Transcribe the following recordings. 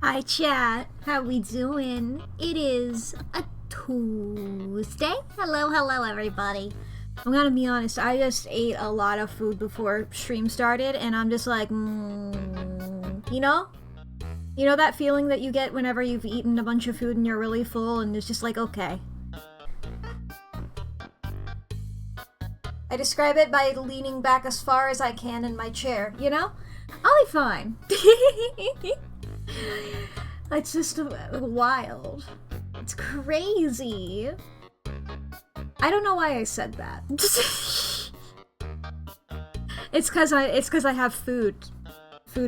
Hi chat, how we doing? It is a Tuesday. Hello everybody. I'm gonna be honest, I just ate a lot of food before stream started and I'm just like, you know? You know that feeling that you get whenever you've eaten a bunch of food and you're really full and it's just like, okay. I describe it by leaning back as far as I can in my chair, you know? I'll be fine. It's just wild. It's crazy. I don't know why I said that. It's cause I have food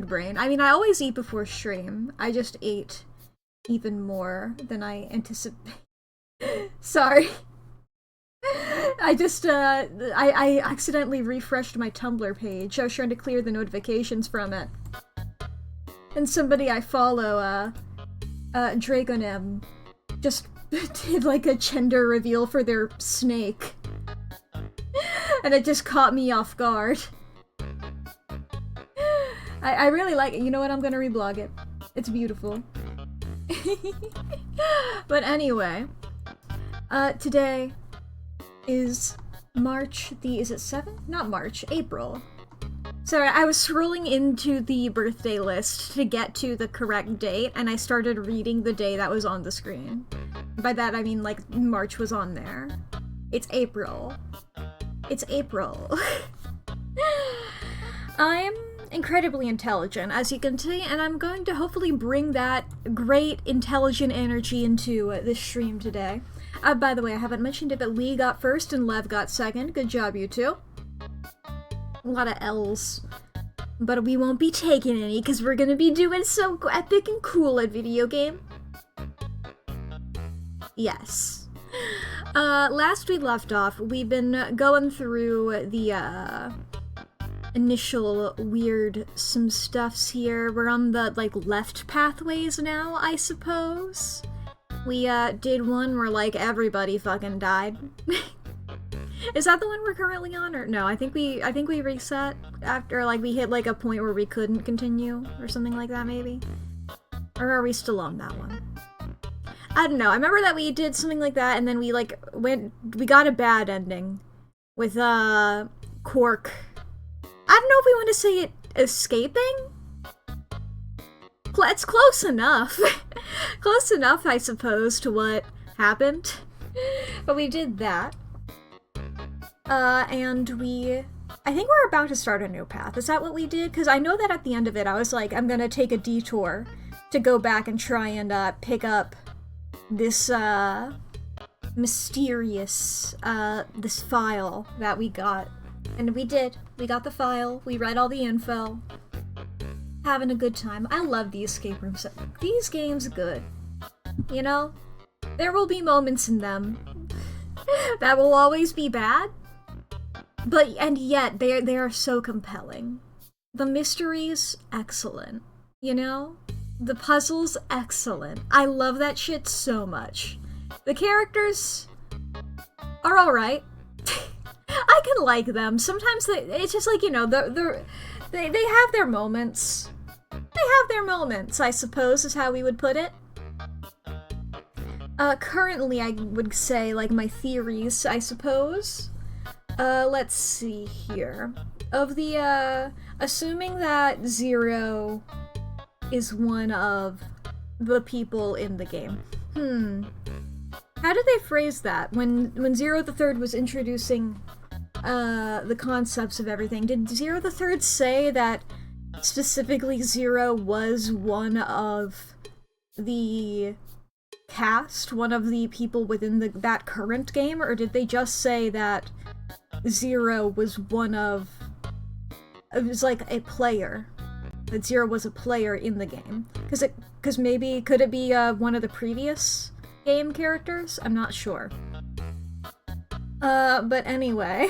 brain. I mean, I always eat before stream. I just ate even more than I anticipate. Sorry. I just, I accidentally refreshed my Tumblr page. I was trying to clear the notifications from it. And somebody I follow, Dragonem, just did like a gender reveal for their snake. And it just caught me off guard. I really like it. You know what? I'm gonna reblog it. It's beautiful. But anyway, today is March is it 7th? Not March, April. Sorry, I was scrolling into the birthday list to get to the correct date, and I started reading the day that was on the screen. By that I mean, like, March was on there. It's April. It's April. I'm incredibly intelligent, as you can see, and I'm going to hopefully bring that great intelligent energy into this stream today. By the way, I haven't mentioned it, but Lee got first and Lev got second. Good job, you two. A lot of L's. But we won't be taking any, because we're gonna be doing so epic and cool at video game. Yes. Last we left off, we've been going through the, initial weird some stuffs here. We're on the, like, left pathways now, I suppose. We, did one where, like, everybody fucking died. Is that the one we're currently on, or no? I think we reset after, like, we hit, like, a point where we couldn't continue, or something like that, maybe? Or are we still on that one? I don't know. I remember that we did something like that, and then we, like, we got a bad ending with, Quark. I don't know if we want to say it escaping? It's close enough. Close enough, I suppose, to what happened. But we did that. And I think we're about to start a new path. Is that what we did? Because I know that at the end of it, I was like, I'm gonna take a detour to go back and try and, pick up this, mysterious, this file that we got. And we did. We got the file, we read all the info. Having a good time. I love the escape rooms. These games are good. You know? There will be moments in them that will always be bad. And yet, they are so compelling. The mysteries, excellent. You know? The puzzles, excellent. I love that shit so much. The characters are alright. I can like them. Sometimes it's just like, you know, they have their moments. They have their moments, I suppose, is how we would put it. Currently, I would say, like, my theories, I suppose. Let's see here. Of the, assuming that Zero is one of the people in the game. How did they phrase that? When Zero the Third was introducing, the concepts of everything, did Zero the Third say that specifically Zero was one of the cast, one of the people within that current game, or did they just say that Zero was one of... It was like a player. That Zero was a player in the game. Because maybe, could it be one of the previous game characters? I'm not sure. But anyway.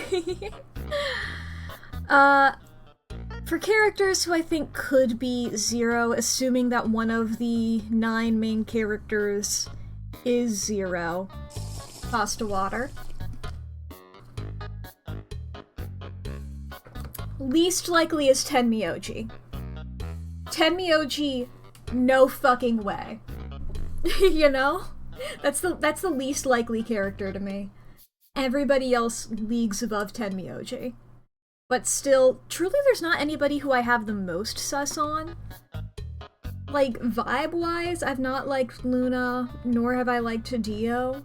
For characters who I think could be Zero, assuming that one of the 9 main characters is Zero. Pasta water. Least likely is Tenmyoji. Tenmyoji, no fucking way. You know? That's the least likely character to me. Everybody else leagues above Tenmyoji. But still, truly there's not anybody who I have the most sus on. Like, vibe-wise, I've not liked Luna, nor have I liked Hideo.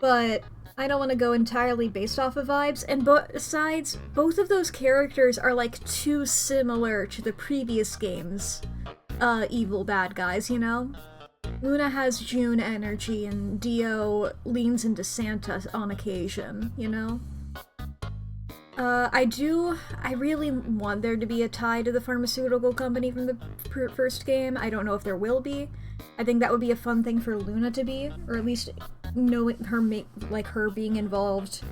But I don't want to go entirely based off of vibes, and besides, both of those characters are like too similar to the previous games' evil bad guys, you know? Luna has June energy, and Dio leans into Santa on occasion, you know? I really want there to be a tie to the pharmaceutical company from the first game. I don't know if there will be. I think that would be a fun thing for Luna to be, or at least knowing her, like, her being involved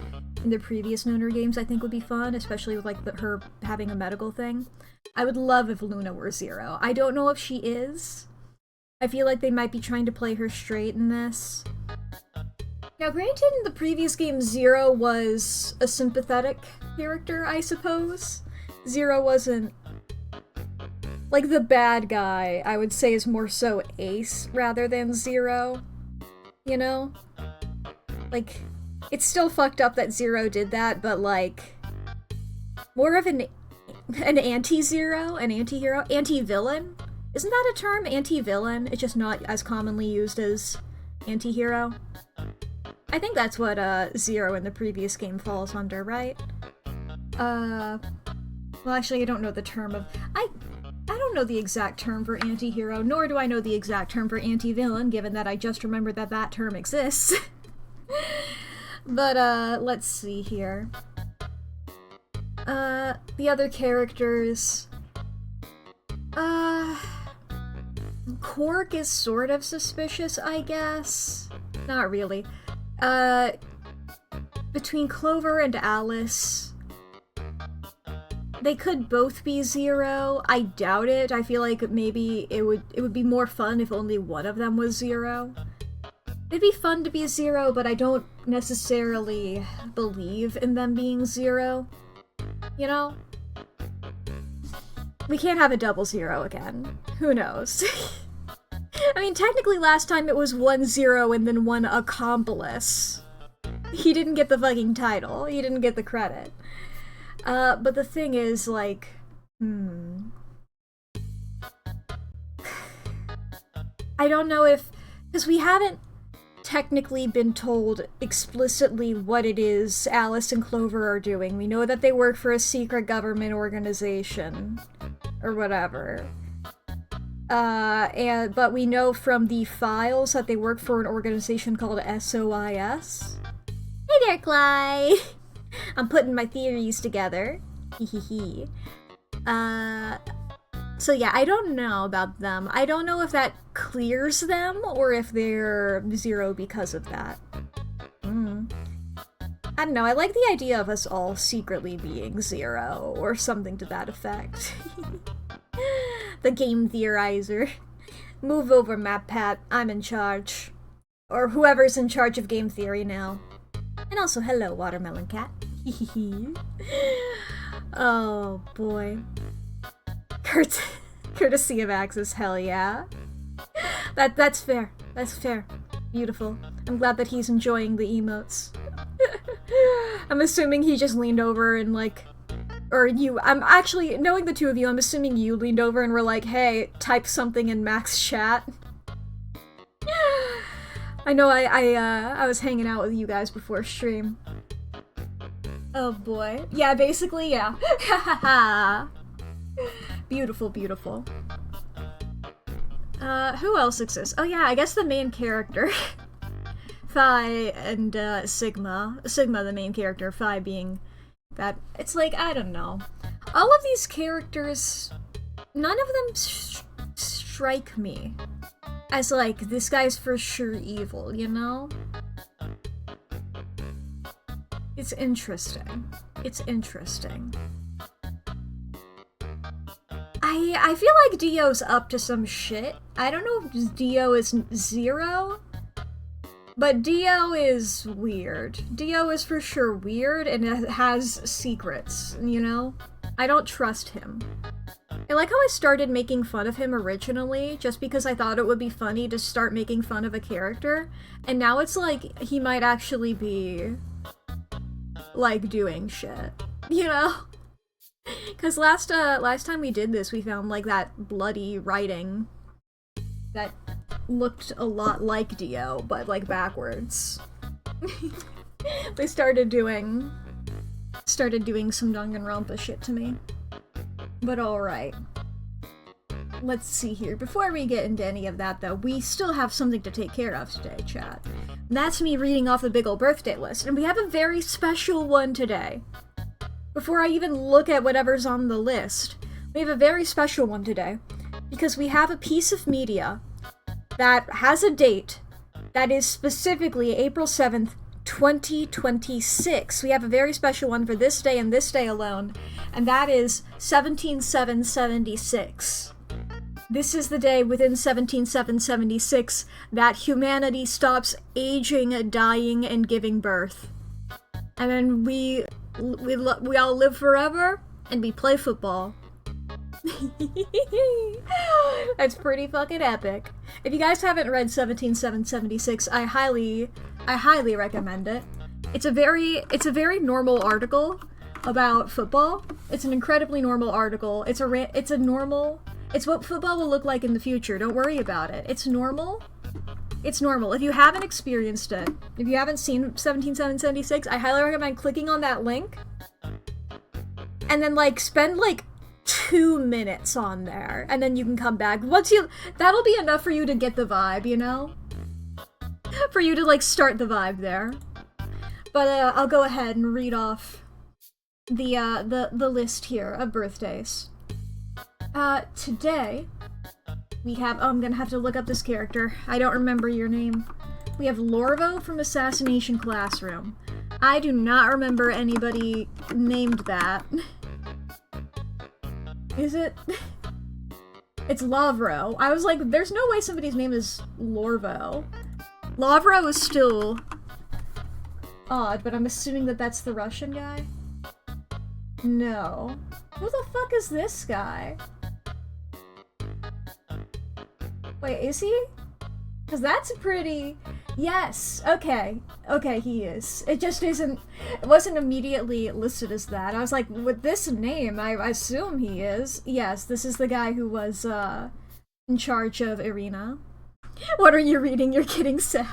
in the previous Nooner games I think would be fun, especially with, like, her having a medical thing. I would love if Luna were Zero. I don't know if she is. I feel like they might be trying to play her straight in this. Now, granted, in the previous game, Zero was a sympathetic character, I suppose. Zero wasn't... like, the bad guy, I would say, is more so Ace rather than Zero. You know? Like, it's still fucked up that Zero did that, but, like... more of an anti-Zero? An anti-hero? Anti-villain? Isn't that a term? Anti-villain? It's just not as commonly used as anti-hero. I think that's what, Zero in the previous game falls under, right? Well, actually, I don't know the term of... I don't know the exact term for anti-hero, nor do I know the exact term for anti-villain, given that I just remembered that that term exists. But, let's see here. The other characters... Quark is sort of suspicious, I guess. Not really. Between Clover and Alice, they could both be Zero. I doubt it. I feel like maybe it would be more fun if only one of them was Zero. It'd be fun to be Zero, but I don't necessarily believe in them being Zero. You know? We can't have a double Zero again. Who knows? I mean, technically last time it was 1 Zero and then 1 accomplice. He didn't get the fucking title. He didn't get the credit. But the thing is, like, I don't know if... because we haven't technically been told explicitly what it is Alice and Clover are doing. We know that they work for a secret government organization. Or whatever. But we know from the files that they work for an organization called SOIS. Hey there, Cly! I'm putting my theories together. Hehehe. So yeah, I don't know about them. I don't know if that clears them, or if they're Zero because of that. I don't know, I like the idea of us all secretly being Zero, or something to that effect. The game theorizer. Move over, MapPat, I'm in charge. Or whoever's in charge of game theory now. And also, hello, Watermelon Cat. Oh, boy. Courtesy of Axis, hell yeah. That's fair. That's fair. Beautiful. I'm glad that he's enjoying the emotes. I'm assuming he just leaned over and like... Or you, I'm actually, knowing the two of you, I'm assuming you leaned over and were like, hey, type something in Mack's chat. I know I was hanging out with you guys before stream. Oh boy. Yeah, basically, yeah. Beautiful, beautiful. Who else exists? Oh yeah, I guess the main character. Phi and, Sigma. Sigma, the main character, Phi being that. It's like, I don't know. All of these characters, none of them strike me as like, this guy's for sure evil, you know? It's interesting. It's interesting. I feel like Dio's up to some shit. I don't know if Dio is Zero, but Dio is weird. Dio is for sure weird and has secrets, you know? I don't trust him. I like how I started making fun of him originally, just because I thought it would be funny to start making fun of a character, and now it's like, he might actually be, like, doing shit, you know? Because last time we did this, we found, like, that bloody writing that looked a lot like Dio, but, like, backwards. They started doing some Danganronpa shit to me. But alright. Let's see here. Before we get into any of that, though, we still have something to take care of today, chat. And that's me reading off the big ol' birthday list, and we have a very special one today. Before I even look at whatever's on the list, we have a very special one today, because we have a piece of media that has a date that is specifically April 7th, 2026. We have a very special one for this day and this day alone, and that is 17/7/76. This is the day within 17/7/76 that humanity stops aging, dying, and giving birth. And then we all live forever, and we play football. That's pretty fucking epic. If you guys haven't read 17/7/76, I highly recommend it. It's a very normal article about football. It's an incredibly normal article. It's what football will look like in the future. Don't worry about it. It's normal. It's normal. If you haven't experienced it, if you haven't seen 17/7/76, I highly recommend clicking on that link and then like spend like 2 minutes on there, and then you can come back. That'll be enough for you to get the vibe, you know? For you to like start the vibe there. But I'll go ahead and read off the list here of birthdays. Today we have, oh, I'm gonna have to look up this character. I don't remember your name. We have Lorvo from Assassination Classroom. I do not remember anybody named that. Is it? It's Lavro. I was like, there's no way somebody's name is Lorvo. Lavro is still odd, but I'm assuming that that's the Russian guy? No. Who the fuck is this guy? Wait, is he? Because that's a pretty... Yes, okay. Okay, he is. It just isn't... It wasn't immediately listed as that. I was like, with this name, I assume he is. Yes, this is the guy who was, in charge of Irina. What are you reading? You're getting sad.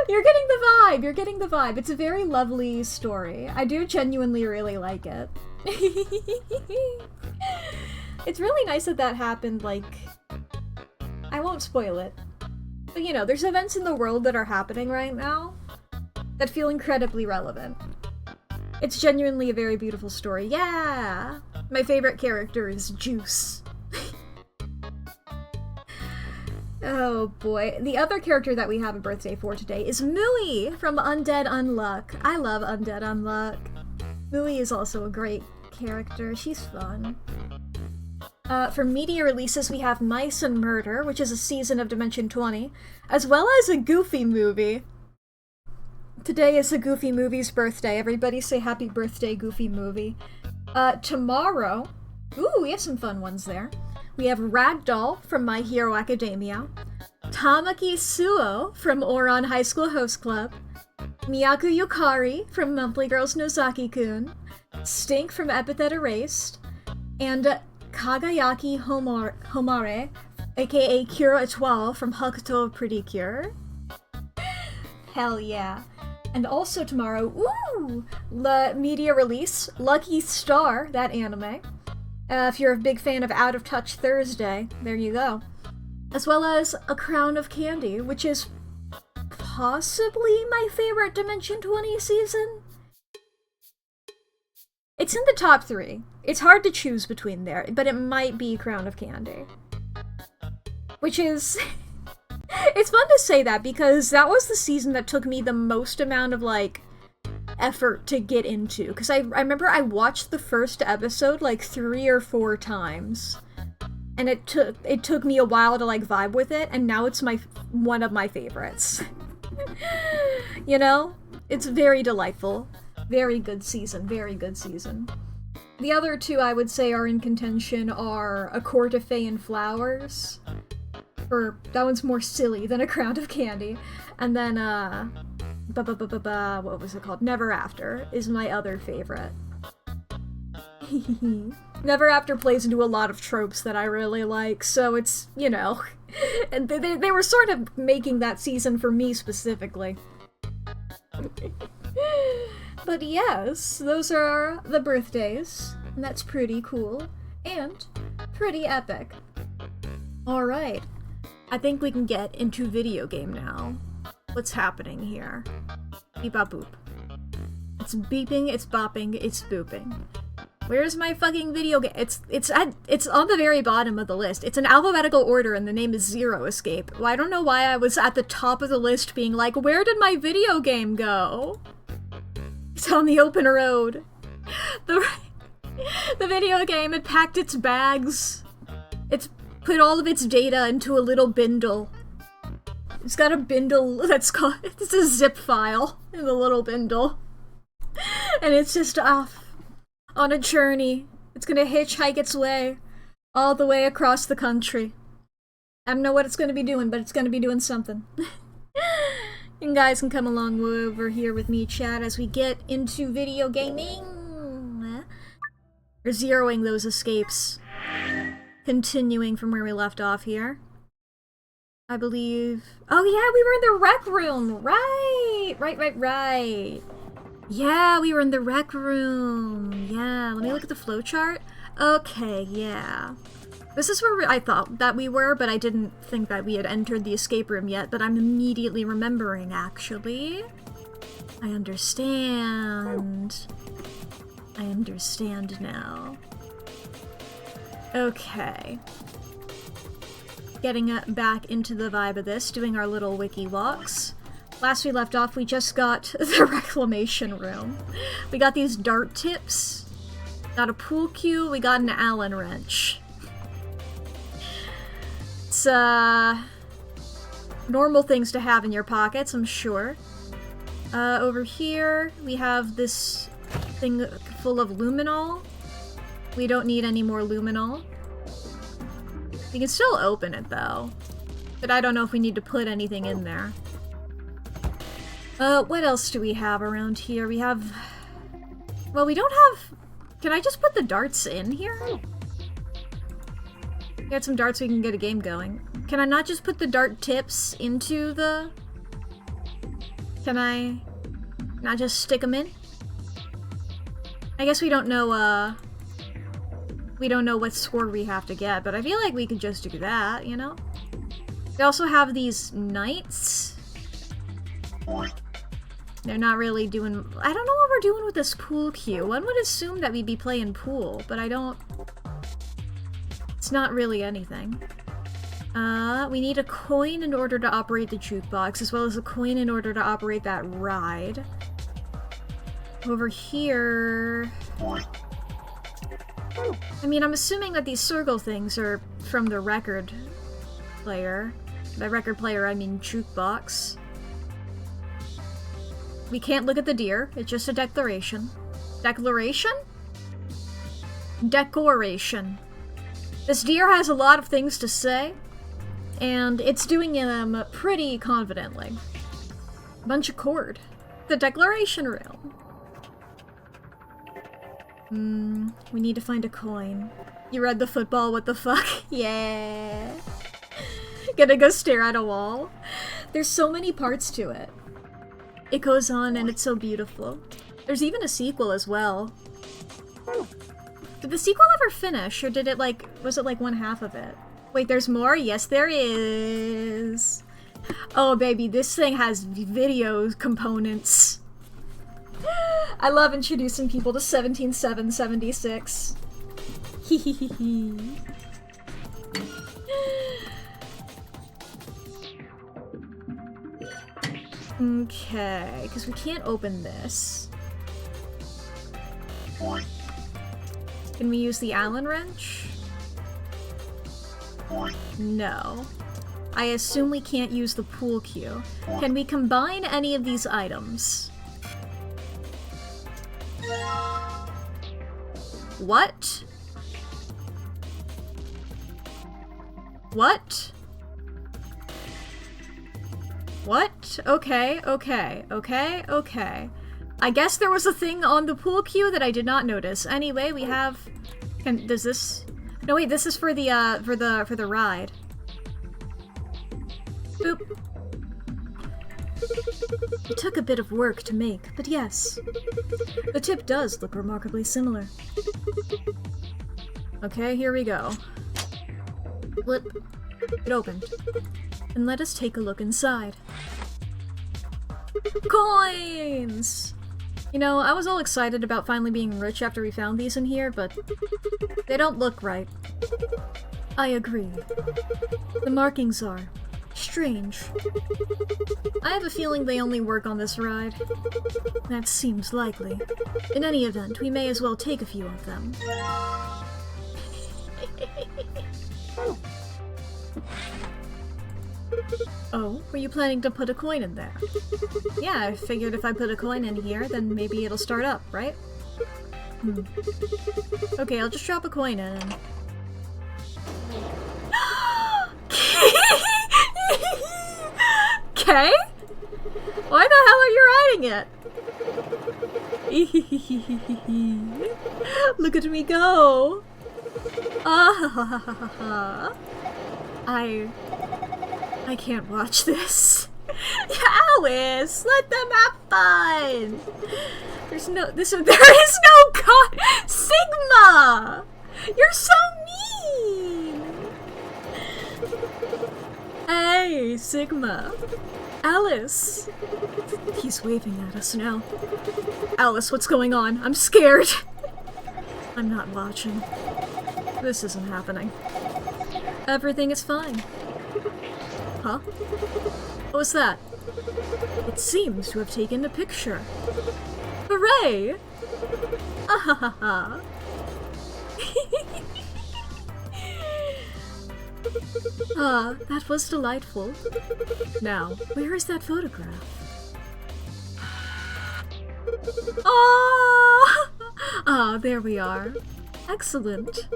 You're getting the vibe! You're getting the vibe. It's a very lovely story. I do genuinely really like it. It's really nice that that happened, like... I won't spoil it. But you know, there's events in the world that are happening right now that feel incredibly relevant. It's genuinely a very beautiful story. Yeah! My favorite character is Juice. Oh boy. The other character that we have a birthday for today is Mui from Undead Unluck. I love Undead Unluck. Mui is also a great character. She's fun. For media releases, we have Mice and Murder, which is a season of Dimension 20, as well as a Goofy movie. Today is the Goofy movie's birthday. Everybody say happy birthday, Goofy movie. Tomorrow, ooh, we have some fun ones there. We have Ragdoll from My Hero Academia, Tamaki Suo from Oran High School Host Club, Miyaku Yukari from Monthly Girls Nozaki-kun, Stink from Epithet Erased, and Kagayaki Homare, aka Cure Etoile from Hakuto Pretty Cure. Hell yeah. And also tomorrow, ooh, the media release, Lucky Star, that anime. If you're a big fan of Out of Touch Thursday, there you go. As well as A Crown of Candy, which is possibly my favorite Dimension 20 season. It's in the top 3. It's hard to choose between there, but it might be Crown of Candy. Which is... It's fun to say that, because that was the season that took me the most amount of, like, effort to get into. Because I remember I watched the first episode, like, 3 or 4 times. And it took me a while to, like, vibe with it, and now it's one of my favorites. You know? It's very delightful. Very good season, very good season. The other 2 I would say are in contention are A Court of Fey and Flowers. That one's more silly than A Crown of Candy. And then, what was it called? Never After is my other favorite. Never After plays into a lot of tropes that I really like, so it's, you know, and they were sort of making that season for me specifically. But yes, those are the birthdays, and that's pretty cool, and pretty epic. Alright, I think we can get into video game now. What's happening here? Beep bop boop. It's beeping, it's bopping, it's booping. Where's my fucking video game? It's on the very bottom of the list. It's in alphabetical order and the name is Zero Escape. Well, I don't know why I was at the top of the list being like, where did my video game go? It's on the open road. The video game had packed its bags. It's put all of its data into a little bindle. It's got a bindle that's called, it's a zip file in the little bindle. And it's just off on a journey. It's gonna hitchhike its way all the way across the country. I don't know what it's gonna be doing, but it's gonna be doing something. You guys can come along over here with me, chat, as we get into video gaming. We're zeroing those escapes. Continuing from where we left off here. I believe... Oh yeah, we were in the rec room! Right! Yeah, we were in the rec room. Yeah, let me look at the flowchart. Okay, yeah. This is where I thought that we were, but I didn't think that we had entered the escape room yet, but I'm immediately remembering, actually. I understand. I understand now. Okay. Getting back into the vibe of this, doing our little wiki walks. Last we left off, we just got the reclamation room. We got these dart tips, got a pool cue, we got an Allen wrench. It's, normal things to have in your pockets, I'm sure. Over here, we have this thing full of luminol. We don't need any more luminol. We can still open it, though. But I don't know if we need to put anything in there. What else do we have around here? We have... Well, we don't have... Can I just put the darts in here? Get some darts so we can get a game going. Can I not just put the dart tips into the... Can I not just stick them in? I guess we don't know, we don't know what score we have to get, but I feel like we could just do that, you know? We also have these knights. They're not really doing... I don't know what we're doing with this pool cue. One would assume that we'd be playing pool, but I don't... It's not really anything. We need a coin in order to operate the jukebox, as well as a coin in order to operate that ride. Over here... I mean, I'm assuming that these circle things are from the record player. By record player, I mean jukebox. We can't look at the deer. It's just a declaration. Declaration? Decoration. This deer has a lot of things to say, and it's doing them pretty confidently. Bunch of cord. The declaration room. We need to find a coin. You read the football, what the fuck? Yeah. Gonna go stare at a wall. There's so many parts to it. It goes on and it's so beautiful. There's even a sequel as well. Did the sequel ever finish, or did it was it like one half of it? Wait, there's more? Yes, there is. Oh baby, this thing has video components. I love introducing people to 17776. Hehehehe. Okay, because we can't open this. Can we use the Allen wrench? No. I assume we can't use the pool cue. Can we combine any of these items? What? What? What? Okay, okay, okay, okay. I guess there was a thing on the pool cue that I did not notice. Anyway, we have... does this... No, wait, this is for the ride. Boop. It took a bit of work to make, but yes. The tip does look remarkably similar. Okay, here we go. Flip. It opened. And let us take a look inside. Coins! You know, I was all excited about finally being rich after we found these in here, but they don't look right. I agree. The markings are strange. I have a feeling they only work on this ride. That seems likely. In any event, we may as well take a few of them. Oh, were you planning to put a coin in there? Yeah, I figured if I put a coin in here, then maybe it'll start up, right? Okay, I'll just drop a coin in and... Okay? Why the hell are you riding it? Look at me go! I can't watch this. Alice, let them have fun. There is no God. Sigma, you're so mean. Hey, Sigma. Alice. He's waving at us now. Alice, what's going on? I'm scared. I'm not watching. This isn't happening. Everything is fine. Huh? What was that? It seems to have taken a picture. Hooray! Ahahaha. Ah, that was delightful. Now, where is that photograph? Ah, there we are. Excellent.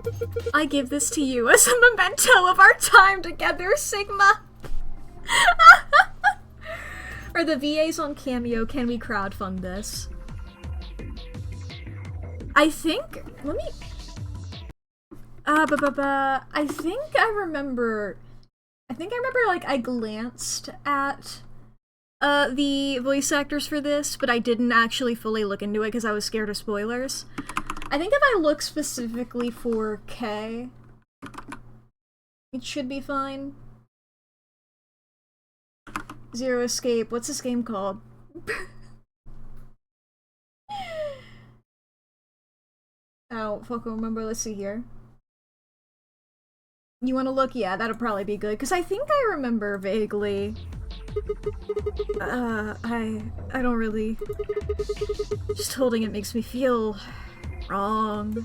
I give this to you as a memento of our time together, Sigma. Or the VAs on Cameo, can we crowdfund this? I think, let me... I think I remember, like, I glanced at, the voice actors for this, but I didn't actually fully look into it because I was scared of spoilers. I think if I look specifically for K, it should be fine. Zero Escape, what's this game called? Oh, fuck, I remember, let's see here. You want to look? Yeah, that'll probably be good, because I think I remember vaguely. I don't really... Just holding it makes me feel... wrong.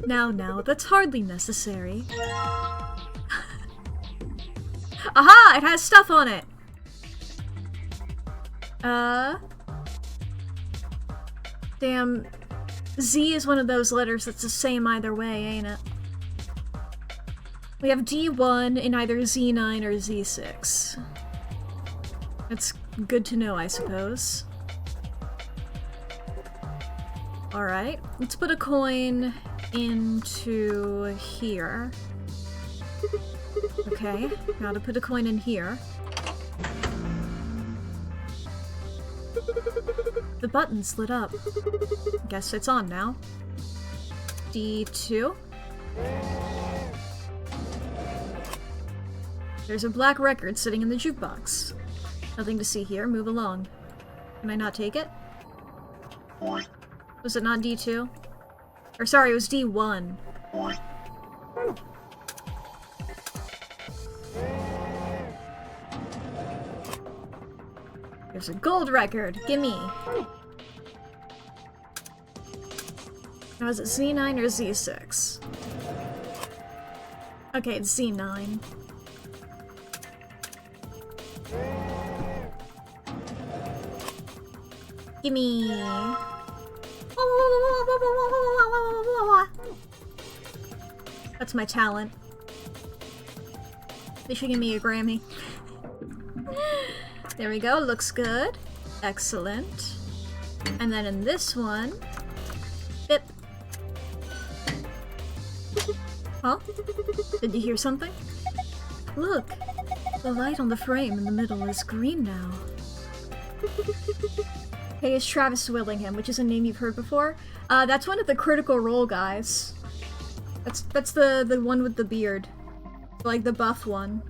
Now, that's hardly necessary. Aha! It has stuff on it! Damn. Z is one of those letters that's the same either way, ain't it? We have D1 in either Z9 or Z6. That's good to know, I suppose. Alright, let's put a coin into here. Okay, now to put a coin in here. The button's lit up. Guess it's on now. D2. There's a black record sitting in the jukebox. Nothing to see here, move along. Can I not take it? Was it not D2? Or sorry, it was D1. There's a gold record. Gimme. Now is it Z9 or Z6? Okay, it's Z9. Gimme. That's my talent. They should give me a Grammy. There we go, looks good. Excellent. And then in this one... Bip. Huh? Did you hear something? Look! The light on the frame in the middle is green now. Hey, it's Travis Willingham, which is a name you've heard before. That's one of the Critical Role guys. That's the one with the beard. Like the buff one.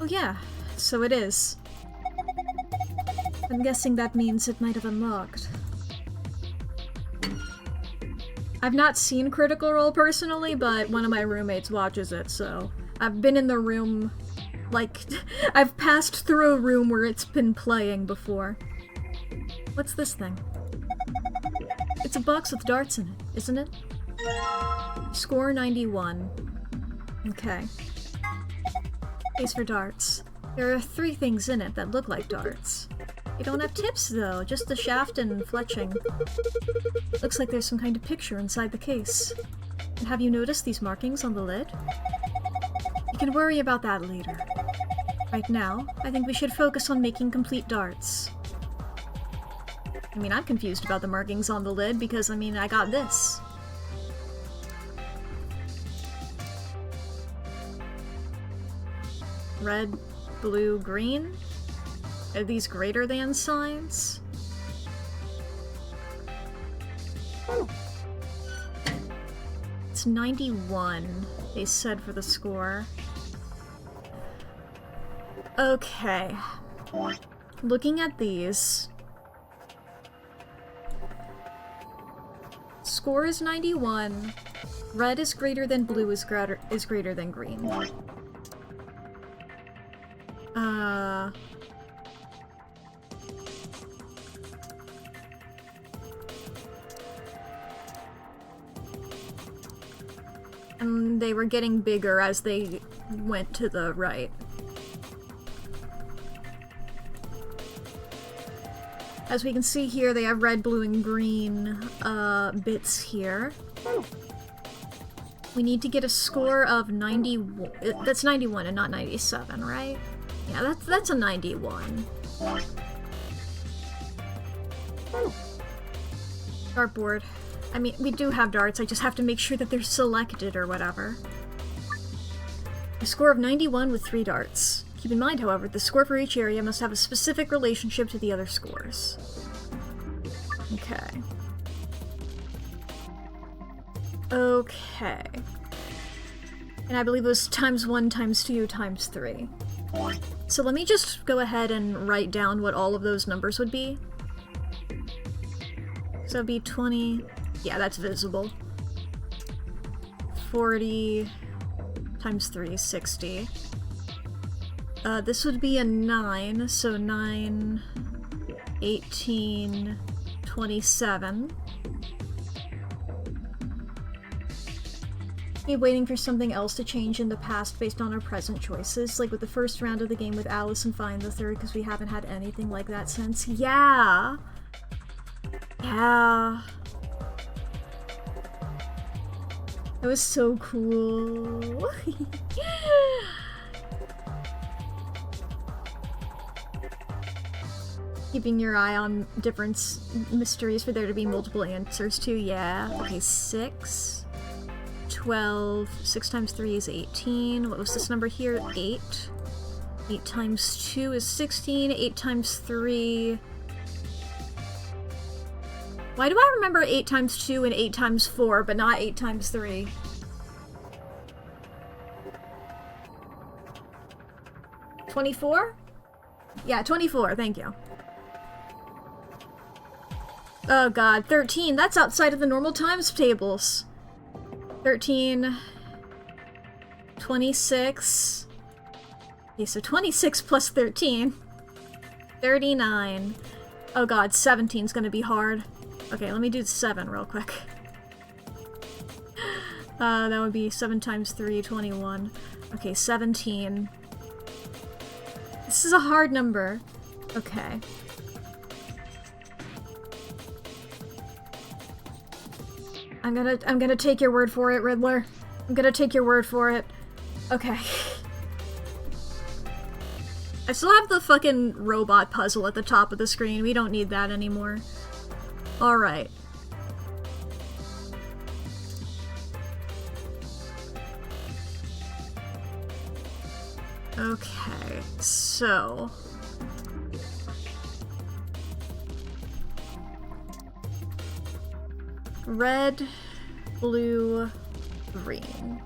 Oh yeah, so it is. I'm guessing that means it might have unlocked. I've not seen Critical Role personally, but one of my roommates watches it, so... I've been in the room... like... I've passed through a room where it's been playing before. What's this thing? It's a box with darts in it, isn't it? Score 91. Okay. Case for darts. There are 3 things in it that look like darts. They don't have tips, though, just the shaft and fletching. Looks like there's some kind of picture inside the case. And have you noticed these markings on the lid? You can worry about that later. Right now, I think we should focus on making complete darts. I mean, I'm confused about the markings on the lid because, I mean, I got this. Red, blue, green? Are these greater than signs? It's 91, they said for the score. Okay. Looking at these... Score is 91. Red is greater than blue is greater than green. And they were getting bigger as they went to the right. As we can see here, they have red, blue, and green bits here. We need to get a score of 91. That's 91 and not 97, right? Yeah, that's a 91. Dartboard. I mean, we do have darts, I just have to make sure that they're selected or whatever. A score of 91 with 3 darts. Keep in mind, however, the score for each area must have a specific relationship to the other scores. Okay. Okay. And I believe it was times 1, times 2, times 3. So let me just go ahead and write down what all of those numbers would be. So it'd be 20... Yeah, that's visible. 40... times 3 is 60. This would be a 9, so 9, 18, 27. Be waiting for something else to change in the past based on our present choices, like with the first round of the game with Alice and Find the Third, because we haven't had anything like that since. Yeah! Yeah. That was so cool. Keeping your eye on different mysteries for there to be multiple answers to, yeah. Okay, 6, 12, 6 times 3 is 18. What was this number here? 8. 8 times 2 is 16. 8 times 3... Why do I remember 8 times 2 and 8 times 4, but not 8 times 3? $24? Yeah, 24, thank you. Oh god, 13. That's outside of the normal times tables. 13. 26. Okay, so 26 plus 13. 39. Oh god, 17's gonna be hard. Okay, let me do 7 real quick. That would be 7 times 3, 21. Okay, 17. This is a hard number. Okay. I'm gonna take your word for it, Riddler. I'm gonna take your word for it. Okay. I still have the fucking robot puzzle at the top of the screen. We don't need that anymore. Alright. Okay, so... red, blue, green.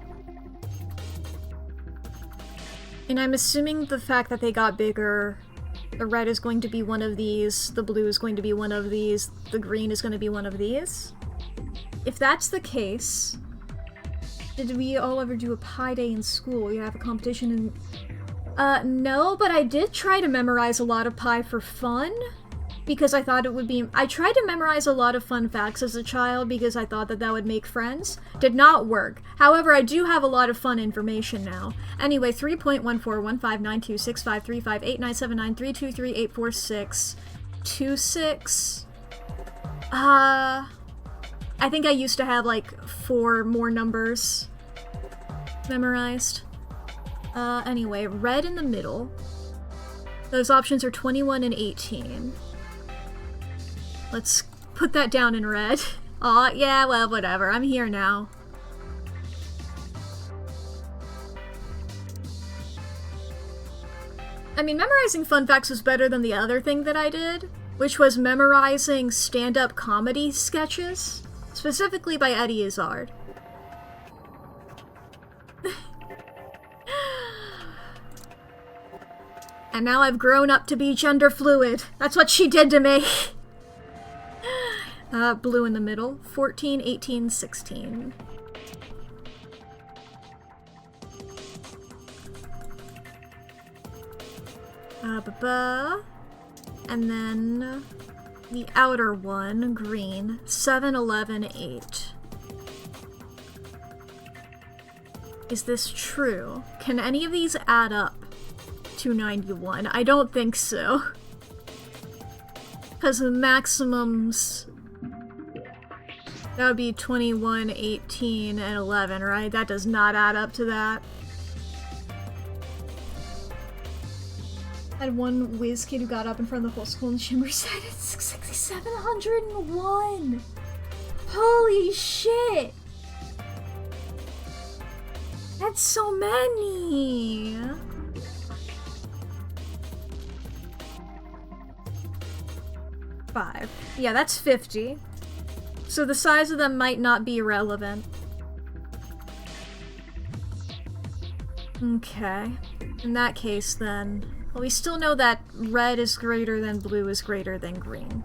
And I'm assuming the fact that they got bigger, the red is going to be one of these, the blue is going to be one of these, the green is going to be one of these. If that's the case, did we all ever do a pie day in school? You have a competition in... no, but I did try to memorize a lot of pie for fun. Because I thought it would be... I tried to memorize a lot of fun facts as a child because I thought that that would make friends. Did not work. However, I do have a lot of fun information now. Anyway, 3.1415926535897932384626. I think I used to have like 4 more numbers memorized. Anyway, red in the middle. Those options are 21 and 18. Let's put that down in red. Aw, yeah, well, whatever. I'm here now. I mean, memorizing fun facts was better than the other thing that I did, which was memorizing stand-up comedy sketches, specifically by Eddie Izzard. And now I've grown up to be gender fluid. That's what she did to me. Blue in the middle. 14, 18, 16. And then the outer one, green. 7, 11, 8. Is this true? Can any of these add up to 91? I don't think so. Because the maximums... that would be 21, 18, and 11, right? That does not add up to that. I had one whiz kid who got up in front of the whole school and Shimmer said it's 701! Holy shit! That's so many! Five. Yeah, that's 50. So the size of them might not be relevant. Okay. In that case, then... well, we still know that red is greater than blue is greater than green.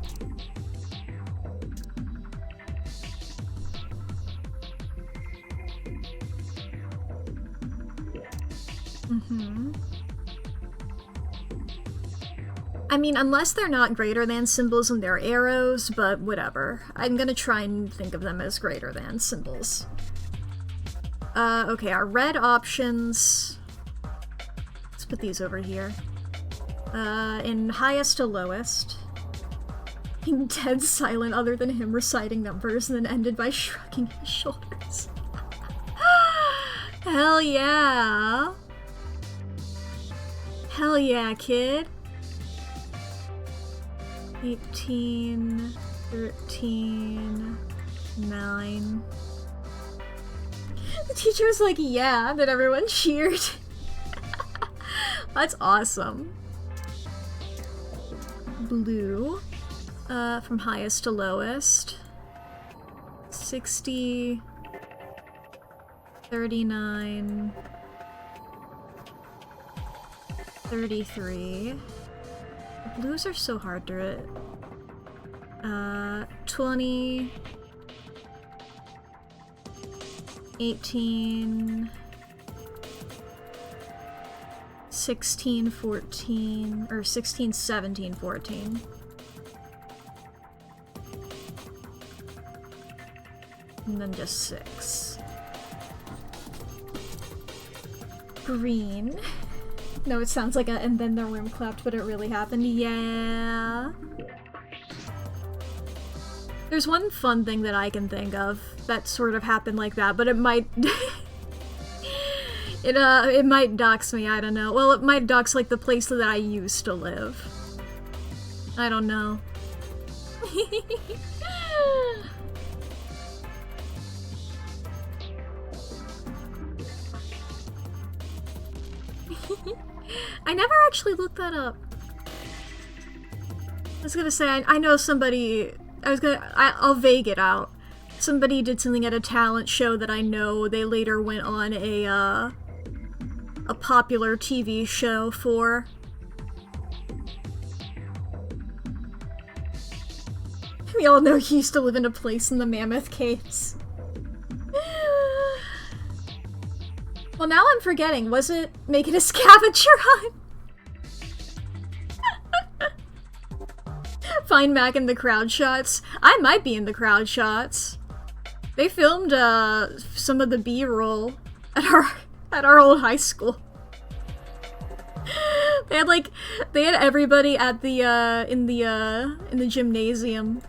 I mean, unless they're not greater than symbols and they're arrows, but whatever. I'm gonna try and think of them as greater than symbols. Okay, our red options... Let's put these over here. In highest to lowest. Being dead silent other than him reciting numbers and then ended by shrugging his shoulders. Hell yeah! Hell yeah, kid! 18, 13, 9. The teacher was like, yeah, that everyone cheered. That's awesome. Blue. From highest to lowest. 60, 39, 33. The blues are so hard to... 20, 18, 16, 14, or 16, 17, 14. And then just 6. Green. No, it sounds like a and then the room clapped, but it really happened. Yeah. There's one fun thing that I can think of that sort of happened like that, but it might... it might dox me, I don't know. Well, it might dox, like, the place that I used to live. I don't know. I never actually looked that up. I was gonna say, I know somebody... I'll vague it out. Somebody did something at a talent show that I know they later went on a popular TV show for. We all know he used to live in a place in the Mammoth Caves. Well, now I'm forgetting. Was it making a scavenger hunt? Find Mack in the crowd shots. I might be in the crowd shots. They filmed some of the B-roll at our old high school. They had everybody at the in the gymnasium.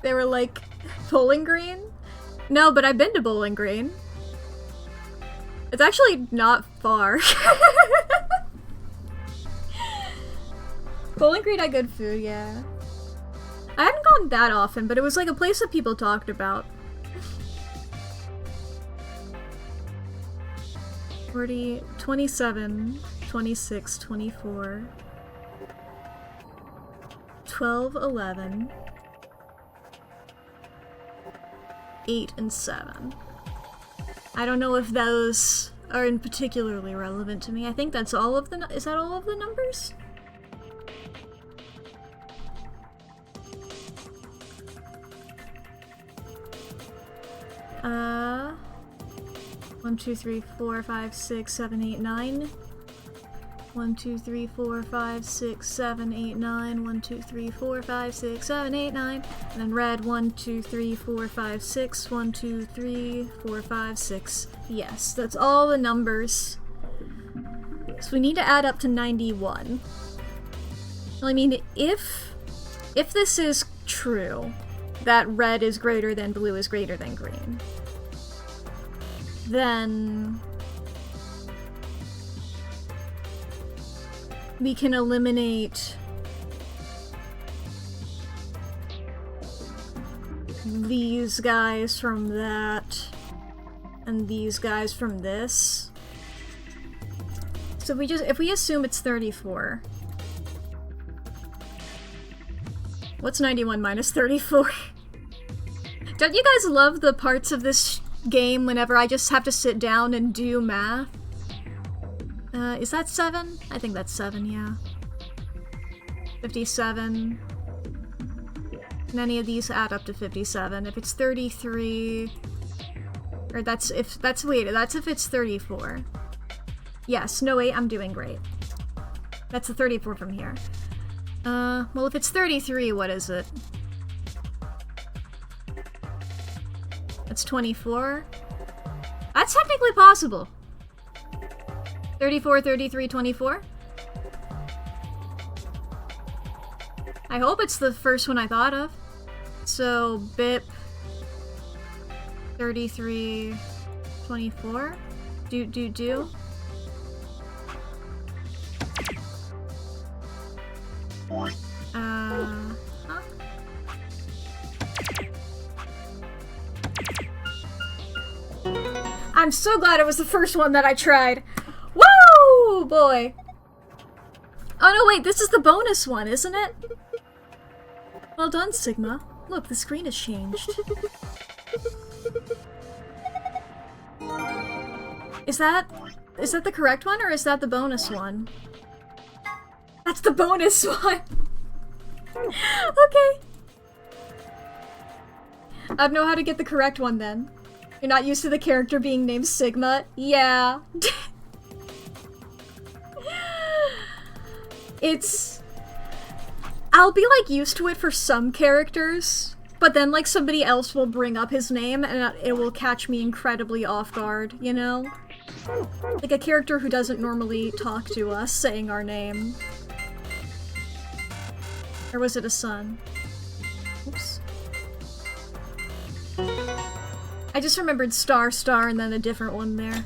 They were like, Bowling Green? No, but I've been to Bowling Green. It's actually not far. Bowling Green had good food, yeah. I hadn't gone that often, but it was like a place that people talked about. 40, 27, 26, 24, 12, 11, 8, and 7. I don't know if those are in particularly relevant to me. I think that's all of the... Is that all of the numbers? One, 2, 3, 4, 5, 6, 7, 8, 9. 1, 2, 3, 4, 5, 6, 7, 8, 9. 1, 2, 3, 4, 5, 6, 7, 8, 9. And then red, 1, 2, 3, 4, 5, 6. 1, 2, 3, 4, 5, 6. Yes, that's all the numbers. So we need to add up to 91. Well, I mean, if this is true, that red is greater than blue is greater than green, then we can eliminate these guys from that and these guys from this. So if we assume it's 34, what's 91 minus 34? Don't you guys love the parts of this game whenever I just have to sit down and do math? Is that 7? I think that's 7, yeah. 57. And any of these add up to 57. If it's 33... Or that's if it's 34. Yes, no wait, I'm doing great. That's a 34 from here. Well, if it's 33, what is it? That's 24. That's technically possible. 34, 33, 24. I hope it's the first one I thought of. So, BIP 33, 24. Do. Huh? I'm so glad it was the first one that I tried. Woo, boy. Oh no, wait, this is the bonus one, isn't it? Well done, Sigma. Look, the screen has changed. Is that the correct one, or is that the bonus one? That's the bonus one! Okay. I don't know how to get the correct one then. You're not used to the character being named Sigma? Yeah. I'll be like used to it for some characters, but then like somebody else will bring up his name and it will catch me incredibly off guard, you know? Like a character who doesn't normally talk to us saying our name. Or was it a son? Oops. I just remembered Star and then a different one there.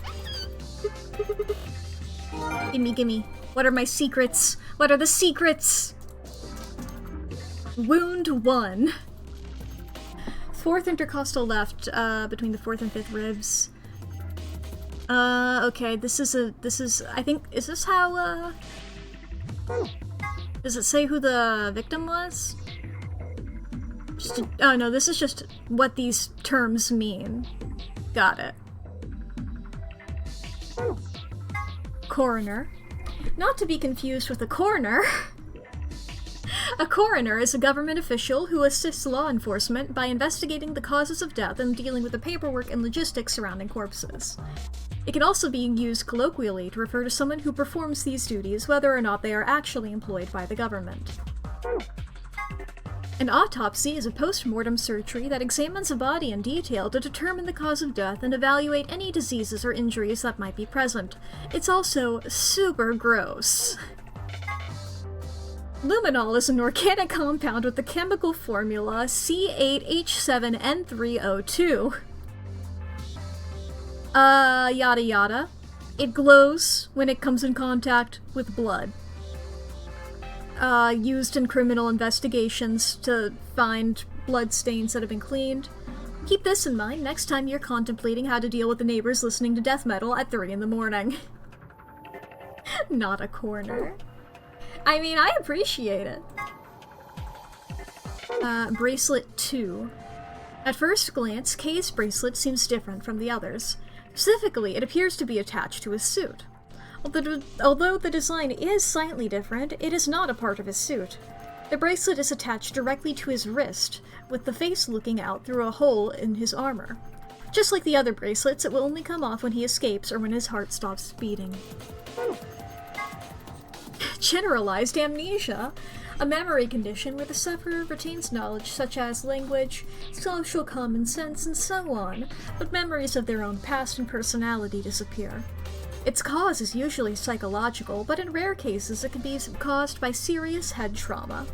Gimme. What are my secrets? What are the secrets? Wound 1. 4th intercostal left, between the 4th and 5th ribs. Okay, this is, I think, is this how, does it say who the victim was? Oh no, this is just what these terms mean. Got it. Coroner. Not to be confused with a coroner. A coroner is a government official who assists law enforcement by investigating the causes of death and dealing with the paperwork and logistics surrounding corpses. It can also be used colloquially to refer to someone who performs these duties, whether or not they are actually employed by the government. An autopsy is a post-mortem surgery that examines a body in detail to determine the cause of death and evaluate any diseases or injuries that might be present. It's also super gross. Luminol is an organic compound with the chemical formula C8H7N3O2. Yada yada. It glows when it comes in contact with blood. Used in criminal investigations to find blood stains that have been cleaned. Keep this in mind next time you're contemplating how to deal with the neighbors listening to death metal at 3 in the morning. Not a corner. I mean, I appreciate it. Bracelet 2. At first glance, Kay's bracelet seems different from the others. Specifically, it appears to be attached to his suit. Although the design is slightly different, it is not a part of his suit. The bracelet is attached directly to his wrist, with the face looking out through a hole in his armor. Just like the other bracelets, it will only come off when he escapes or when his heart stops beating. Generalized amnesia, a memory condition where the sufferer retains knowledge such as language, social common sense, and so on, but memories of their own past and personality disappear. Its cause is usually psychological, but in rare cases it can be caused by serious head trauma.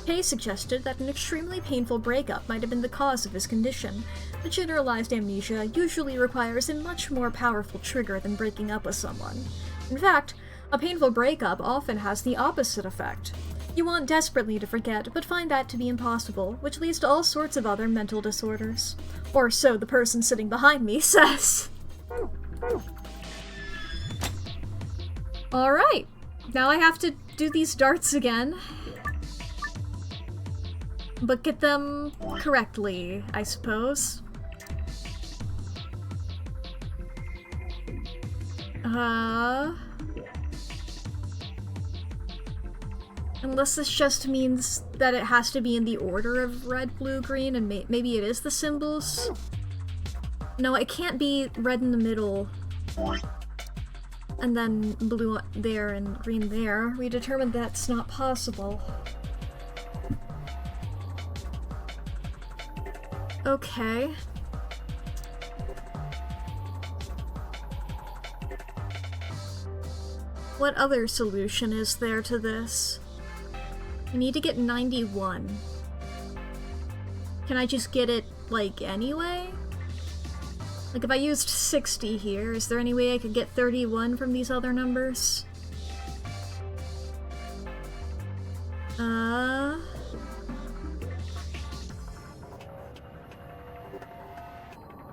Kay suggested that an extremely painful breakup might have been the cause of his condition, but generalized amnesia usually requires a much more powerful trigger than breaking up with someone. In fact, a painful breakup often has the opposite effect. You want desperately to forget, but find that to be impossible, which leads to all sorts of other mental disorders. Or so the person sitting behind me says. Alright, now I have to do these darts again. But get them correctly, I suppose. Unless this just means that it has to be in the order of red, blue, green, and maybe it is the symbols? No, it can't be red in the middle. and then blue there and green there, we determined that's not possible. Okay. What other solution is there to this? I need to get 91. Can I just get it, like, anyway? Like, if I used 60 here, is there any way I could get 31 from these other numbers?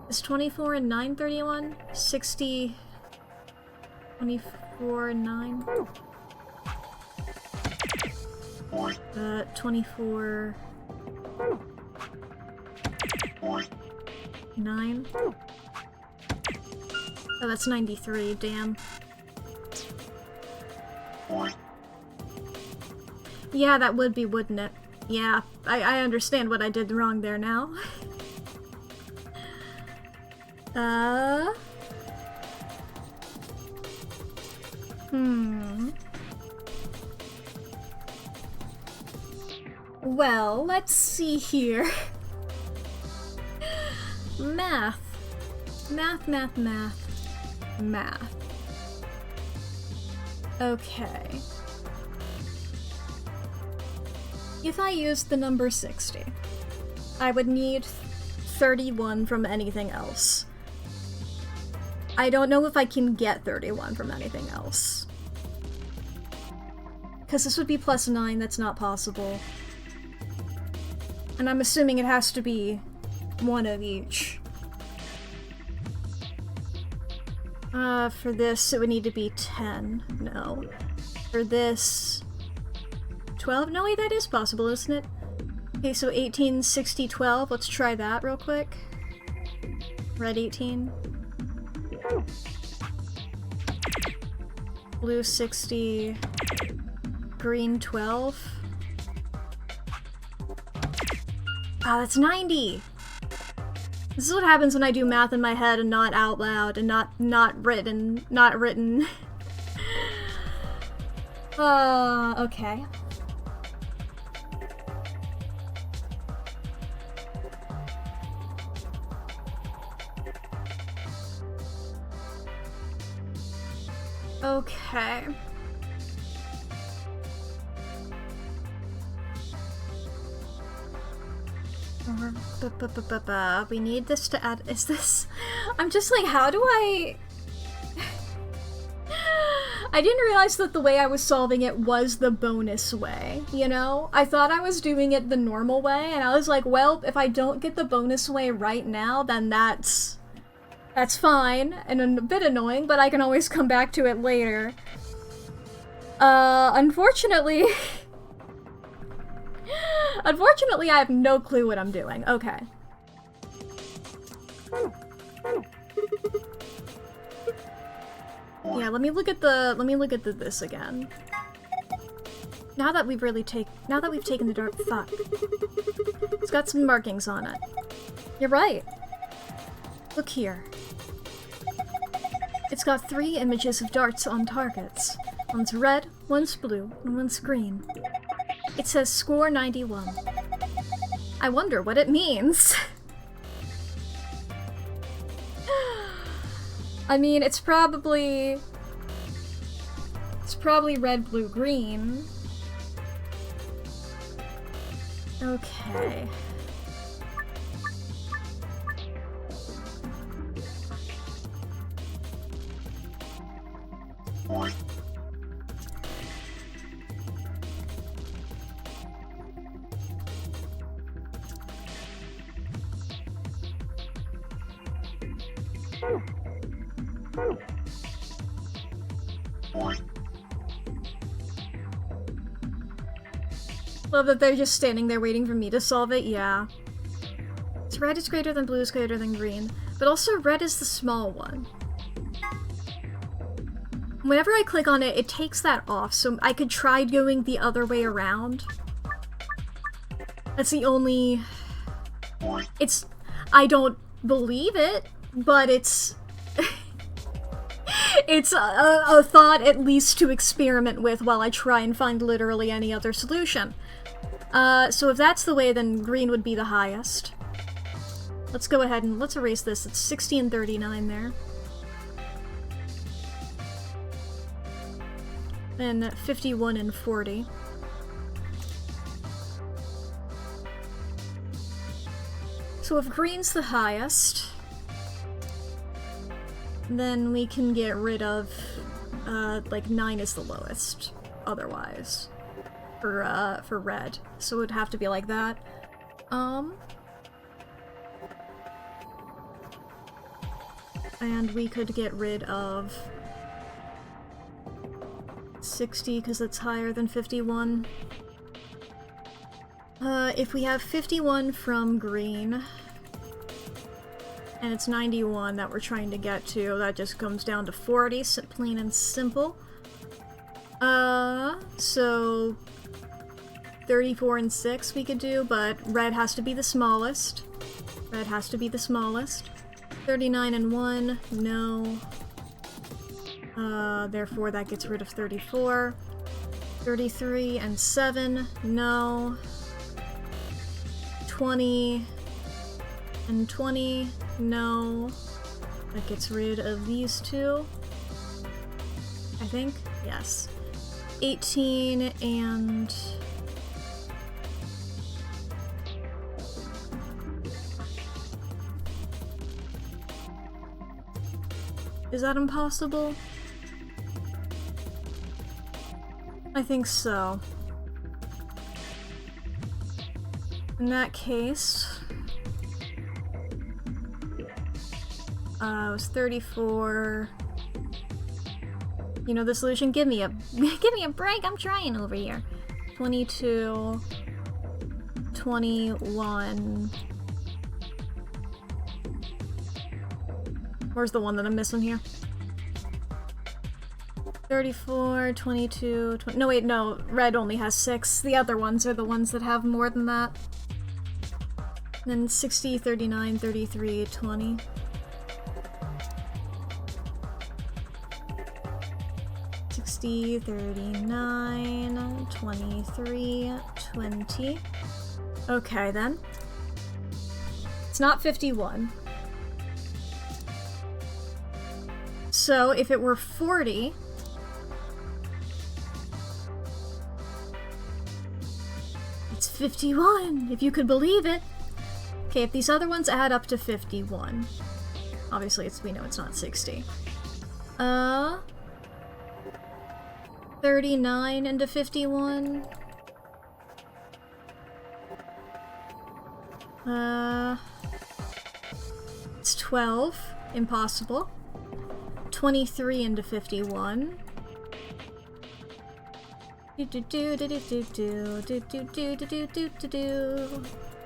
Is 24 and 9 31? 60... 24 and 9? 24... 9? Oh, that's 93, damn. Yeah, that would be, wouldn't it? Yeah, I understand what I did wrong there now. Well, let's see here. Math. Math. Okay. If I used the number 60, I would need 31 from anything else. I don't know if I can get 31 from anything else. Because this would be plus 9, that's not possible. And I'm assuming it has to be one of each. For this, it would need to be 10. No. For this... 12? No, wait, that is possible, isn't it? Okay, so 18, 60, 12. Let's try that real quick. Red 18. Blue 60. Green 12. Ah, that's 90! This is what happens when I do math in my head and not out loud and not written. Okay. Okay. We need this to add. Is this? I'm just like, how do I? I didn't realize that the way I was solving it was the bonus way, you know? I thought I was doing it the normal way, and I was like, well, if I don't get the bonus way right now, then that's fine, and a bit annoying, but I can always come back to it later. Unfortunately... Unfortunately, I have no clue what I'm doing. Okay. Yeah, let me look at this again. Now that we've taken the dark, fuck. It's got some markings on it. You're right. Look here. It's got 3 images of darts on targets. One's red, one's blue, and one's green. It says score 91. I wonder what it means. I mean, it's probably red, blue, green. Okay. Love that they're just standing there waiting for me to solve it, yeah. So red is greater than blue is greater than green, but also red is the small one. Whenever I click on it, it takes that off, so I could try going the other way around. That's the only... I don't believe it, but it's It's a thought at least to experiment with while I try and find literally any other solution. So if that's the way, then green would be the highest. Let's go ahead and let's erase this. It's 60 and 39 there. And 51 and 40. So if green's the highest, then we can get rid of, like 9 is the lowest, otherwise, for red. So it would have to be like that. And we could get rid of 60, because it's higher than 51. If we have 51 from green, and it's 91 that we're trying to get to, that just comes down to 40, so plain and simple. So 34 and 6 we could do, but red has to be the smallest. Red has to be the smallest. 39 and 1, no. Therefore that gets rid of 34. 33 and 7, no. 20 and 20, no. That gets rid of these two, I think. Yes. 18 and... Is that impossible? I think so. In that case... it was 34... You know the solution? Give me a break, I'm trying over here. 22... 21... Where's the one that I'm missing here? 34, 22, 20... No wait, no. Red only has 6. The other ones are the ones that have more than that. And then 60, 39, 33, 20. $60, 39, 23, 20. Okay then. It's not 51. So if it were 40... It's 51, if you could believe it! Okay, if these other ones add up to 51. Obviously, we know it's not 60. 39 into 51. It's 12. Impossible. 23 into 51.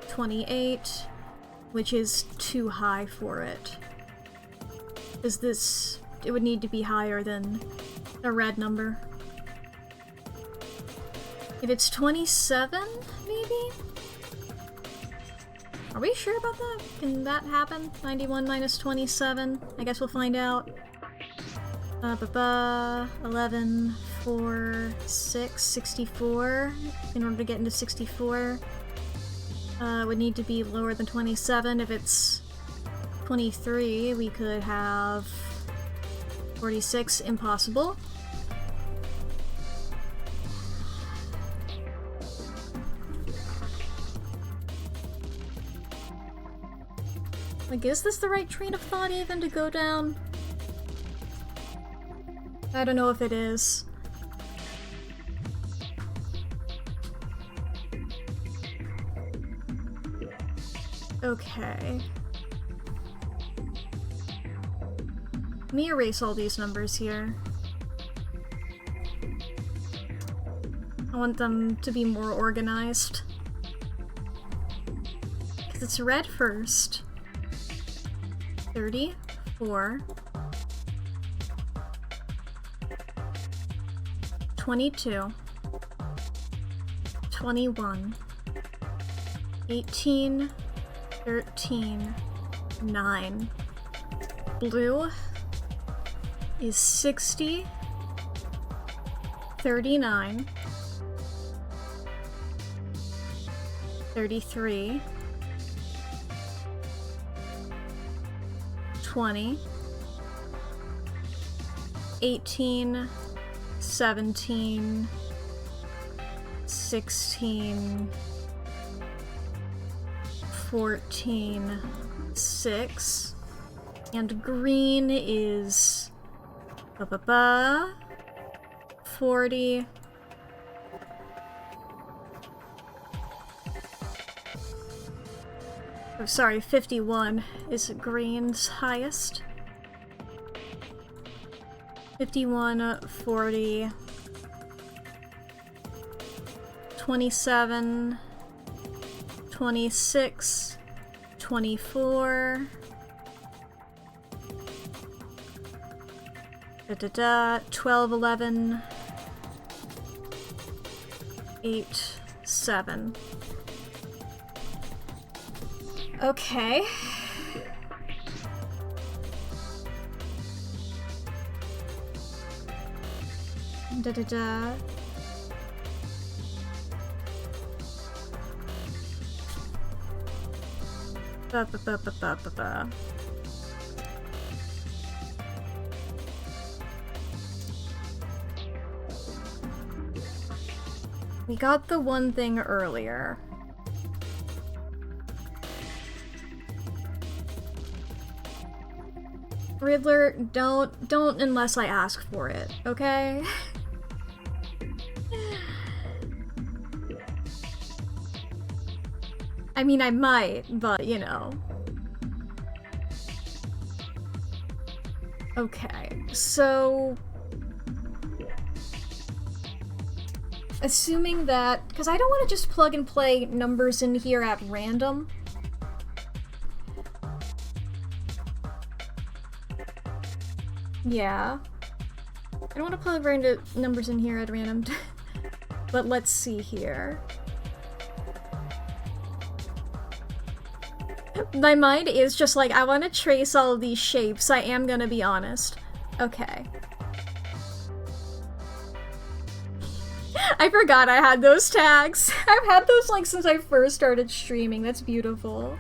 28, which is too high for it. Is this... It would need to be higher than a red number. If it's 27, maybe? Are we sure about that? Can that happen? 91 minus 27? I guess we'll find out. 11, 4, 6, 64. In order to get into 64, would need to be lower than 27. If it's 23, we could have 46. Impossible. Like, is this the right train of thought even to go down? I don't know if it is. Okay. Let me erase all these numbers here. I want them to be more organized. Because it's red first. 34. 22, 21, 18, 13, 9. Blue, is 60, 39, 33, 20, 18, 17, 16, 14, 6, and green is 40, oh, sorry, 51 is green's highest. 51, 40, 27, 26, 24, 12, 11, 8, 7. Okay. Da-da-da. Ba-ba-ba-ba-ba-ba-ba. We got the one thing earlier. Riddler, don't unless I ask for it, okay? I mean, I might, but, you know. Okay, so... assuming that... because I don't want to just plug and play numbers in here at random. Yeah. I don't want to plug random numbers in here at random. But let's see here. My mind is just like, I want to trace all of these shapes, I am gonna be honest. Okay. I forgot I had those tags. I've had those like since I first started streaming. That's beautiful.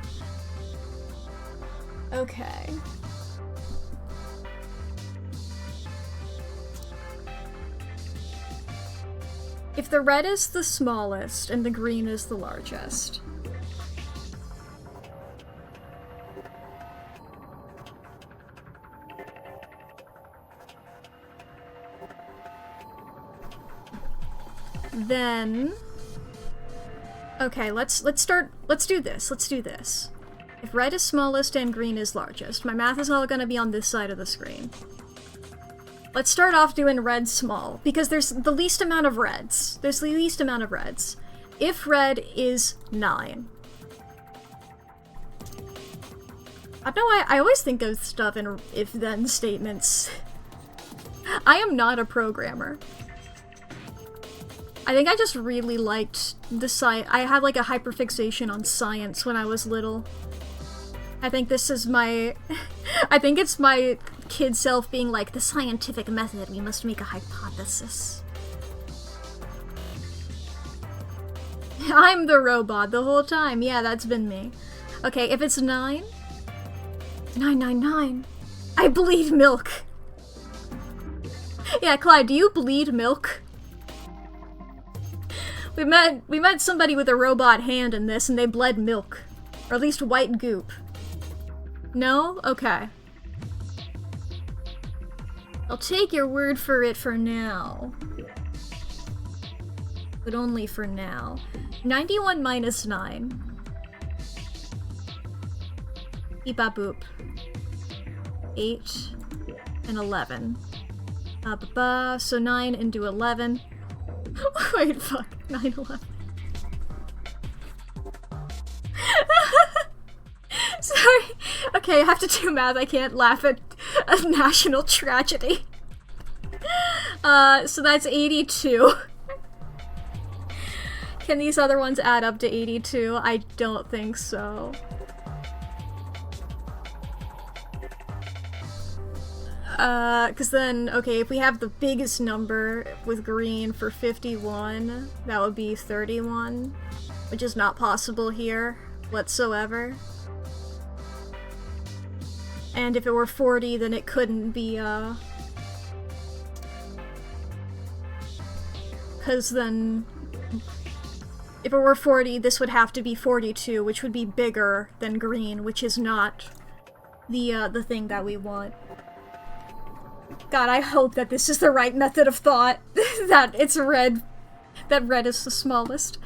Okay. If the red is the smallest and the green is the largest. Then... okay, let's do this. Let's do this. If red is smallest and green is largest, my math is all gonna be on this side of the screen. Let's start off doing red small, because there's the least amount of reds. There's the least amount of reds. If red is 9. I don't know why I always think of stuff in if-then statements. I am not a programmer. I think I just really liked the I had like a hyperfixation on science when I was little. I think this is my... I think it's my kid self being like, the scientific method, we must make a hypothesis. I'm the robot the whole time. Yeah, that's been me. Okay, if it's 9... 999. I bleed milk. Yeah, Clyde, do you bleed milk? We met somebody with a robot hand in this, and they bled milk. Or at least white goop. No? Okay. I'll take your word for it for now. But only for now. 91 minus 9. Beep-a-boop. 8 and 11. So 9 into 11. Wait, fuck. 9, 11. Sorry. Okay, I have to do math. I can't laugh at a national tragedy. So that's 82. Can these other ones add up to 82? I don't think so. Cause then, okay, if we have the biggest number with green for 51, that would be 31, which is not possible here whatsoever. And if it were 40, then it couldn't be, cause then, if it were 40, this would have to be 42, which would be bigger than green, which is not the thing that we want. God, I hope that this is the right method of thought. That it's red. That red is the smallest.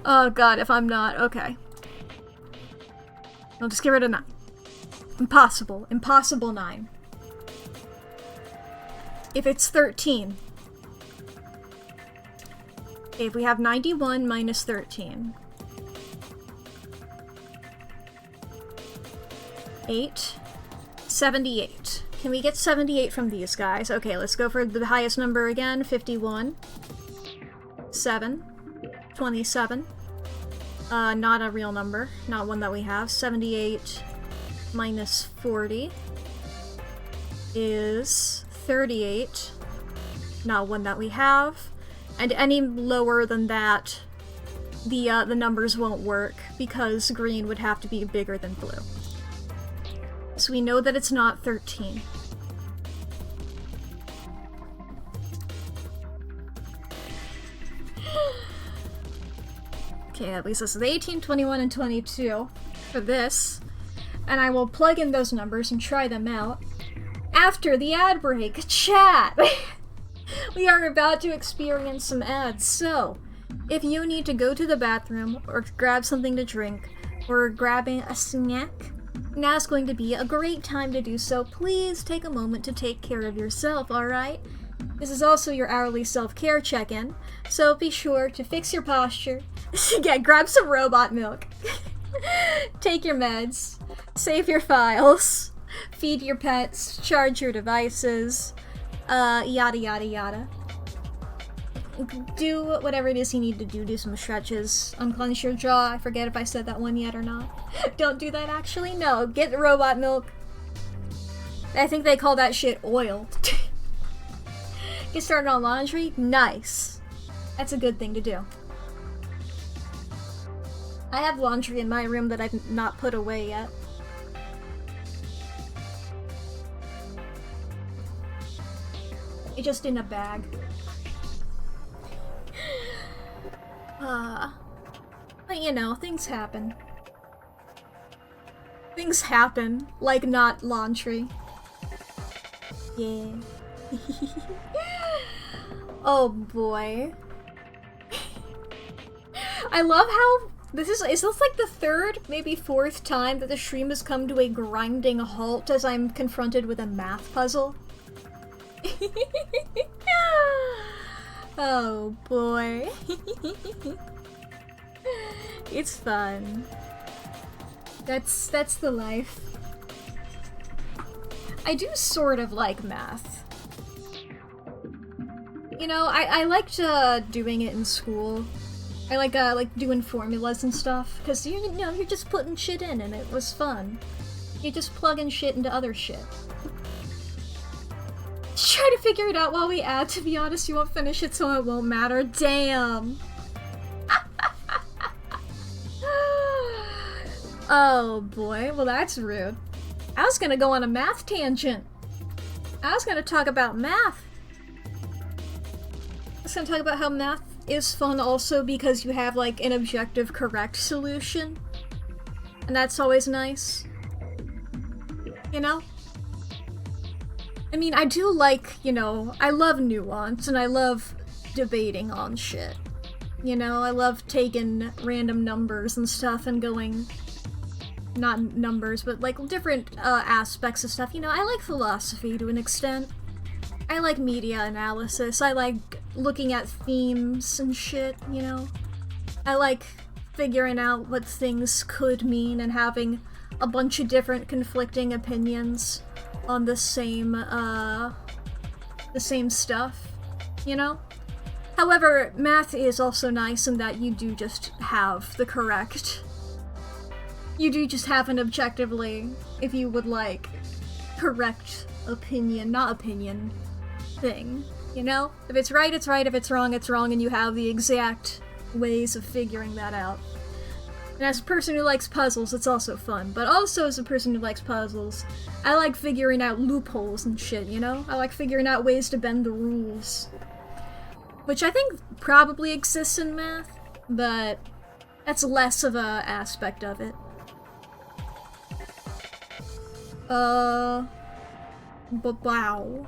Oh god, if I'm not, okay. I'll just get rid of 9. Impossible. Impossible 9. If it's 13. Okay, if we have 91 minus 13. 8. 78. Can we get 78 from these guys? Okay, let's go for the highest number again. 51. 7. 27. Not a real number. Not one that we have. 78 minus 40 is 38. Not one that we have. And any lower than that, the numbers won't work because green would have to be bigger than blue. So we know that it's not 13. Okay, at least this is 18, 21, and 22 for this. And I will plug in those numbers and try them out after the ad break. Chat! We are about to experience some ads, so if you need to go to the bathroom or grab something to drink or grabbing a snack, now's going to be a great time to do so. Please take a moment to take care of yourself, alright? This is also your hourly self-care check-in, so be sure to fix your posture, grab some robot milk, take your meds, save your files, feed your pets, charge your devices, yada yada yada. Do whatever it is you need to do some stretches, unclench your jaw. I forget if I said that one yet or not. Don't do that actually, no, get the robot milk. I think they call that shit oil. Get started on laundry? Nice. That's a good thing to do. I have laundry in my room that I've not put away yet. It's just in a bag. But you know, things happen. Things happen, like not laundry. Yeah. Oh boy. I love how is this like the third, maybe fourth time that the stream has come to a grinding halt as I'm confronted with a math puzzle? Oh boy. It's fun. That's the life. I do sort of like math. You know, I liked doing it in school. I like doing formulas and stuff, because you know, you're just putting shit in and it was fun. You're just plugging shit into other shit. Just try to figure it out while we add, to be honest, you won't finish it so it won't matter. Damn! Oh boy, well that's rude. I was gonna go on a math tangent. I was gonna talk about math. I was gonna talk about how math is fun also because you have like an objective correct solution. And that's always nice. You know? I mean, I do like, you know, I love nuance and I love debating on shit. You know, I love taking random numbers and stuff and going, not numbers, but like different aspects of stuff. You know, I like philosophy to an extent. I like media analysis. I like looking at themes and shit, you know? I like figuring out what things could mean and having a bunch of different conflicting opinions on the same stuff, you know? However, math is also nice in that you do just have the correct... You do just have an objectively, if you would like, correct opinion, not opinion, thing, you know? If it's right, it's right, if it's wrong, and you have the exact ways of figuring that out. And as a person who likes puzzles, it's also fun. But also as a person who likes puzzles, I like figuring out loopholes and shit, you know? I like figuring out ways to bend the rules. Which I think probably exists in math, but that's less of a aspect of it. But wow.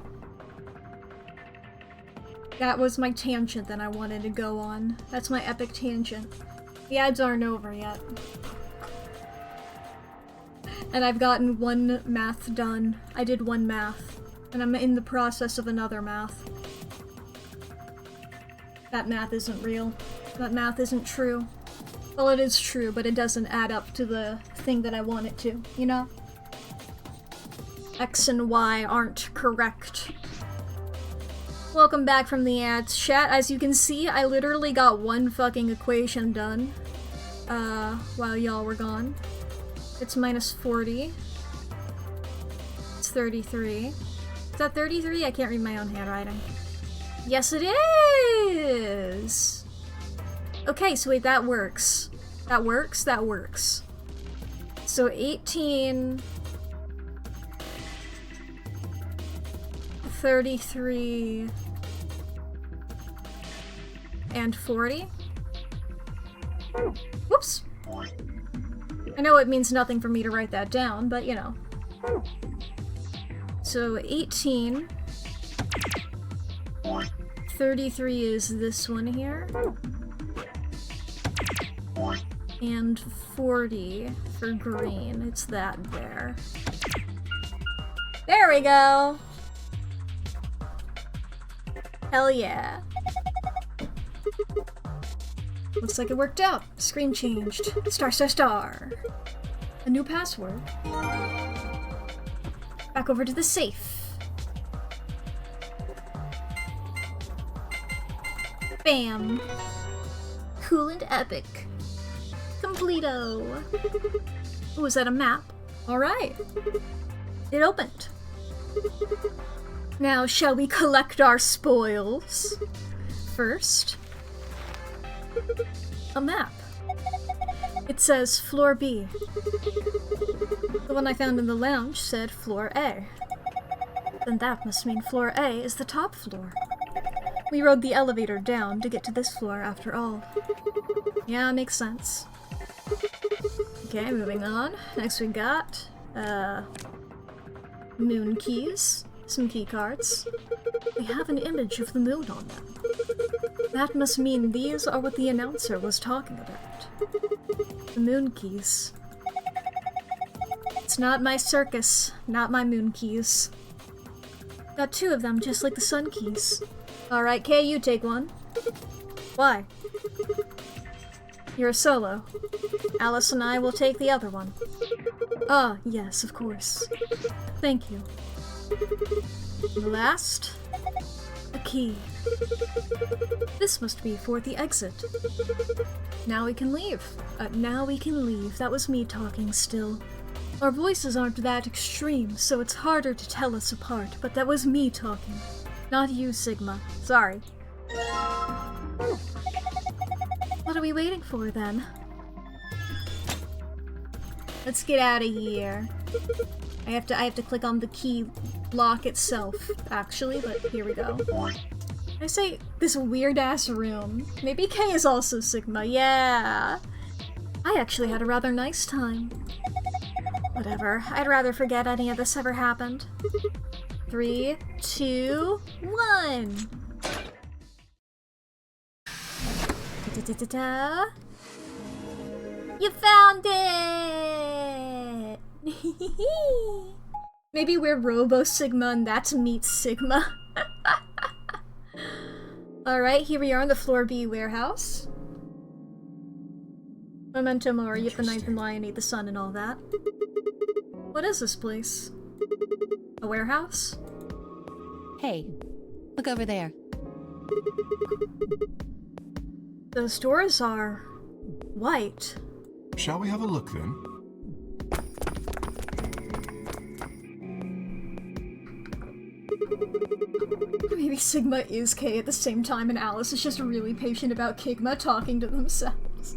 That was my tangent that I wanted to go on. That's my epic tangent. The ads aren't over yet. And I've gotten one math done. I did one math. And I'm in the process of another math. That math isn't real. That math isn't true. Well, it is true, but it doesn't add up to the thing that I want it to, you know? X and Y aren't correct. Welcome back from the ads, chat. As you can see, I literally got one fucking equation done, while y'all were gone. It's minus 40. It's 33. Is that 33? I can't read my own handwriting. Yes, it is! Okay, so wait, that works. That works? That works. So 18... 33... and 40? Whoops! I know it means nothing for me to write that down, but you know. So 18... 33 is this one here. And 40 for green. It's that there. There we go! Hell yeah. Looks like it worked out. Screen changed. Star, star, star. A new password. Back over to the safe. Bam. Cool and epic. Completo. Oh, is that a map? Alright. It opened. Now, shall we collect our spoils? First, a map. It says Floor B. The one I found in the lounge said Floor A. Then that must mean Floor A is the top floor. We rode the elevator down to get to this floor after all. Yeah, makes sense. Okay, moving on. Next we got, moon keys. Some key cards. They have an image of the moon on them. That must mean these are what the announcer was talking about. The moon keys. It's not my circus, not my moon keys. Got two of them, just like the sun keys. Alright, Kay, you take one. Why? You're a solo. Alice and I will take the other one. Ah, yes, of course. Thank you. And last, a key. This must be for the exit. Now we can leave. Now we can leave. That was me talking still. Our voices aren't that extreme, so it's harder to tell us apart, but that was me talking. Not you, Sigma. Sorry. What are we waiting for, then? Let's get out of here. I have to click on the key lock itself, actually, but here we go. I say, this weird-ass room. Maybe Kay is also Sigma, yeah! I actually had a rather nice time. Whatever, I'd rather forget any of this ever happened. 3, 2, 1! Da-da-da-da-da. You found it! Maybe we're Robo-Sigma and that's Meet Sigma. Alright, here we are in the Floor B warehouse. Memento Mori, get the ninth and lion, eat the sun and all that. What is this place? A warehouse? Hey, look over there. Those doors are white. Shall we have a look then? maybe Sigma is K at the same time and Alice is just really patient about Kigma talking to themselves.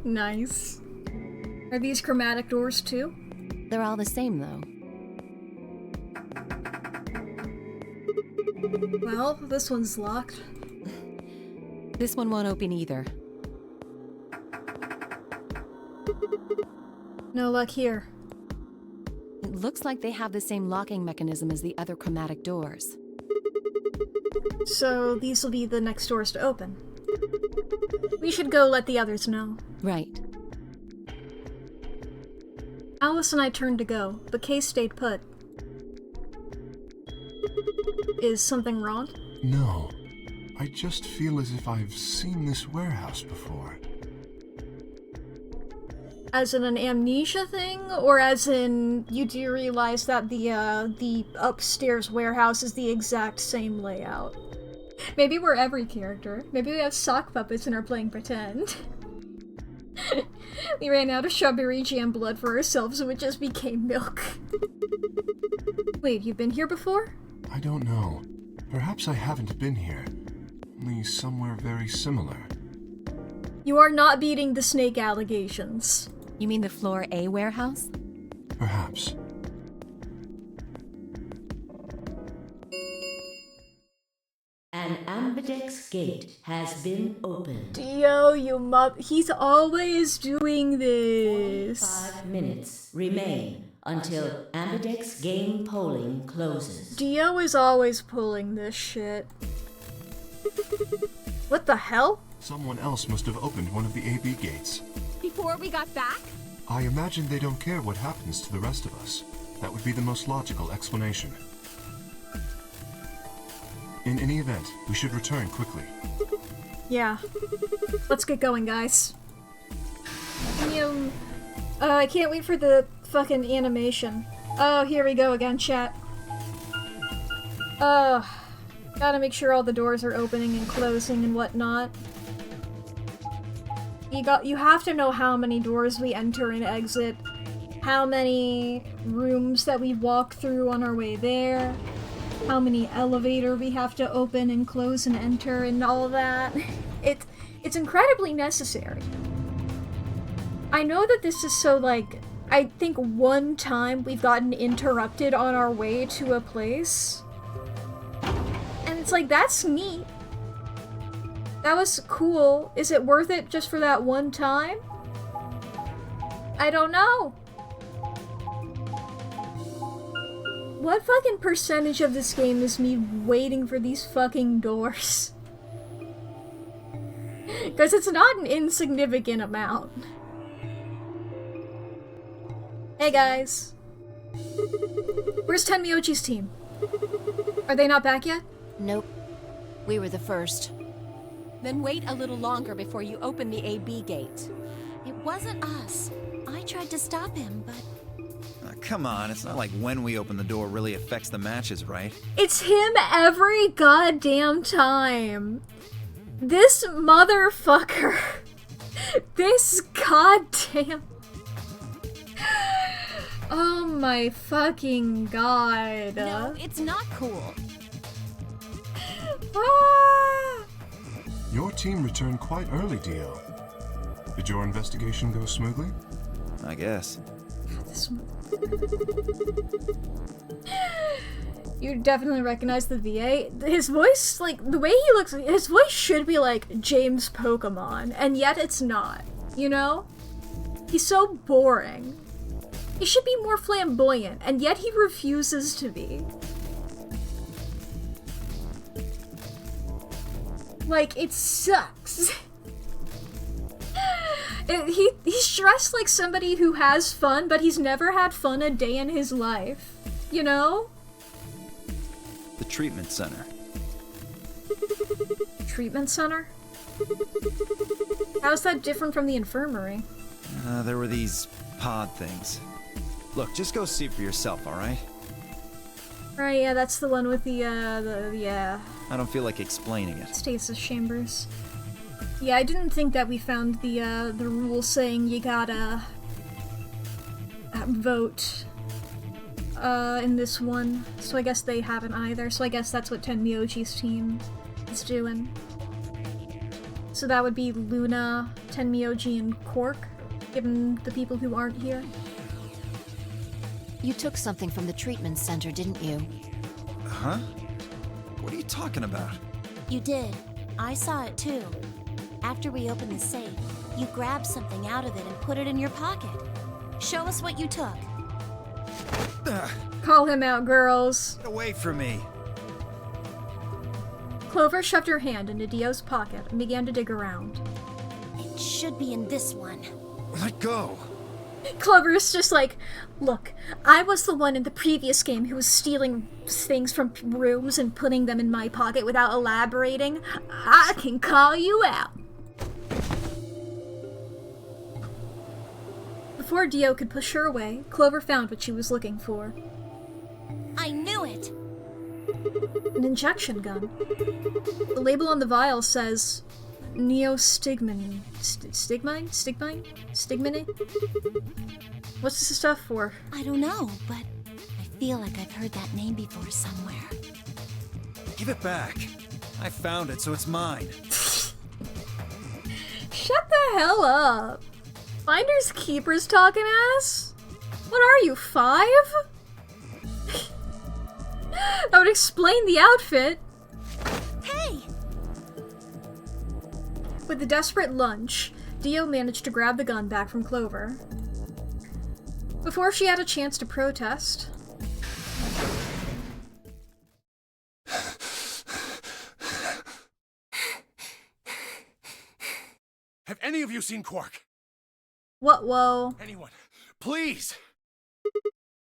Nice. Are these chromatic doors too? They're all the same, though. Well, this one's locked. This one won't open either. No luck here. It looks like they have the same locking mechanism as the other chromatic doors. So these will be the next doors to open. We should go let the others know. Right. Alice and I turned to go, but Kay stayed put. Is something wrong? No. I just feel as if I've seen this warehouse before. As in an amnesia thing? Or as in you do realize that the upstairs warehouse is the exact same layout? Maybe we're every character. Maybe we have sock puppets and are playing pretend. We ran out of strawberry jam blood for ourselves and it just became milk. Wait, you've been here before? I don't know. Perhaps I haven't been here. Only somewhere very similar. You are not beating the snake allegations. You mean the Floor A warehouse? Perhaps. An ambidex gate has been opened. Dio, he's always doing this. 5 minutes remain until ambidex game polling closes. Dio is always pulling this shit. What the hell? Someone else must have opened one of the AB gates. Before we got back? I imagine they don't care what happens to the rest of us. That would be the most logical explanation. In any event, we should return quickly. Yeah. Let's get going, guys. I can't wait for the fucking animation. Oh, here we go again, chat. Gotta make sure all the doors are opening and closing and whatnot. You have to know how many doors we enter and exit, how many rooms that we walk through on our way there, how many elevator we have to open and close and enter and all of that. It's incredibly necessary. I know that this is so, like, I think one time we've gotten interrupted on our way to a place. And it's like, that's neat. That was cool. Is it worth it just for that one time? I don't know. What fucking percentage of this game is me waiting for these fucking doors? Because it's not an insignificant amount. Hey guys. Where's Tenmyochi's team? Are they not back yet? Nope. We were the first. Then wait a little longer before you open the AB gate. It wasn't us. I tried to stop him, but... Come on, it's not like when we open the door really affects the matches, right? It's him every goddamn time. This motherfucker. This goddamn... Oh my fucking god. No, it's not cool. Ah! Your team returned quite early, Dio. Did your investigation go smoothly? I guess. You definitely recognize the VA. His voice, like, the way he looks, his voice should be like James Pokemon, and yet it's not, you know? He's so boring. He should be more flamboyant, and yet he refuses to be. Like, it sucks. He's dressed like somebody who has fun, but he's never had fun a day in his life. You know? The treatment center. Treatment center? How's that different from the infirmary? There were these pod things. Look, just go see for yourself, alright? Right, yeah, that's the one with the I don't feel like explaining it. stasis chambers. Yeah, I didn't think that we found the rule saying you gotta vote in this one, so I guess they haven't either. So I guess that's what Tenmyoji's team is doing. So that would be Luna, Tenmyoji, and Quark, given the people who aren't here. You took something from the treatment center, didn't you? Huh? What are you talking about? You did. I saw it too. After we opened the safe, you grabbed something out of it and put it in your pocket. Show us what you took. Call him out, girls. Get away from me. Clover shoved her hand into Dio's pocket and began to dig around. It should be in this one. Let go. Clover is just like, look, I was the one in the previous game who was stealing things from rooms and putting them in my pocket without elaborating. I can call you out. Before Dio could push her away, Clover found what she was looking for. I knew it! An injection gun. The label on the vial says Neostigmine. Stigmine? What's this stuff for? I don't know, but I feel like I've heard that name before somewhere. Give it back. I found it, so it's mine. Shut the hell up. Finders keepers talking ass? What are you, 5? That would explain the outfit. Hey! With a desperate lunge, Dio managed to grab the gun back from Clover. Before she had a chance to protest, Have any of you seen Quark? what, whoa? Anyone? Please!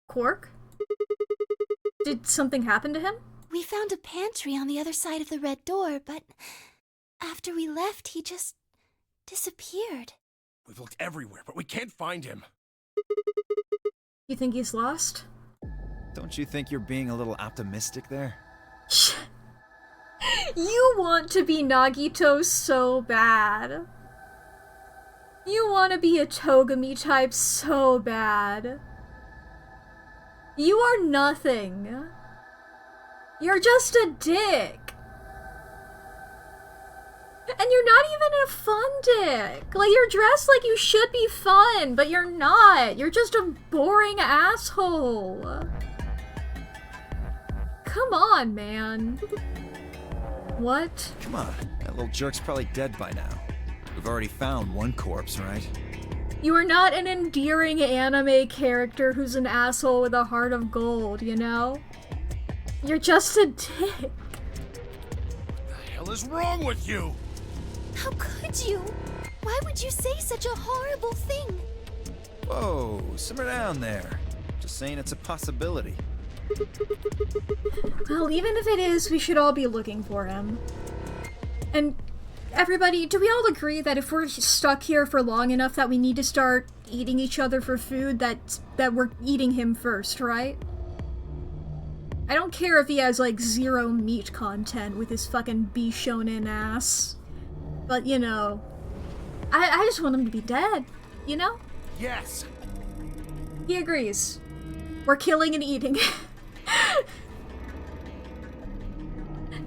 Quark? Did something happen to him? We found a pantry on the other side of the red door, but after we left, he just disappeared. We've looked everywhere, but we can't find him. You think he's lost? Don't you think you're being a little optimistic there? You want to be Nagito so bad. You want to be a Togami type so bad. You are nothing. You're just a dick. And you're not even a fun dick. Like, you're dressed like you should be fun, but you're not. You're just a boring asshole. Come on, man. What? Come on, that little jerk's probably dead by now. We've already found one corpse, right? You are not an endearing anime character who's an asshole with a heart of gold, you know? You're just a dick. What the hell is wrong with you? How could you? Why would you say such a horrible thing? Whoa, simmer down there. Just saying it's a possibility. Well, even if it is, we should all be looking for him. And everybody, do we all agree that if we're stuck here for long enough that we need to start eating each other for food, that we're eating him first, right? I don't care if he has, like, 0 meat content with his fucking Bishonen ass. But, you know, I just want him to be dead, you know? Yes! He agrees. We're killing and eating.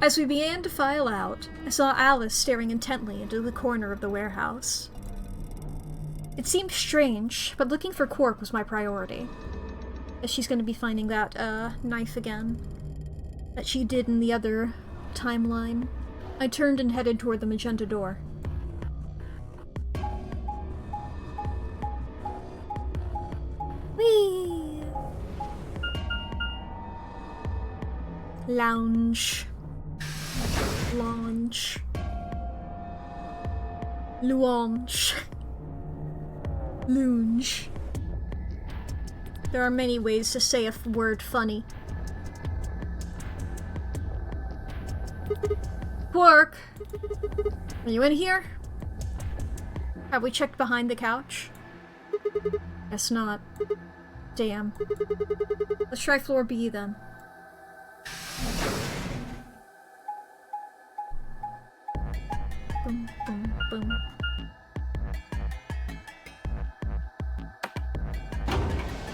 As we began to file out, I saw Alice staring intently into the corner of the warehouse. It seemed strange, but looking for Quark was my priority. As she's going to be finding that, knife again. That she did in the other timeline. I turned and headed toward the magenta door. Whee! Lounge. Launch. Luange. Lounge. There are many ways to say a word funny. Quark! Are you in here? Have we checked behind the couch? Guess not. Damn. Let's try floor B then. Boom, boom, boom.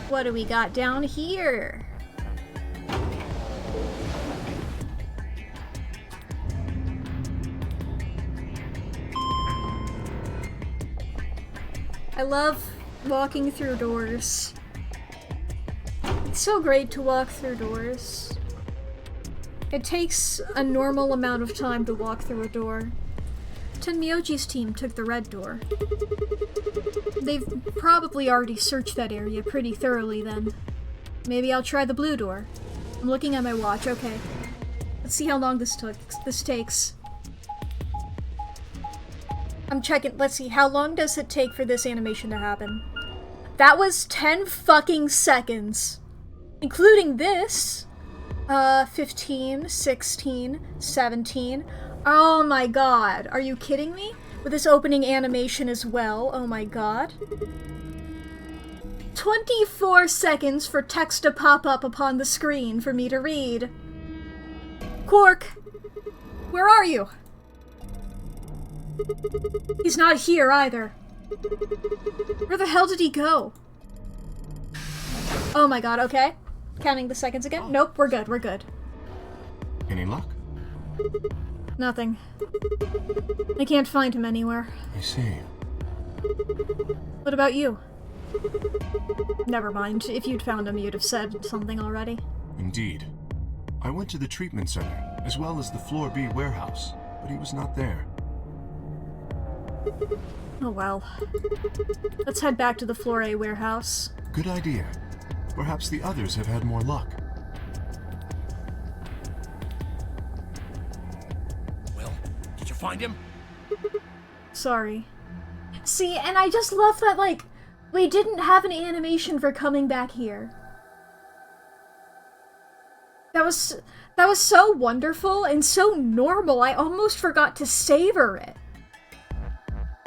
What do we got down here? I love walking through doors. It's so great to walk through doors. It takes a normal amount of time to walk through a door. Tenmyoji's team took the red door. They've probably already searched that area pretty thoroughly then. Maybe I'll try the blue door. I'm looking at my watch, okay. Let's see how long this takes. I'm checking, let's see, how long does it take for this animation to happen? That was 10 fucking seconds. Including this. 15, 16, 17. Oh my god, are you kidding me? With this opening animation as well, oh my god. 24 seconds for text to pop up upon the screen for me to read. Quark, where are you? He's not here either. Where the hell did he go? Oh my god, okay. Counting the seconds again. Nope, we're good, we're good. Any luck? Nothing. I can't find him anywhere. I see. What about you? Never mind. If you'd found him, you'd have said something already. Indeed. I went to the treatment center, as well as the Floor B warehouse, but he was not there. Oh well. Let's head back to the Floor A warehouse. Good idea. Perhaps the others have had more luck. Well, did you find him? Sorry. See, and I just love that, like, we didn't have an animation for coming back here. That was so wonderful and so normal, I almost forgot to savor it.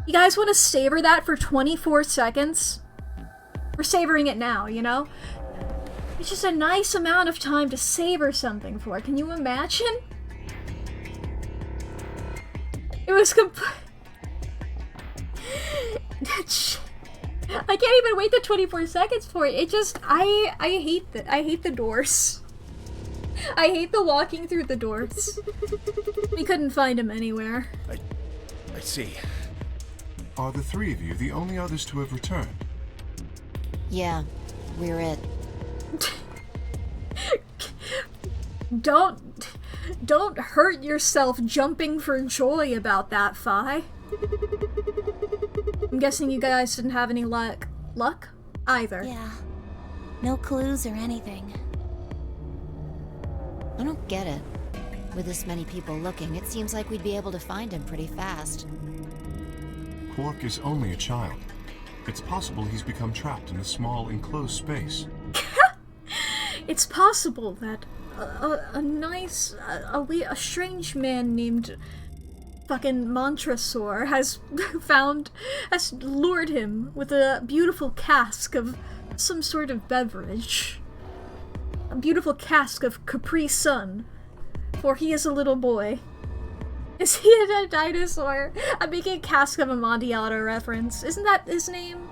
You guys want to savor that for 24 seconds? We're savoring it now, you know? It's just a nice amount of time to savor something for. Can you imagine? It was I can't even wait the 24 seconds for it. It just, I hate that. I hate the doors. I hate the walking through the doors. We couldn't find him anywhere. I see. Are the three of you the only others to have returned? Yeah, we're it. Don't hurt yourself jumping for joy about that, Fi. I'm guessing you guys didn't have any luck either. Yeah. No clues or anything. I don't get it. With this many people looking, it seems like we'd be able to find him pretty fast. Quark is only a child. It's possible he's become trapped in a small, enclosed space. It's possible that a strange man named fucking Montresor has lured him with a beautiful cask of some sort of beverage. A beautiful cask of Capri Sun, for he is a little boy. Is he a dinosaur? I'm making a cask of Amontillado reference. Isn't that his name?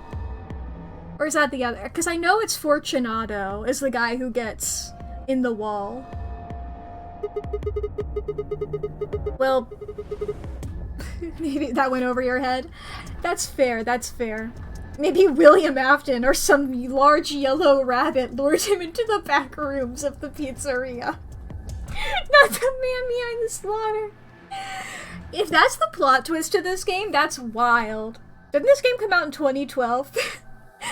Or is that the other? Because I know it's Fortunato is the guy who gets in the wall. Well, maybe that went over your head. That's fair, that's fair. Maybe William Afton or some large yellow rabbit lured him into the back rooms of the pizzeria. Not the man behind the slaughter. If that's the plot twist to this game, that's wild. Didn't this game come out in 2012?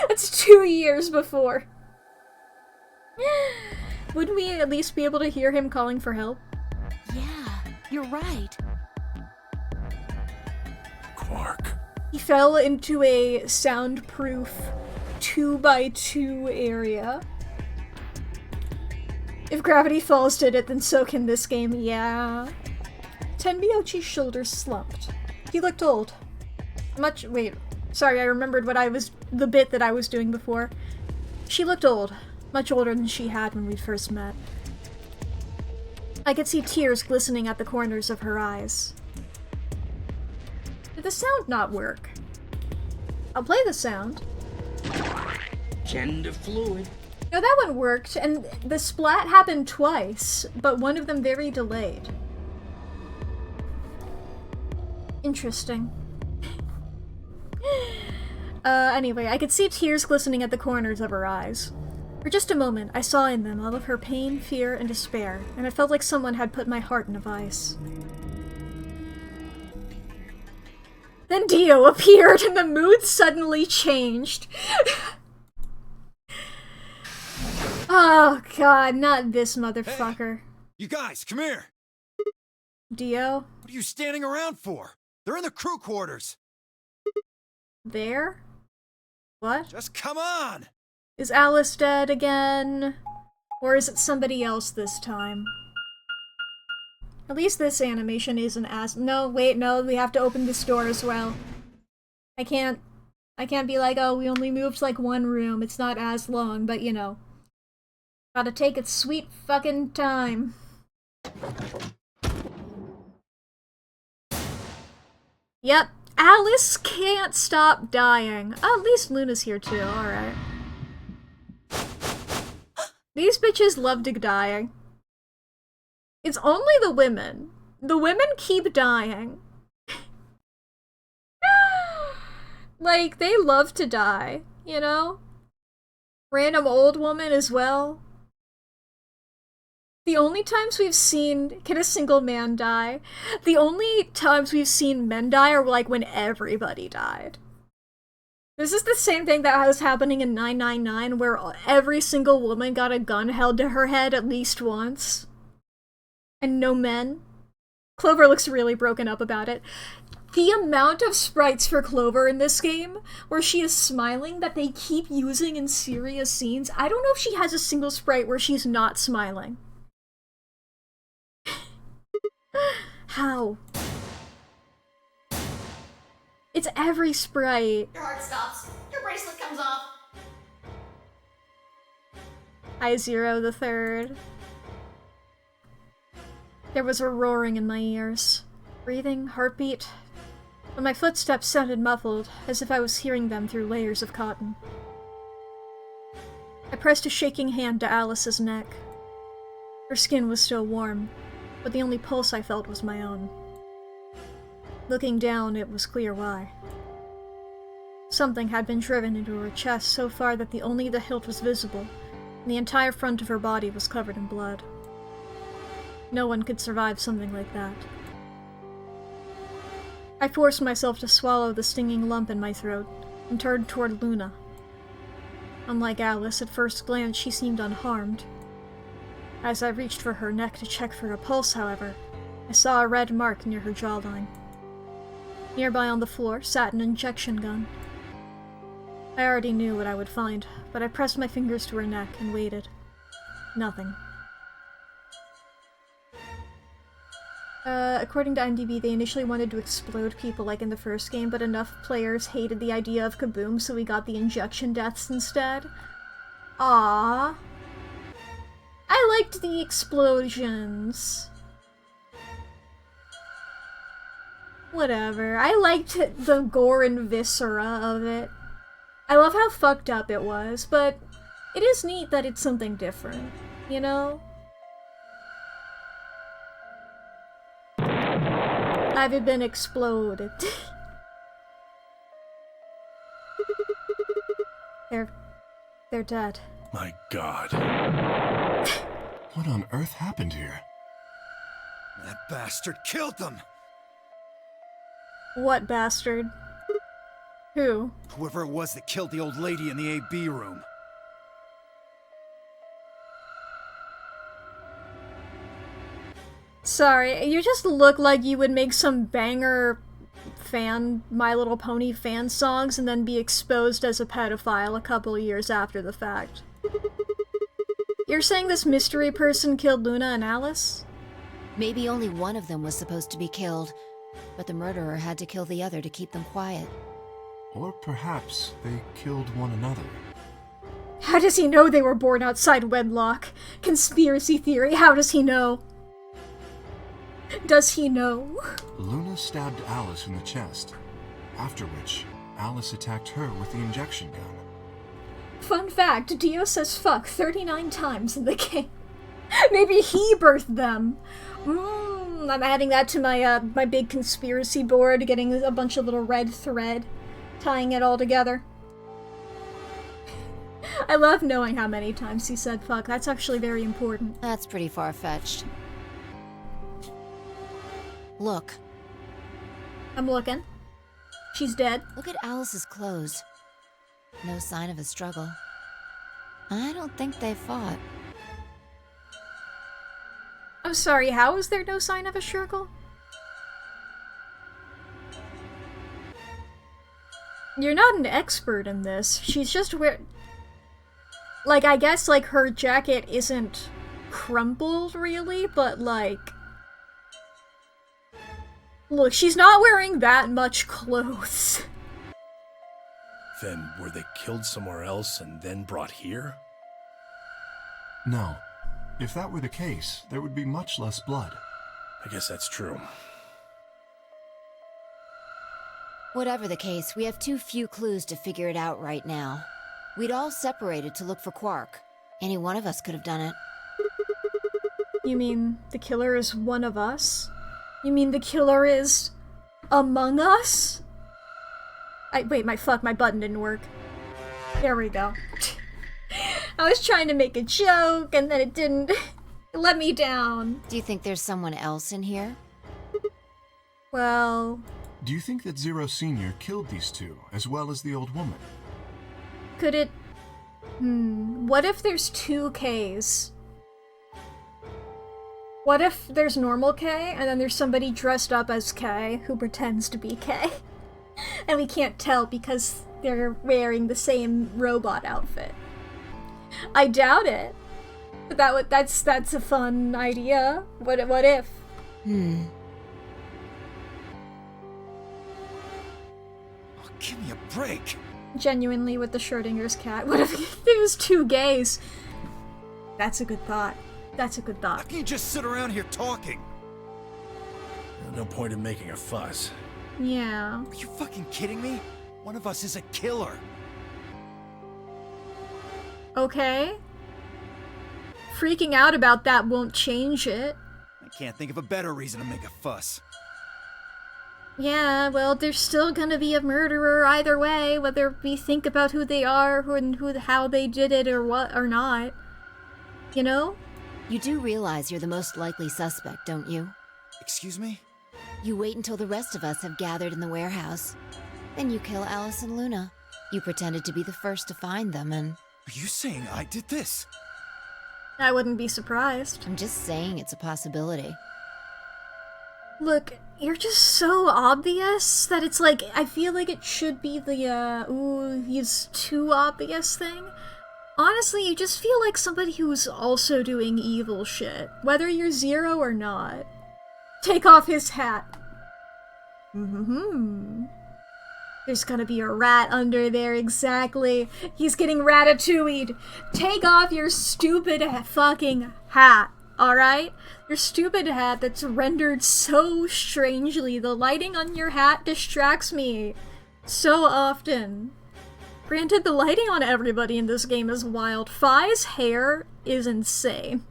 That's 2 years before. Wouldn't we at least be able to hear him calling for help? Yeah, you're right. Quark. He fell into a soundproof 2x2 area. If Gravity Falls did it, then so can this game, yeah. Tenbyochi's shoulders slumped. He looked old. Wait, sorry, I remembered the bit that I was doing before. She looked old. Much older than she had when we first met. I could see tears glistening at the corners of her eyes. Did the sound not work? I'll play the sound. Gender fluid. No, that one worked, and the splat happened twice, but one of them very delayed. Interesting. Anyway, I could see tears glistening at the corners of her eyes. For just a moment, I saw in them all of her pain, fear, and despair, and it felt like someone had put my heart in a vice. Then Dio appeared, and the mood suddenly changed. Oh god, not this motherfucker. Hey, you guys, come here! Dio? What are you standing around for? They're in the crew quarters! There? What? Just come on! Is Alice dead again? Or is it somebody else this time? At least this animation isn't as- No, wait, no, we have to open this door as well. I can't be like, oh, we only moved like one room, it's not as long, but you know. Gotta take its sweet fucking time. Yep, Alice can't stop dying. Oh, at least Luna's here too, alright. These bitches love to die. It's only the women. The women keep dying. Like, they love to die, you know? Random old woman as well. The only times we've seen, can a single man die? The only times we've seen men die are like when everybody died. This is the same thing that was happening in 999, where every single woman got a gun held to her head at least once. And no men. Clover looks really broken up about it. The amount of sprites for Clover in this game, where she is smiling, that they keep using in serious scenes, I don't know if she has a single sprite where she's not smiling. How? It's every sprite. Your heart stops. Your bracelet comes off. I-Zero the Third. There was a roaring in my ears. Breathing, heartbeat. But my footsteps sounded muffled, as if I was hearing them through layers of cotton. I pressed a shaking hand to Alice's neck. Her skin was still warm, but the only pulse I felt was my own. Looking down, it was clear why. Something had been driven into her chest so far that only the hilt was visible, and the entire front of her body was covered in blood. No one could survive something like that. I forced myself to swallow the stinging lump in my throat, and turned toward Luna. Unlike Alice, at first glance she seemed unharmed. As I reached for her neck to check for a pulse, however, I saw a red mark near her jawline. Nearby on the floor sat an injection gun. I already knew what I would find, but I pressed my fingers to her neck and waited. Nothing. According to IMDb, they initially wanted to explode people like in the first game, but enough players hated the idea of kaboom, so we got the injection deaths instead. Aww. I liked the explosions. Whatever. I liked the gore and viscera of it. I love how fucked up it was, but it is neat that it's something different, you know? I've been exploded. They're dead. My God. What on earth happened here? That bastard killed them! What bastard? Who? Whoever it was that killed the old lady in the AB room. Sorry, you just look like you would make some banger My Little Pony fan songs and then be exposed as a pedophile a couple years after the fact. You're saying this mystery person killed Luna and Alice? Maybe only one of them was supposed to be killed, but the murderer had to kill the other to keep them quiet. Or perhaps they killed one another. How does he know they were born outside wedlock? Conspiracy theory, how does he know? Does he know? Luna stabbed Alice in the chest, after which Alice attacked her with the injection gun. Fun fact, Dio says fuck 39 times in the game. Maybe he birthed them. I'm adding that to my my big conspiracy board, getting a bunch of little red thread. tying it all together. I love knowing how many times he said fuck. That's actually very important. That's pretty far-fetched. Look. I'm looking. She's dead. Look at Alice's clothes. No sign of a struggle. I don't think they fought. I'm sorry, how is there no sign of a struggle? You're not an expert in this. She's just like, I guess, like, her jacket isn't crumpled, really, but, like... Look, she's not wearing that much clothes. Then were they killed somewhere else and then brought here? No. If that were the case, there would be much less blood. I guess that's true. Whatever the case, we have too few clues to figure it out right now. We'd all separated to look for Quark. Any one of us could have done it. You mean the killer is one of us? You mean the killer is among us? Wait, my button didn't work. There we go. I was trying to make a joke, and then it didn't. It let me down. Do you think there's someone else in here? Well... Do you think that Zero Sr. killed these two, as well as the old woman? Could it... What if there's two Ks? What if there's normal K, and then there's somebody dressed up as K who pretends to be K? And we can't tell because they're wearing the same robot outfit. I doubt it. But that's a fun idea. What if? Oh, give me a break. Genuinely with the Schrodinger's cat. What if there was two gays? That's a good thought. That's a good How thought. can you just sit around here talking? No point in making a fuss. Yeah. Are you fucking kidding me? One of us is a killer. Okay. Freaking out about that won't change it. I can't think of a better reason to make a fuss. Yeah, well, there's still gonna be a murderer either way, whether we think about who they are, how they did it, or what, or not. You know? You do realize you're the most likely suspect, don't you? Excuse me? You wait until the rest of us have gathered in the warehouse. Then you kill Alice and Luna. You pretended to be the first to find them, and... Are you saying I did this? I wouldn't be surprised. I'm just saying it's a possibility. Look, you're just so obvious that it's like, I feel like it should be the, ooh, he's too obvious thing. Honestly, you just feel like somebody who's also doing evil shit, whether you're Zero or not. Take off his hat. There's gonna be a rat under there, exactly. He's getting ratatouille'd. Take off your stupid fucking hat, alright? Your stupid hat that's rendered so strangely. The lighting on your hat distracts me so often. Granted, the lighting on everybody in this game is wild. Fi's hair is insane.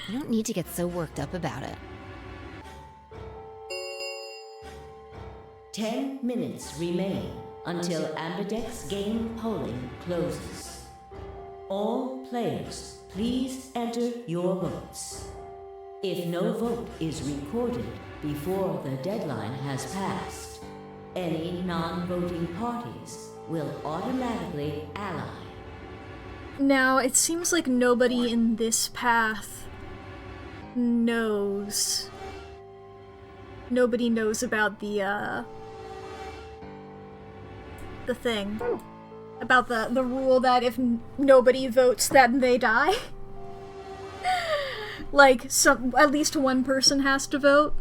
You don't need to get so worked up about it. 10 minutes remain until Ambidex game polling closes. All players, please enter your votes. If no vote is recorded before the deadline has passed, any non-voting parties will automatically ally. Now, it seems like nobody in this path knows. Nobody knows about the thing. About the rule that if nobody votes, then they die. Like, at least one person has to vote.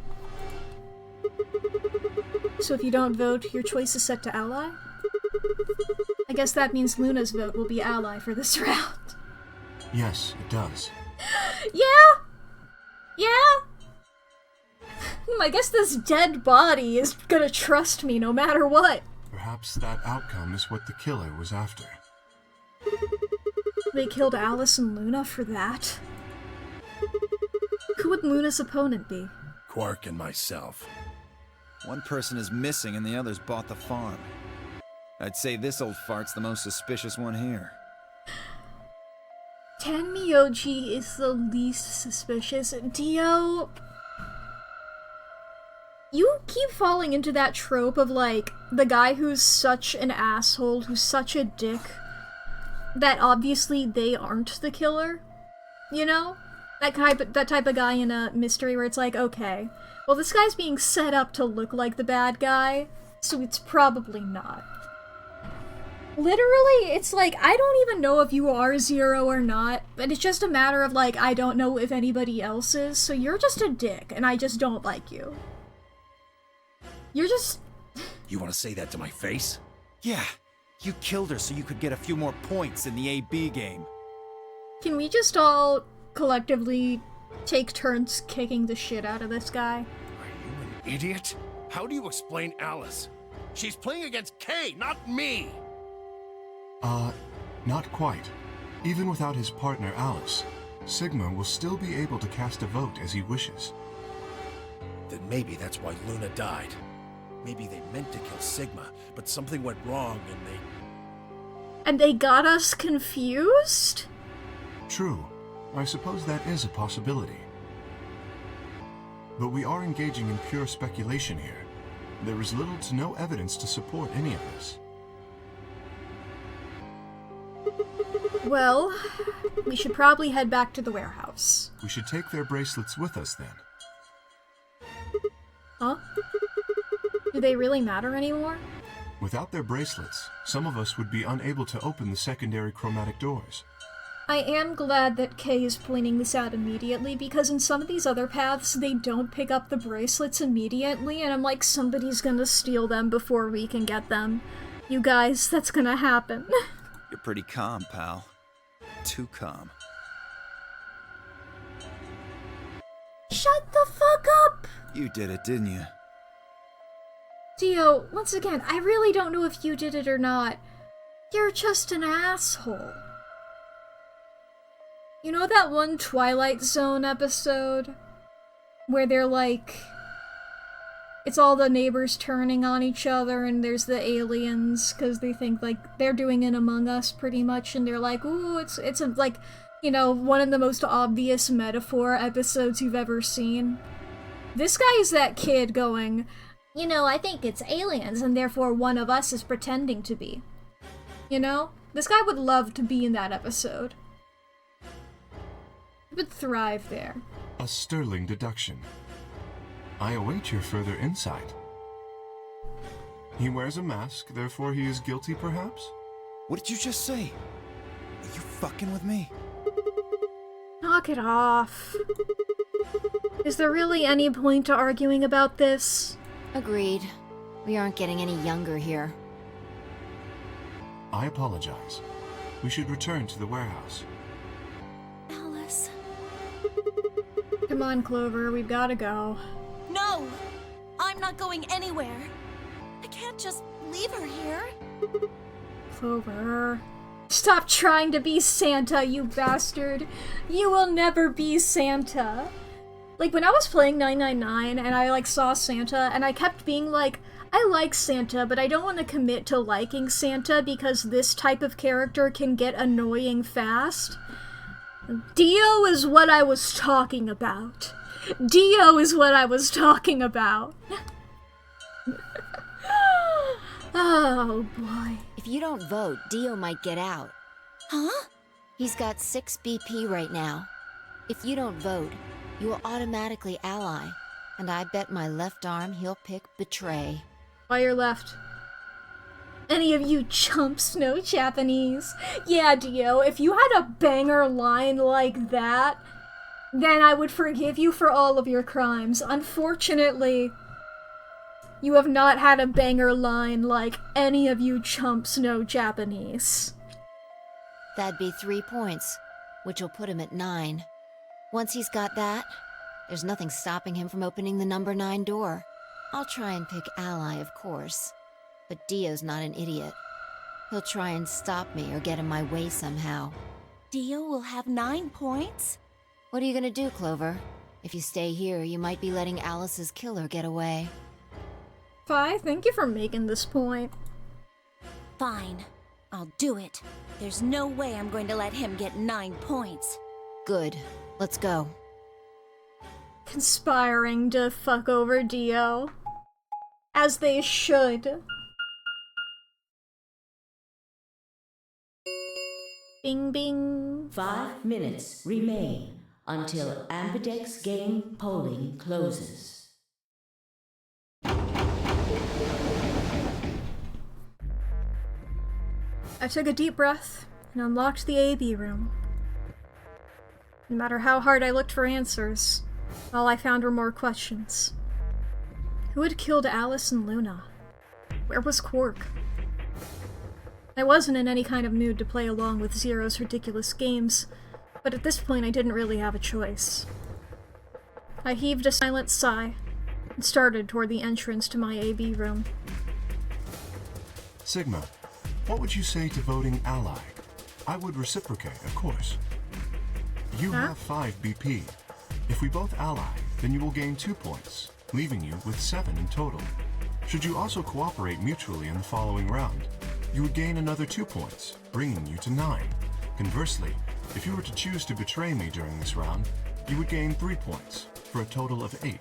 So if you don't vote, your choice is set to ally? I guess that means Luna's vote will be ally for this round. Yes, it does. Yeah? Yeah? I guess this dead body is gonna trust me no matter what. Perhaps that outcome is what the killer was after. They killed Alice and Luna for that? Who would Luna's opponent be? Quark and myself. One person is missing and the others bought the farm. I'd say this old fart's the most suspicious one here. Tenmyoji is the least suspicious. Dio, you keep falling into that trope of, like, the guy who's such an asshole, who's such a dick, that obviously they aren't the killer. You know? That type of guy in a mystery where it's like, okay, well, this guy's being set up to look like the bad guy, so it's probably not. Literally, it's like, I don't even know if you are Zero or not, but it's just a matter of, like, I don't know if anybody else is, so you're just a dick, and I just don't like you. You're just... You want to say that to my face? Yeah, you killed her so you could get a few more points in the AB game. Can we just all collectively take turns kicking the shit out of this guy? Are you an idiot? How do you explain Alice? She's playing against Kay, not me! Not quite. Even without his partner Alice, Sigma will still be able to cast a vote as he wishes. Then maybe that's why Luna died. Maybe they meant to kill Sigma, but something went wrong And they got us confused? True. I suppose that is a possibility. But we are engaging in pure speculation here. There is little to no evidence to support any of this. Well, we should probably head back to the warehouse. We should take their bracelets with us then. Huh? Do they really matter anymore? Without their bracelets, some of us would be unable to open the secondary chromatic doors. I am glad that Kay is pointing this out immediately, because in some of these other paths, they don't pick up the bracelets immediately, and I'm like, somebody's gonna steal them before we can get them. You guys, that's gonna happen. You're pretty calm, pal. Too calm. Shut the fuck up! You did it, didn't you? Dio, once again, I really don't know if you did it or not. You're just an asshole. You know that one Twilight Zone episode? Where they're like... It's all the neighbors turning on each other and there's the aliens, because they think, like, they're doing an Among Us pretty much, and they're like, ooh, it's a, like, you know, one of the most obvious metaphor episodes you've ever seen. This guy is that kid going, you know, I think it's aliens, and therefore one of us is pretending to be. You know? This guy would love to be in that episode. He would thrive there. A sterling deduction. I await your further insight. He wears a mask, therefore he is guilty, perhaps? What did you just say? Are you fucking with me? Knock it off. Is there really any point to arguing about this? Agreed. We aren't getting any younger here. I apologize. We should return to the warehouse. Alice. Come on, Clover, we've gotta go. No! I'm not going anywhere. I can't just leave her here. Clover. Stop trying to be Santa, you bastard. You will never be Santa. Like, when I was playing 999 and I, like, saw Santa, and I kept being like, I like Santa, but I don't want to commit to liking Santa because this type of character can get annoying fast. Dio is what I was talking about. Dio is what I was talking about. Oh, boy. If you don't vote, Dio might get out. Huh? He's got 6 BP right now. If you don't vote, you will automatically ally. And I bet my left arm he'll pick Betray. Why your left? Any of you chumps know Japanese? Yeah, Dio, if you had a banger line like that, then I would forgive you for all of your crimes. Unfortunately, you have not had a banger line like any of you chumps know Japanese. That'd be 3 points, which will put him at 9. Once he's got that, there's nothing stopping him from opening the number 9 door. I'll try and pick ally, of course. But Dio's not an idiot. He'll try and stop me or get in my way somehow. Dio will have 9 points? What are you gonna do, Clover? If you stay here, you might be letting Alice's killer get away. Fi, thank you for making this point. Fine. I'll do it. There's no way I'm going to let him get 9 points. Good. Let's go. Conspiring to fuck over Dio. As they should. Bing bing. 5 minutes remain until Ambidex game polling closes. I took a deep breath and unlocked the AB room. No matter how hard I looked for answers, all I found were more questions. Who had killed Alice and Luna? Where was Quark? I wasn't in any kind of mood to play along with Zero's ridiculous games, but at this point I didn't really have a choice. I heaved a silent sigh and started toward the entrance to my AB room. Sigma, what would you say to voting ally? I would reciprocate, of course. You have 5 BP. If we both ally, then you will gain 2 points, leaving you with 7 in total. Should you also cooperate mutually in the following round, you would gain another 2 points, bringing you to 9. Conversely, if you were to choose to betray me during this round, you would gain 3 points, for a total of 8.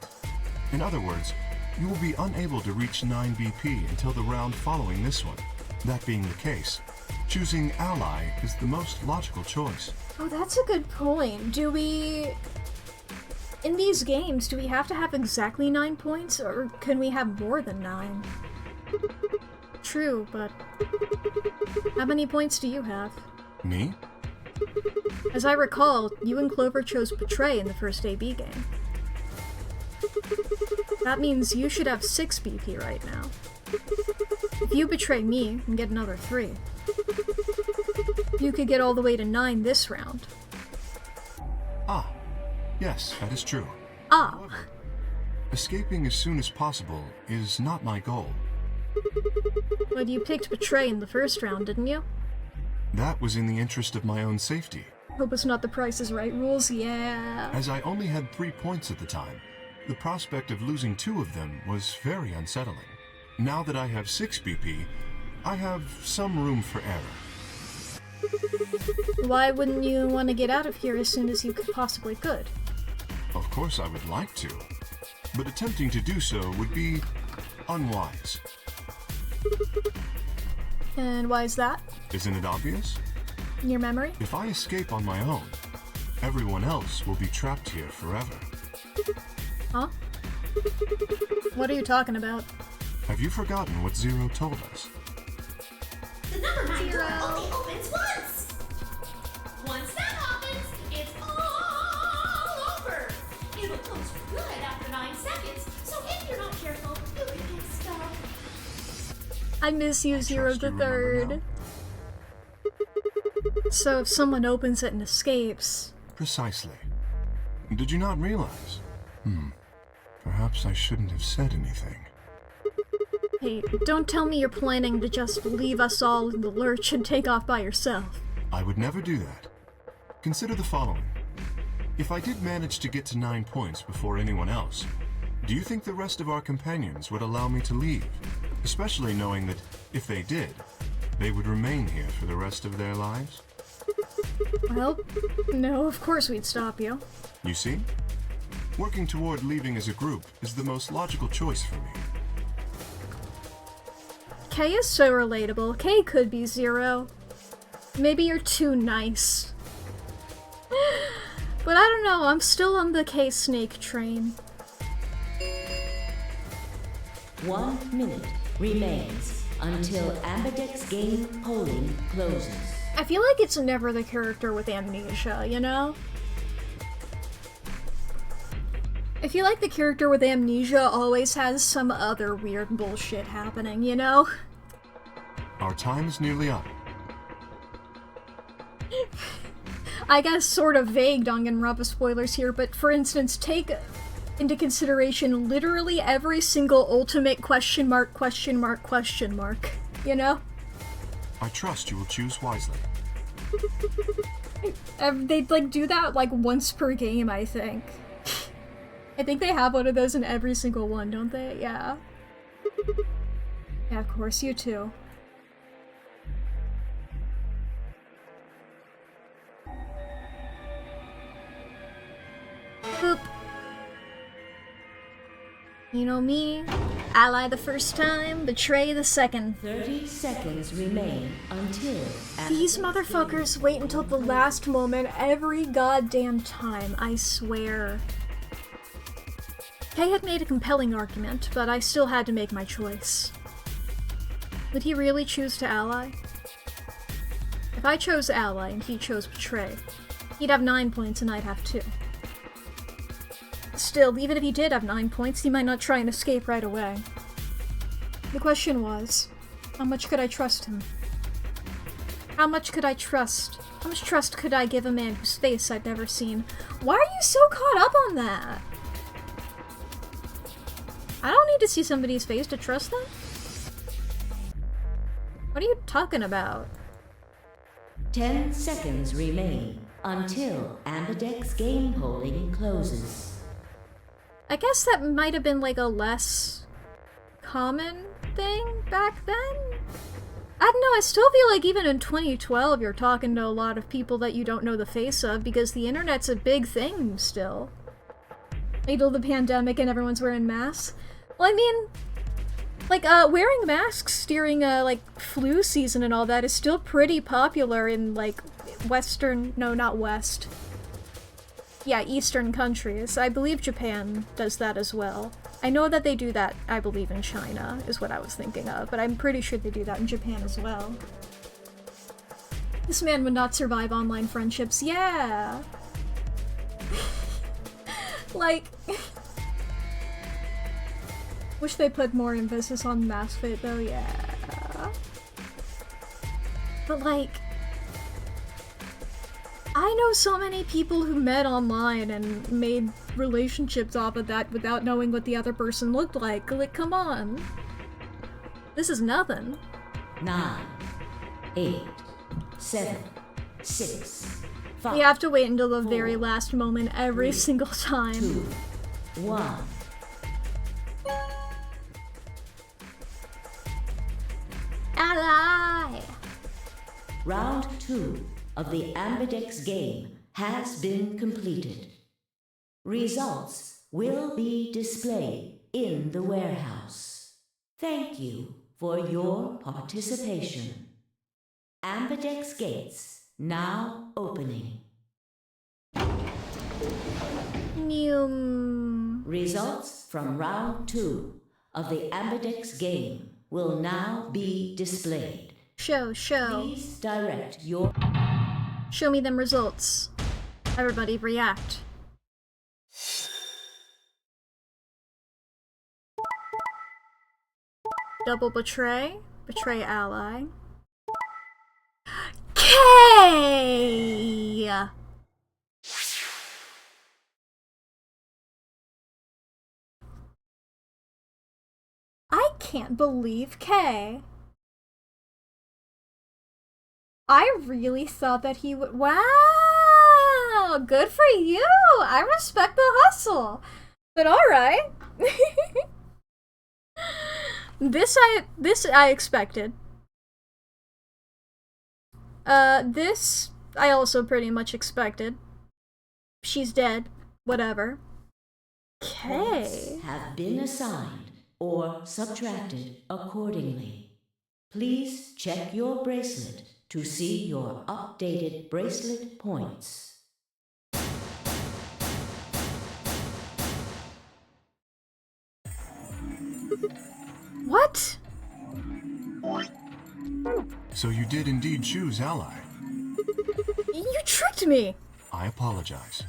In other words, you will be unable to reach 9 BP until the round following this one. That being the case, choosing ally is the most logical choice. Oh, that's a good point. Do we... In these games, do we have to have exactly 9 points, or can we have more than 9? True, but... How many points do you have? Me? As I recall, you and Clover chose Betray in the first AB game. That means you should have 6 BP right now. If you betray me and get another 3, you could get all the way to 9 this round. Ah, yes, that is true. Ah! However, escaping as soon as possible is not my goal. But you picked Betray in the first round, didn't you? That was in the interest of my own safety. Hope it's not the Price is Right rules, yeah. As I only had 3 points at the time, the prospect of losing 2 of them was very unsettling. Now that I have 6 BP, I have some room for error. Why wouldn't you want to get out of here as soon as you possibly could? Of course I would like to, but attempting to do so would be unwise. And why is that? Isn't it obvious? Your memory? If I escape on my own, everyone else will be trapped here forever. Huh? What are you talking about? Have you forgotten what Zero told us? The number 9 door Zero. only opens once! Once that happens, it's all over! It'll close for good after 9 seconds, so if you're not careful, you could get stuck. I miss you, Zero trust the you remember Third. So if someone opens it and escapes... Precisely. Did you not realize? Perhaps I shouldn't have said anything. Hey, don't tell me you're planning to just leave us all in the lurch and take off by yourself. I would never do that. Consider the following. If I did manage to get to 9 points before anyone else, do you think the rest of our companions would allow me to leave? Especially knowing that, if they did, they would remain here for the rest of their lives? Well, no, of course we'd stop you. You see? Working toward leaving as a group is the most logical choice for me. Kay is so relatable. Kay could be Zero. Maybe you're too nice. But I don't know, I'm still on the Kay Snake train. 1 minute remains until Ambidex game polling closes. I feel like it's never the character with amnesia, you know? I feel like the character with amnesia always has some other weird bullshit happening, you know? Our time is nearly up. I guess sort of vague Danganronpa spoilers here, but for instance, take into consideration literally every single ultimate question mark, you know? I trust you will choose wisely. They'd like do that like once per game, I think. I think they have one of those in every single one, don't they? Yeah. Yeah, of course, you too. Boop. You know me. Ally the first time, betray the second. 30 seconds remain until... These motherfuckers wait until the last moment every goddamn time, I swear. Kay had made a compelling argument, but I still had to make my choice. Would he really choose to ally? If I chose ally and he chose betray, he'd have 9 points and I'd have 2. Still, even if he did have 9 points, he might not try and escape right away. The question was, how much could I trust him? How much could I trust? How much trust could I give a man whose face I'd never seen? Why are you so caught up on that? I don't need to see somebody's face to trust them. What are you talking about? 10 seconds remain until Ambidex game polling closes. I guess that might have been like a less common thing back then. I don't know, I still feel like even in 2012 you're talking to a lot of people that you don't know the face of because the internet's a big thing still. Middle of the pandemic and everyone's wearing masks. Well, I mean, like, wearing masks during, like, flu season and all that is still pretty popular in, like, Eastern countries. I believe Japan does that as well. I know that they do that, I believe, in China, is what I was thinking of, but I'm pretty sure they do that in Japan as well. This man would not survive online friendships. Yeah! Like... Wish they put more emphasis on mass fit, though, yeah. But, like... I know so many people who met online and made relationships off of that without knowing what the other person looked like. Like, come on. This is nothing. 9, 8, 7, 6, 5. You have to wait until the very 4, last moment every 3, single time. 2, 1. Ally! Round 2 of the Ambidex game has been completed. Results will be displayed in the warehouse. Thank you for your participation. Ambidex gates now opening. Results from round 2 of the Ambidex game will now be displayed. Show. Please direct your... Show me them results. Everybody react. Double betray. Betray ally. K! I can't believe K. I really thought that he would. Wow! Good for you! I respect the hustle! But alright. This I expected. This I also pretty much expected. She's dead. Whatever. Okay. Have been assigned or subtracted accordingly. Please check your bracelet to see your updated bracelet points. What? So you did indeed choose ally. You tricked me! I apologize.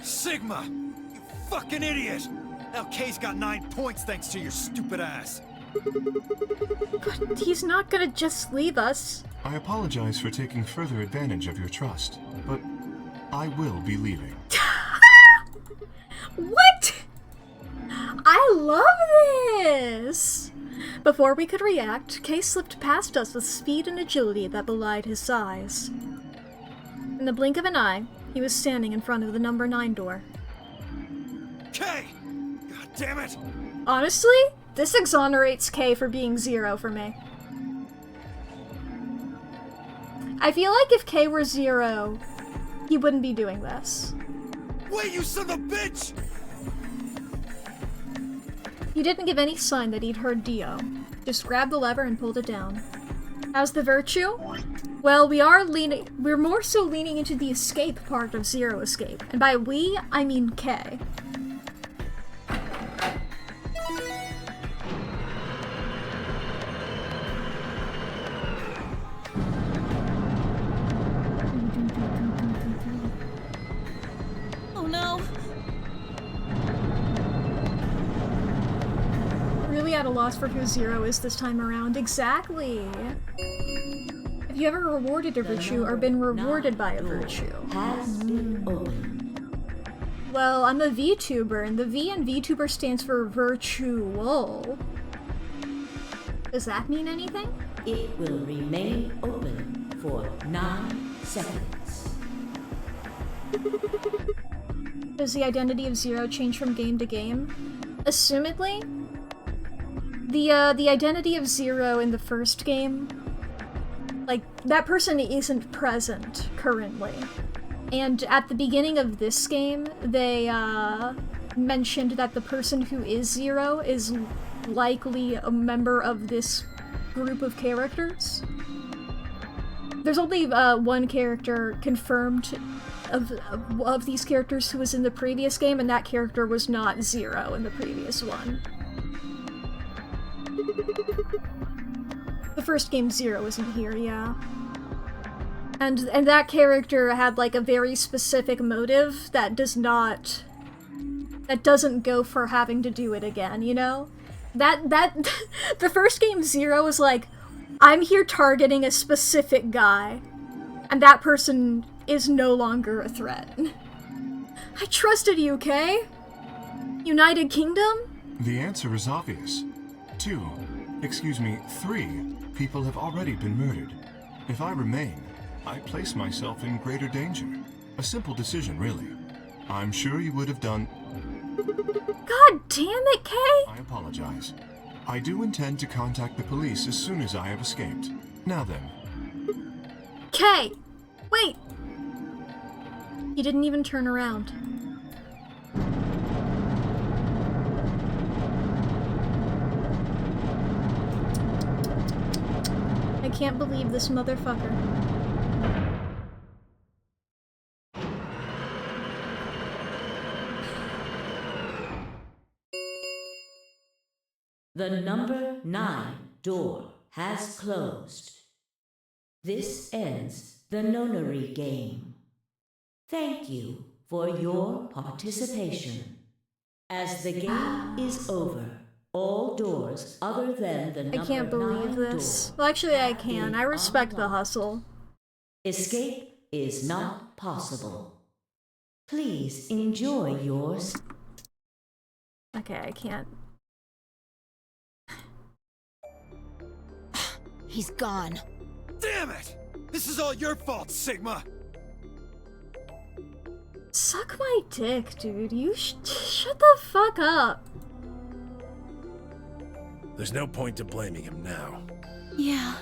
Sigma! You fucking idiot! Now Kay's got 9 points thanks to your stupid ass. But he's not gonna just leave us. I apologize for taking further advantage of your trust, but I will be leaving. What? I love this! Before we could react, Kay slipped past us with speed and agility that belied his size. In the blink of an eye, he was standing in front of the number 9 door. Kay! God damn it! Honestly, This exonerates K for being 0 for me. I feel like if K were 0, he wouldn't be doing this. Wait, you son of a bitch! He didn't give any sign that he'd heard Dio. Just grabbed the lever and pulled it down. How's the virtue? Well, we're more so leaning into the escape part of Zero Escape. And by we, I mean K. Oh no. Really at a loss for who Zero is this time around. Exactly. Have you ever rewarded a virtue or been rewarded by a virtue? Has been opened. Well, I'm a VTuber, and the V in VTuber stands for virtual. Does that mean anything? It will remain open for 9 seconds. Does the identity of Zero change from game to game? Assumedly. The identity of Zero in the first game, like, that person isn't present currently. And at the beginning of this game, they mentioned that the person who is Zero is likely a member of this group of characters. There's only one character confirmed of these characters who was in the previous game, and that character was not Zero in the previous one. The first game Zero isn't here, yeah. And that character had like a very specific motive that doesn't go for having to do it again, you know? The first game Zero was like, I'm here targeting a specific guy, and that person is no longer a threat. I trusted you, Kay? United Kingdom? The answer is obvious. 3 people have already been murdered. If I remain, I place myself in greater danger. A simple decision, really. I'm sure you would have done... God damn it, Kay! I apologize. I do intend to contact the police as soon as I have escaped. Now then. Kay! Wait! He didn't even turn around. I can't believe this motherfucker. The number 9 door has closed. This ends the nonary game. Thank you for your participation. As the game is over, all doors other than the number 9 I can't believe this. Well, actually, I can. I respect the hustle. Escape is not possible. Please enjoy yours. Okay, I can't. He's gone. Damn it! This is all your fault, Sigma! Suck my dick, dude. You shut the fuck up. There's no point to blaming him now. Yeah.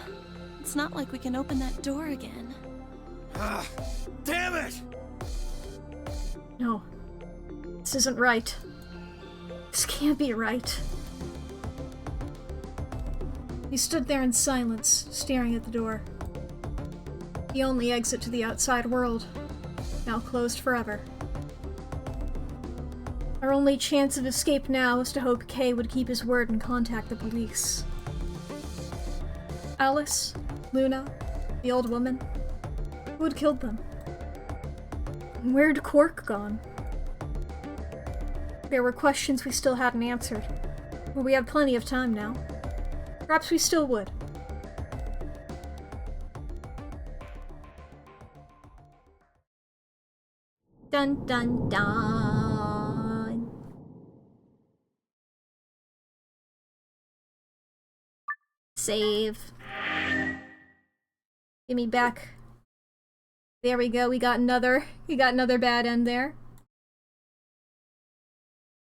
It's not like we can open that door again. Ah, damn it! No. This isn't right. This can't be right. He stood there in silence, staring at the door. The only exit to the outside world. Now closed forever. Our only chance of escape now is to hope Kay would keep his word and contact the police. Alice, Luna, the old woman. Who had killed them? And where'd Quark gone? There were questions we still hadn't answered. But we have plenty of time now. Perhaps we still would. Dun dun dun. Save. Give me back. There we go, we got another bad end there.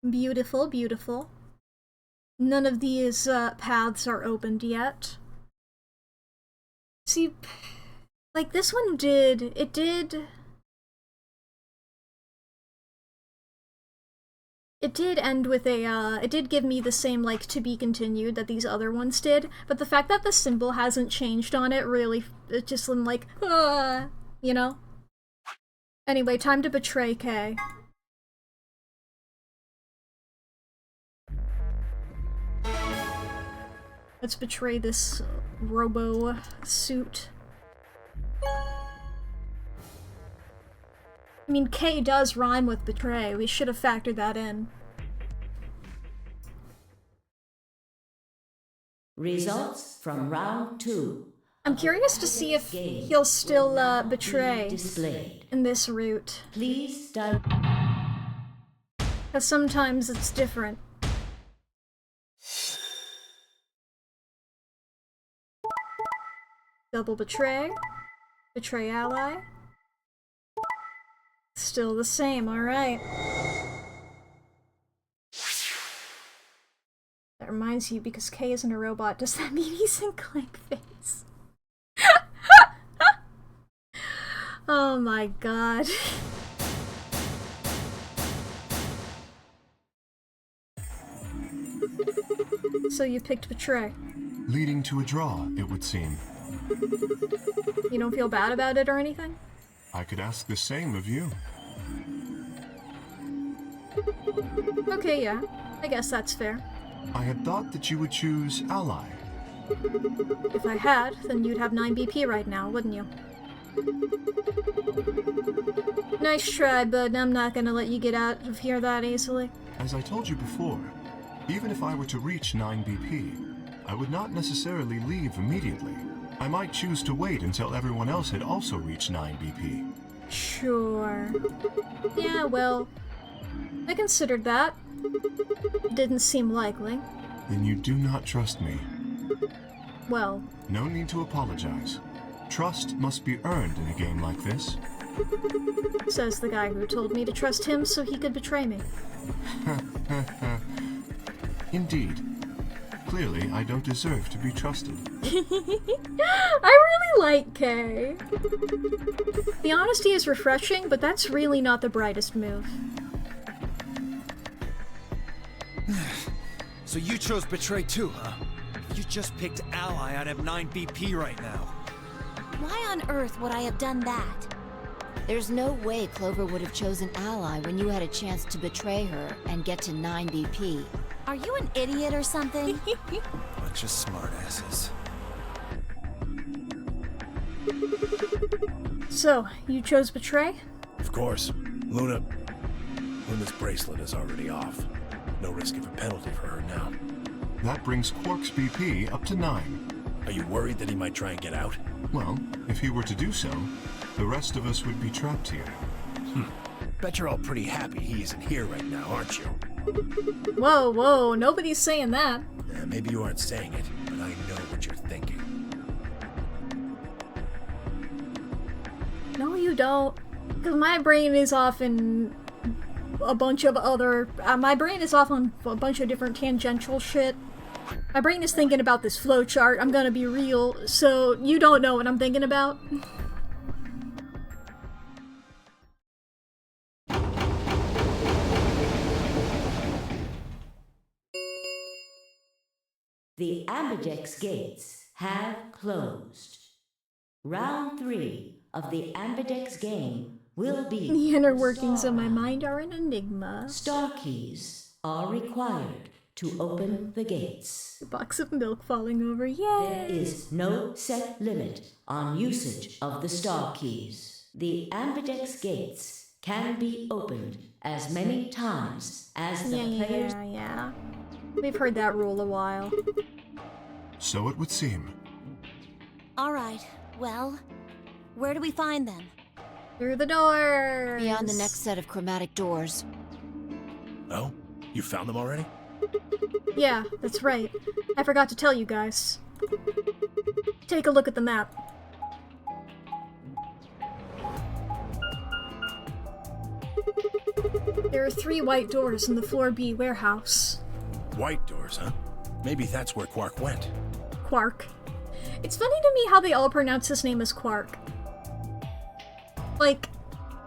Beautiful, beautiful. None of these paths are opened yet. See, like this one did, it did end with a, it did give me the same, like, to be continued that these other ones did, but the fact that the symbol hasn't changed on it really, it just, I'm like, you know? Anyway, time to betray Kay. Let's betray this robo suit. I mean, K does rhyme with betray. We should have factored that in. Results from round 2. I'm curious to see if he'll still betray Displayed. in this route. Please Because sometimes it's different. Double betray. Betray ally. Still the same, alright. That reminds you, because K isn't a robot, does that mean he's in clank face? Oh my god. So you picked betray. Leading to a draw, it would seem. You don't feel bad about it or anything? I could ask the same of you. Okay, yeah. I guess that's fair. I had thought that you would choose ally. If I had, then you'd have 9 BP right now, wouldn't you? Nice try, but I'm not gonna let you get out of here that easily. As I told you before, even if I were to reach 9 BP, I would not necessarily leave immediately. I might choose to wait until everyone else had also reached 9 BP. Sure. Yeah, well, I considered that. Didn't seem likely. Then you do not trust me. Well, No need to apologize. Trust must be earned in a game like this. says the guy who told me to trust him so he could betray me. Indeed. Clearly, I don't deserve to be trusted. I really like Kay. The honesty is refreshing, but that's really not the brightest move. So you chose betray too, huh? If you just picked ally, I'd have 9 BP right now. Why on earth would I have done that? There's no way Clover would have chosen Ally when you had a chance to betray her and get to 9 BP. Are you an idiot or something? Bunch of smartasses. So, you chose betray? Of course. Luna's bracelet is already off. No risk of a penalty for her now. That brings Quark's BP up to 9. Are you worried that he might try and get out? Well, if he were to do so, the rest of us would be trapped here. Bet you're all pretty happy he isn't here right now, aren't you? Whoa, whoa, nobody's saying that. Maybe you aren't saying it, but I know what you're thinking. No, you don't. Because my brain is off in a bunch of other... my brain is off on a bunch of different tangential shit. My brain is thinking about this flowchart, I'm gonna be real, so you don't know what I'm thinking about. The Ambidex gates have closed. Round 3 of the Ambidex game will be... The inner workings of my mind are an enigma. Star keys are required to open the gates. A box of milk falling over, There yay! is no set limit on usage of the star keys. The Ambidex gates can be opened as many times as the players... Yeah. We've heard that rule a while. So it would seem. Alright, well, where do we find them? Through the doors! Beyond the next set of chromatic doors. Oh? You found them already? Yeah, that's right. I forgot to tell you guys. Take a look at the map. There are 3 white doors in the Floor B warehouse. White doors, huh? Maybe that's where Quark went. Quark. It's funny to me how they all pronounce his name as Quark. Like,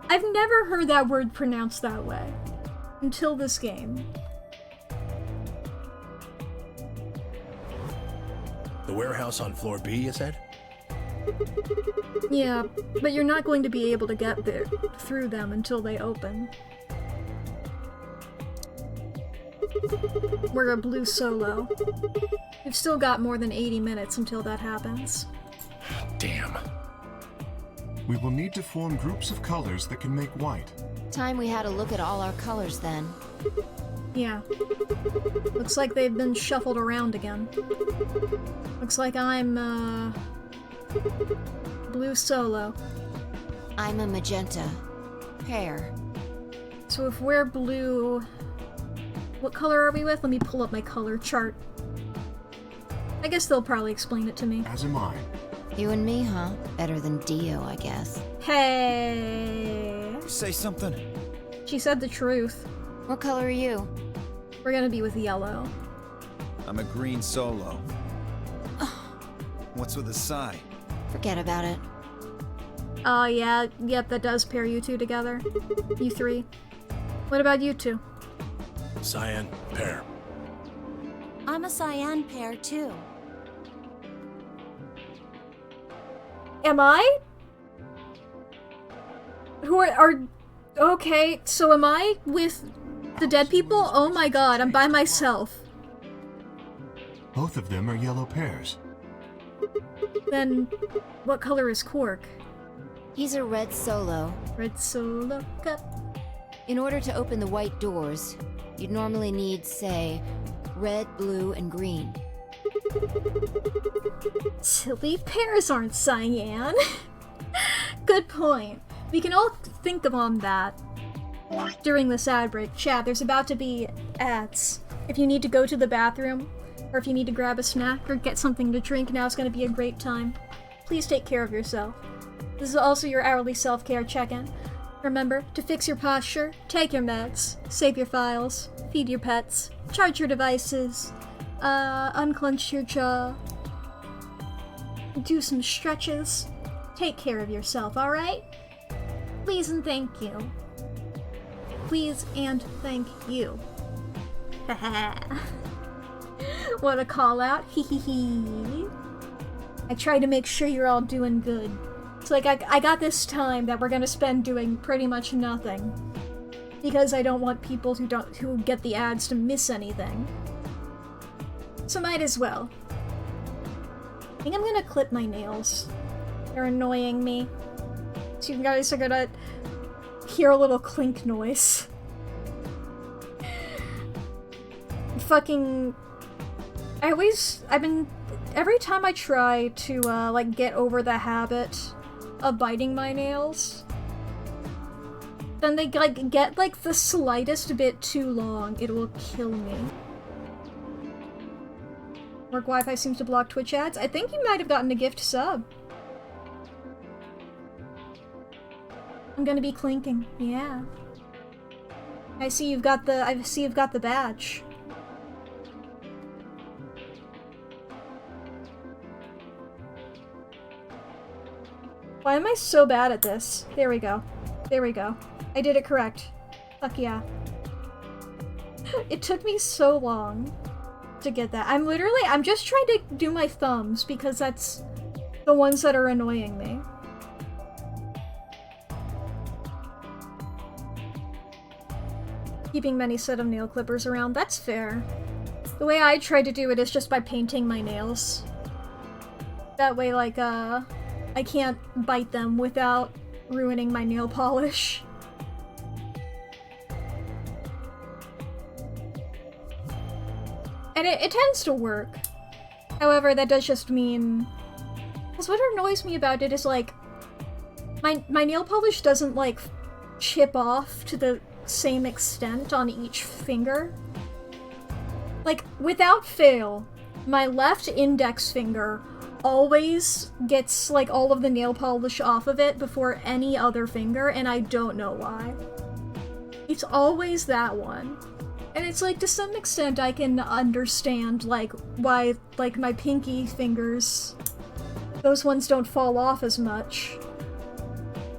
I've never heard that word pronounced that way. Until this game. The warehouse on floor B, you said? Yeah, but you're not going to be able to get there through them until they open. We're a blue solo. We've still got more than 80 minutes until that happens. Damn. We will need to form groups of colors that can make white. Time we had a look at all our colors then. Yeah. Looks like they've been shuffled around again. Looks like I'm, blue solo. I'm a magenta. Pear. So if we're blue... What color are we with? Let me pull up my color chart. I guess they'll probably explain it to me. As am I. You and me, huh? Better than Dio, I guess. Hey! Say something. She said the truth. What color are you? We're gonna be with yellow. I'm a green solo. What's with the sigh? Forget about it. Oh, yeah. Yep, that does pair you two together. You three. What about you two? Cyan, pear. I'm a cyan pair, too. Am I? Who are... Okay, so am I with the dead people? Oh my god, I'm by myself. Both of them are yellow pears. Then, what color is Quark? He's a red solo. Red solo cup. In order to open the white doors, you'd normally need, say, red, blue, and green. Silly pears aren't cyan. Good point. We can all think on that during this ad break. Chat, there's about to be ads. If you need to go to the bathroom, or if you need to grab a snack or get something to drink, now's going to be a great time. Please take care of yourself. This is also your hourly self-care check-in. Remember to fix your posture, take your meds, save your files, feed your pets, charge your devices, unclench your jaw, do some stretches. Take care of yourself, alright? Please and thank you. Please and thank you. What a call out. Hee hee hee. I try to make sure you're all doing good. It's like I got this time that we're gonna spend doing pretty much nothing. Because I don't want people who get the ads to miss anything. So might as well. I think I'm gonna clip my nails. They're annoying me. So you guys are gonna hear a little clink noise. Fucking... every time I try to, like, get over the habit of biting my nails, then they, like, get, like, the slightest bit too long. It will kill me. Work Wi-Fi seems to block Twitch ads. I think you might have gotten a gift sub. I'm gonna be clinking. Yeah. I see you've got the badge. Why am I so bad at this? There we go. There we go. I did it correct. Fuck yeah. It took me so long to get that. I'm just trying to do my thumbs because that's the ones that are annoying me. Keeping many set of nail clippers around, that's fair. The way I try to do it is just by painting my nails. That way, like, I can't bite them without ruining my nail polish. And it tends to work. However, that does just mean... Because what annoys me about it is, like, my nail polish doesn't, like, chip off to the same extent on each finger. Like, without fail, my left index finger always gets, like, all of the nail polish off of it before any other finger, and I don't know why. It's always that one. And it's like, to some extent, I can understand, like, why, like, my pinky fingers, those ones don't fall off as much.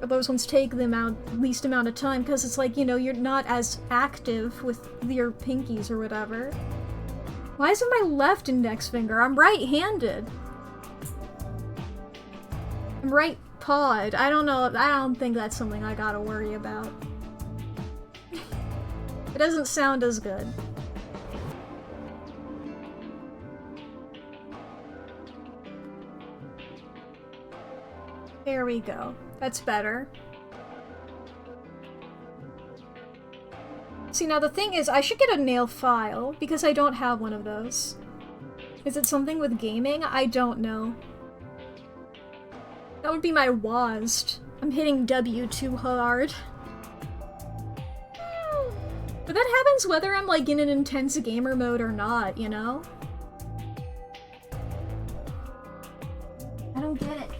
Or those ones take the least amount of time, because it's like, you know, you're not as active with your pinkies or whatever. Why is it my left index finger? I'm right-handed. I'm right-pawed. I don't know. I don't think that's something I gotta worry about. It doesn't sound as good. There we go. That's better. See, now the thing is, I should get a nail file, because I don't have one of those. Is it something with gaming? I don't know. That would be my WASD. I'm hitting W too hard. But that happens whether I'm, like, in an intense gamer mode or not, you know? I don't get it.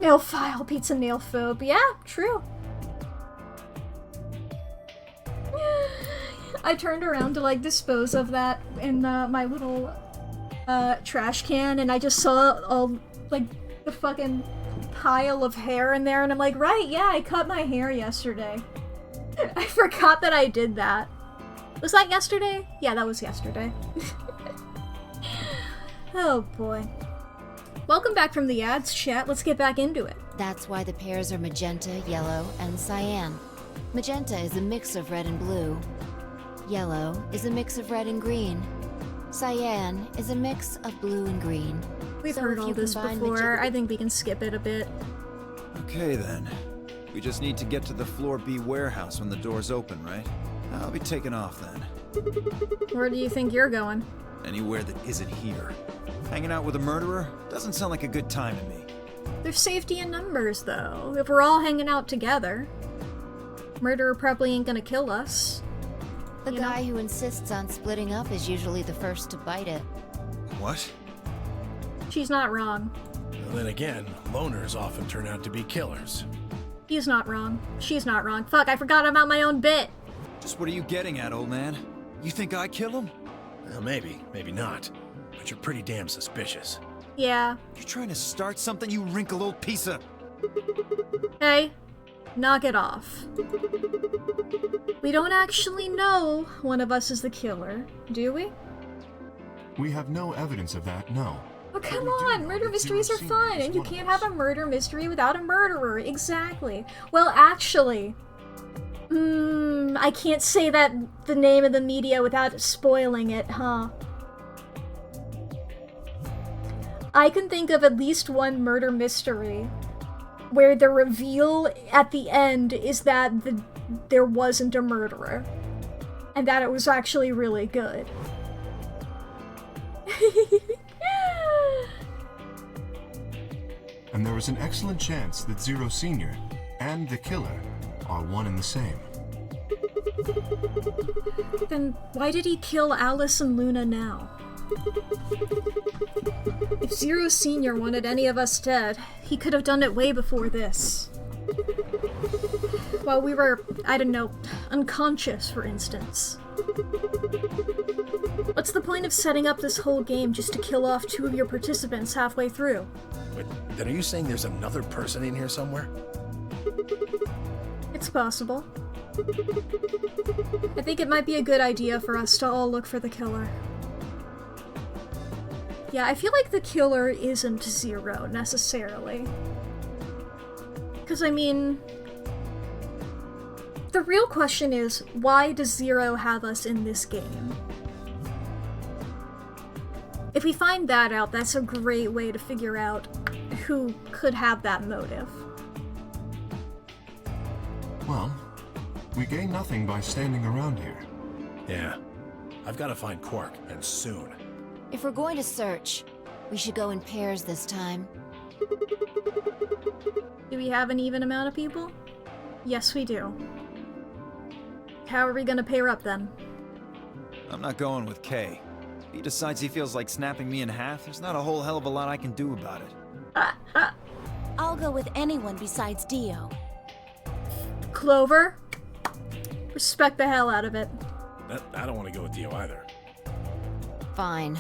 Nail file beats a nail phobe. Yeah, true. I turned around to, like, dispose of that in my little trash can, and I just saw all, like, the fucking pile of hair in there, and I'm like, right, yeah, I cut my hair yesterday. I forgot that I did that. Was that yesterday? Yeah, that was yesterday. Oh boy. Welcome back from the ads, chat. Let's get back into it. That's why the pairs are magenta, yellow, and cyan. Magenta is a mix of red and blue. Yellow is a mix of red and green. Cyan is a mix of blue and green. We've So heard if all you this combine before. I think we can skip it a bit. Okay then. We just need to get to the floor B warehouse when the doors open, right? I'll be taking off then. Where do you think you're going? Anywhere that isn't here. Hanging out with a murderer doesn't sound like a good time to me. There's safety in numbers, though. If we're all hanging out together, murderer probably ain't gonna kill us. The You guy know? who insists on splitting up is usually the first to bite it. What? She's not wrong. Well, then again, loners often turn out to be killers. He's not wrong. She's not wrong. Fuck, I forgot about my own bit. Just what are you getting at, old man? You think I kill him? Well, maybe, maybe not. But you're pretty damn suspicious. Yeah. You trying to start something, you wrinkled old piece of... Hey, knock it off. We don't actually know one of us is the killer, do we? We have no evidence of that, no. Oh, come we do on! know Murder that mysteries Zero are Senior fun, is and you one of can't us. have a murder mystery without a murderer. Exactly. Well, actually... I can't say that the name of the media without spoiling it, huh? I can think of at least one murder mystery where the reveal at the end is that there wasn't a murderer. And that it was actually really good. And there is an excellent chance that Zero Senior and the killer are one and the same. Then why did he kill Alice and Luna now? If Zero Senior wanted any of us dead, he could have done it way before this. While we were, I don't know, unconscious, for instance. What's the point of setting up this whole game just to kill off 2 of your participants halfway through? But then are you saying there's another person in here somewhere? It's possible. I think it might be a good idea for us to all look for the killer. Yeah, I feel like the killer isn't Zero, necessarily. Because, I mean... the real question is, why does Zero have us in this game? If we find that out, that's a great way to figure out who could have that motive. Well, we gain nothing by standing around here. Yeah. I've got to find Quark, and soon. If we're going to search, we should go in pairs this time. Do we have an even amount of people? Yes, we do. How are we gonna pair up then? I'm not going with Kay. If he decides he feels like snapping me in half, there's not a whole hell of a lot I can do about it. I'll go with anyone besides Dio. Clover? Respect the hell out of it. I don't want to go with Dio either. Fine.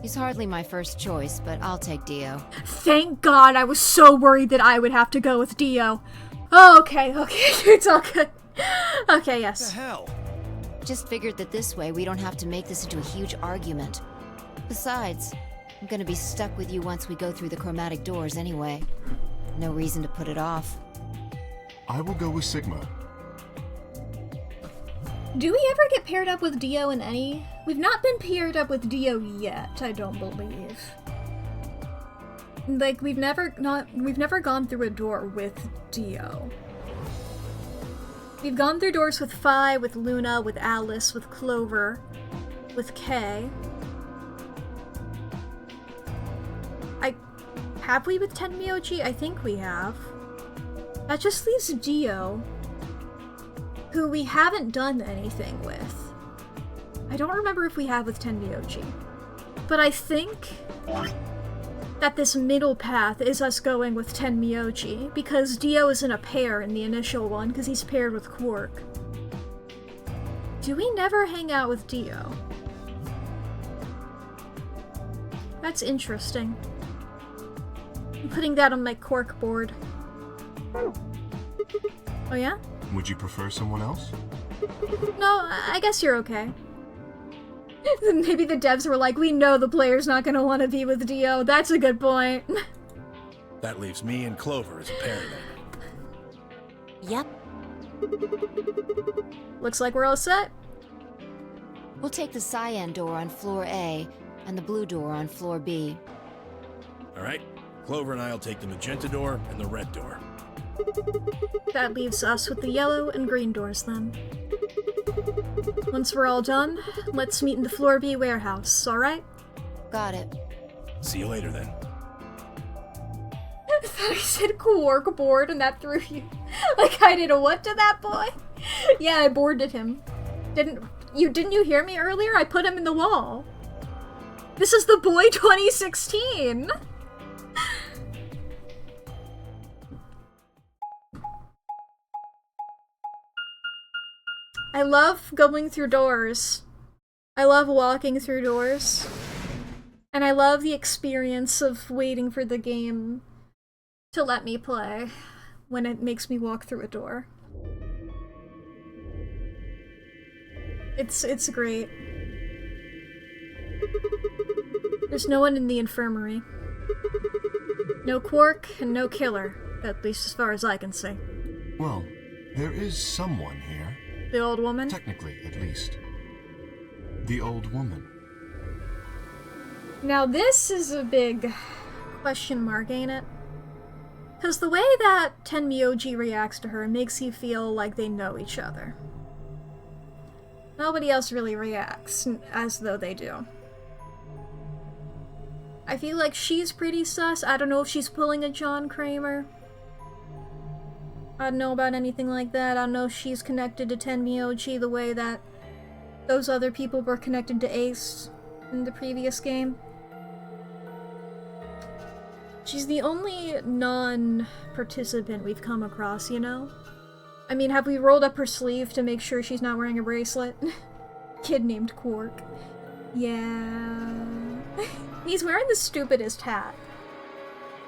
He's hardly my first choice, but I'll take Dio. Thank God, I was so worried that I would have to go with Dio. Oh, okay, it's all good. Okay, What the yes. hell? Just figured that this way we don't have to make this into a huge argument. Besides, I'm gonna be stuck with you once we go through the chromatic doors anyway. No reason to put it off. I will go with Sigma. Do we ever get paired up with Dio in any? We've not been paired up with Dio yet, I don't believe. Like, we've never gone through a door with Dio. We've gone through doors with Fi, with Luna, with Alice, with Clover, with Kay. Have we with Tenmyoji? I think we have. That just leaves Dio, who we haven't done anything with. I don't remember if we have with Tenmyoji. But I think that this middle path is us going with Tenmyoji, because Dio isn't a pair in the initial one, because he's paired with Quark. Do we never hang out with Dio? That's interesting. I'm putting that on my Quark board. Oh yeah? Would you prefer someone else? No, I guess you're okay. Maybe the devs were like, we know the player's not gonna want to be with Dio. That's a good point. That leaves me and Clover as a pair then. Yep. Looks like we're all set. We'll take the cyan door on floor A and the blue door on floor B. Alright, Clover and I'll take the magenta door and the red door. That leaves us with the yellow and green doors then. Once we're all done, let's meet in the floor B warehouse, alright? Got it. See you later then. I thought I said Quark board and that threw you. Like I did a what to that boy? Yeah, I boarded him. Didn't you hear me earlier? I put him in the wall. This is the boy 2016! I love going through doors. I love walking through doors. And I love the experience of waiting for the game to let me play when it makes me walk through a door. It's great. There's no one in the infirmary. No Quark and no killer, at least as far as I can see. Well, there is someone here. The old woman? Technically, at least. The old woman. Now this is a big question mark, ain't it? Because the way that Tenmyoji reacts to her makes you feel like they know each other. Nobody else really reacts as though they do. I feel like she's pretty sus. I don't know if she's pulling a John Kramer. I don't know about anything like that. I don't know if she's connected to Tenmyoji the way that those other people were connected to Ace in the previous game. She's the only non-participant we've come across, you know? I mean, have we rolled up her sleeve to make sure she's not wearing a bracelet? Kid named Quark. Yeah. He's wearing the stupidest hat.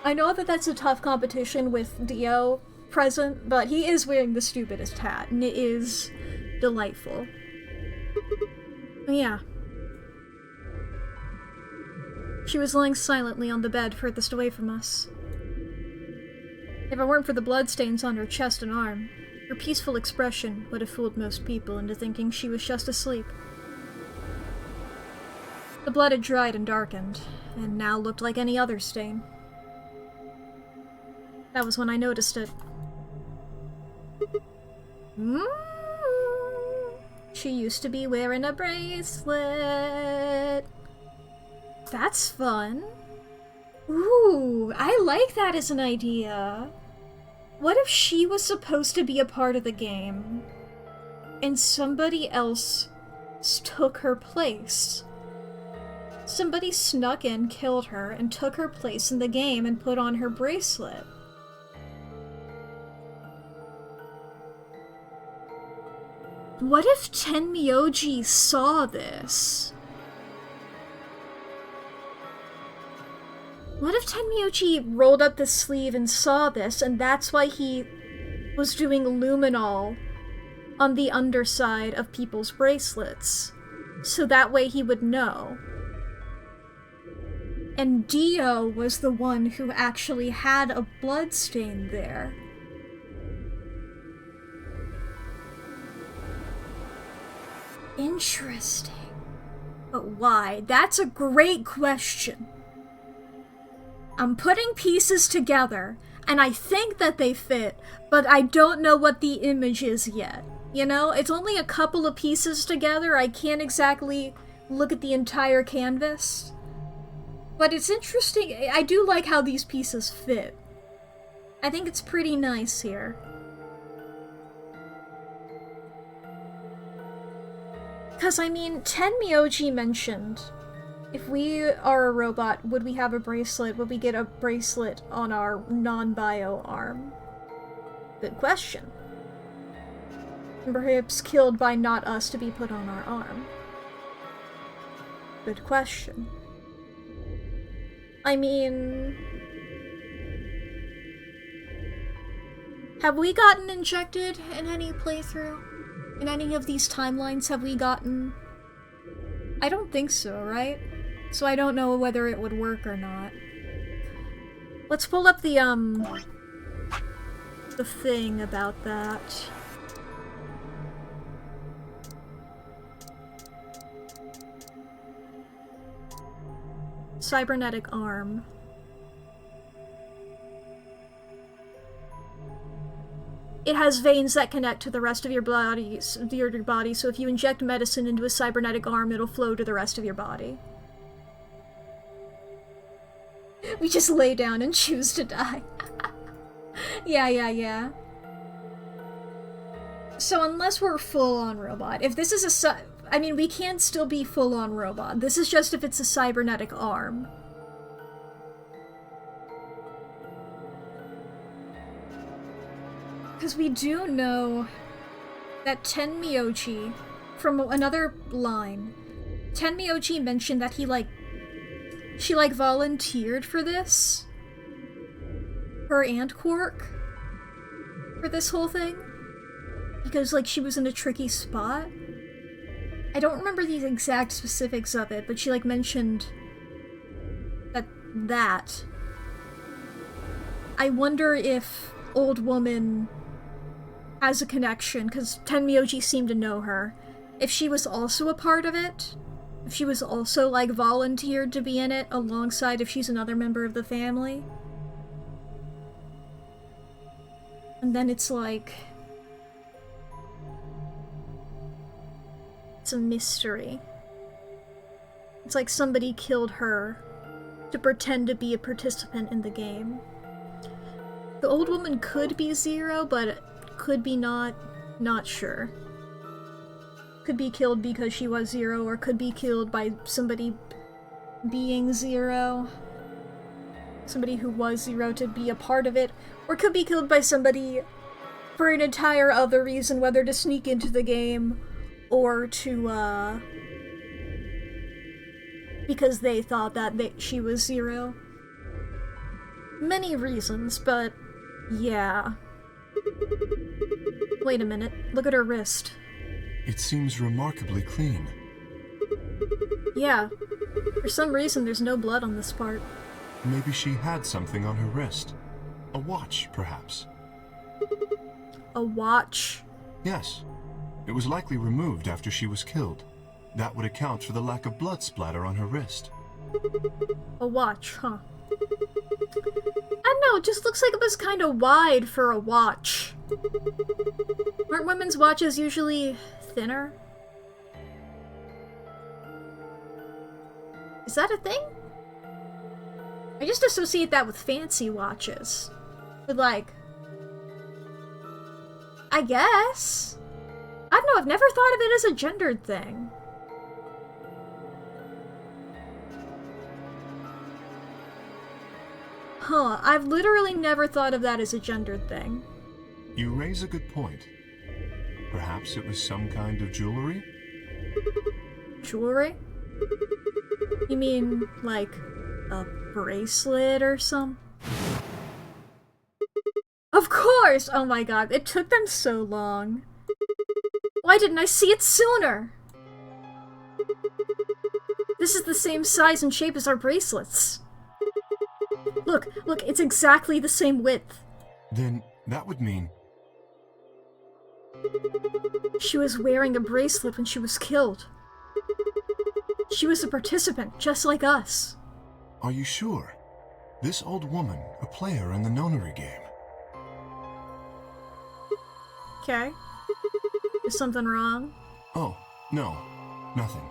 I know that that's a tough competition with Dio present, but he is wearing the stupidest hat, and it is delightful. Yeah. She was lying silently on the bed furthest away from us. If it weren't for the bloodstains on her chest and arm, her peaceful expression would have fooled most people into thinking she was just asleep. The blood had dried and darkened, and now looked like any other stain. That was when I noticed it. She used to be wearing a bracelet. That's fun. Ooh, I like that as an idea. What if she was supposed to be a part of the game, and somebody else took her place? Somebody snuck in, killed her, and took her place in the game and put on her bracelet. What if Tenmyoji saw this? What if Tenmyoji rolled up the sleeve and saw this, and that's why he was doing luminol on the underside of people's bracelets? So that way he would know. And Dio was the one who actually had a bloodstain there. Interesting. But why? That's a great question. I'm putting pieces together, and I think that they fit, but I don't know what the image is yet. You know, it's only a couple of pieces together. I can't exactly look at the entire canvas. But it's interesting. I do like how these pieces fit. I think it's pretty nice here. Because, I mean, Tenmyoji mentioned, if we are a robot, would we have a bracelet? Would we get a bracelet on our non-bio arm? Good question. Perhaps killed by not us to be put on our arm. Good question. I mean... have we gotten injected in any playthrough? In any of these timelines have we gotten... I don't think so, right? So I don't know whether it would work or not. Let's pull up the thing about that. Cybernetic arm. It has veins that connect to the rest of your body, so if you inject medicine into a cybernetic arm, it'll flow to the rest of your body. We just lay down and choose to die. Yeah. So unless we're full-on robot, if this is I mean, we can still be full-on robot. This is just if it's a cybernetic arm. Because we do know that Tenmyoji, from another line, Tenmyoji mentioned that she volunteered for this. Her and Quark. For this whole thing. Because, she was in a tricky spot. I don't remember the exact specifics of it, but she, mentioned that. I wonder if Old Woman has a connection, because Tenmyoji seemed to know her. If she was also a part of it, if she was also, volunteered to be in it, alongside if she's another member of the family. And then it's it's a mystery. It's like somebody killed her to pretend to be a participant in the game. The old woman could be Zero, but could be not sure. Could be killed because she was Zero, or could be killed by somebody being Zero. Somebody who was Zero to be a part of it, or could be killed by somebody for an entire other reason, whether to sneak into the game, or to, because they thought that she was Zero. Many reasons, but yeah. Wait a minute, look at her wrist. It seems remarkably clean. Yeah. For some reason, there's no blood on this part. Maybe she had something on her wrist. A watch, perhaps. A watch? Yes. It was likely removed after she was killed. That would account for the lack of blood splatter on her wrist. A watch, huh? I don't know, it just looks like it was kind of wide for a watch. Aren't women's watches usually thinner? Is that a thing? I just associate that with fancy watches. With I guess. I don't know, I've never thought of it as a gendered thing. Huh, I've literally never thought of that as a gendered thing. You raise a good point. Perhaps it was some kind of jewelry? Jewelry? You mean, like, a bracelet or some? Of course! Oh my god, it took them so long. Why didn't I see it sooner? This is the same size and shape as our bracelets. Look, it's exactly the same width. Then that would mean... She was wearing a bracelet when she was killed. She was a participant, just like us. Are you sure? This old woman, a player in the nonary game. Okay. Is something wrong? Oh, no, nothing.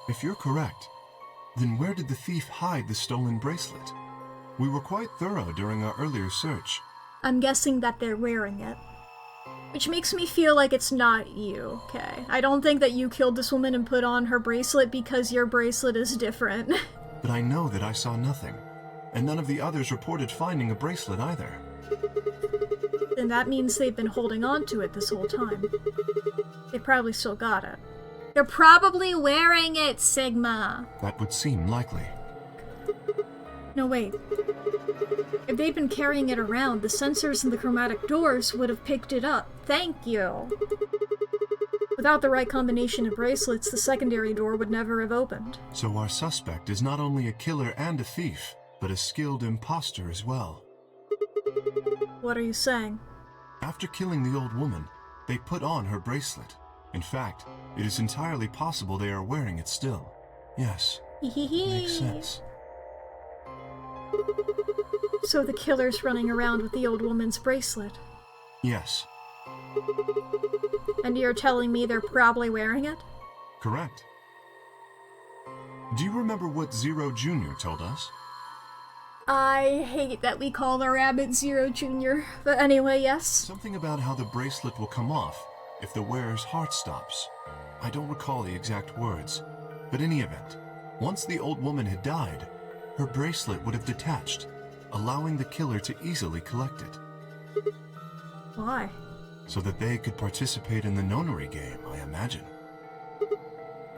If you're correct, then where did the thief hide the stolen bracelet? We were quite thorough during our earlier search. I'm guessing that they're wearing it. Which makes me feel like it's not you, okay? I don't think that you killed this woman and put on her bracelet because your bracelet is different. But I know that I saw nothing, and none of the others reported finding a bracelet either. Then that means they've been holding on to it this whole time. They probably still got it. They're probably wearing it, Sigma! That would seem likely. No, wait. If they'd been carrying it around, the sensors in the chromatic doors would have picked it up. Thank you! Without the right combination of bracelets, the secondary door would never have opened. So our suspect is not only a killer and a thief, but a skilled imposter as well. What are you saying? After killing the old woman, they put on her bracelet. In fact, it is entirely possible they are wearing it still. Yes, makes sense. So the killer's running around with the old woman's bracelet. Yes, And you're telling me they're probably wearing it? correct. Do you remember what Zero Jr. told us? I hate that we call the rabbit Zero Jr. But anyway, yes. Something about how the bracelet will come off if the wearer's heart stops. I don't recall the exact words, but in any event, once the old woman had died, her bracelet would have detached, allowing the killer to easily collect it, Why? so that they could participate in the nonary game, I imagine.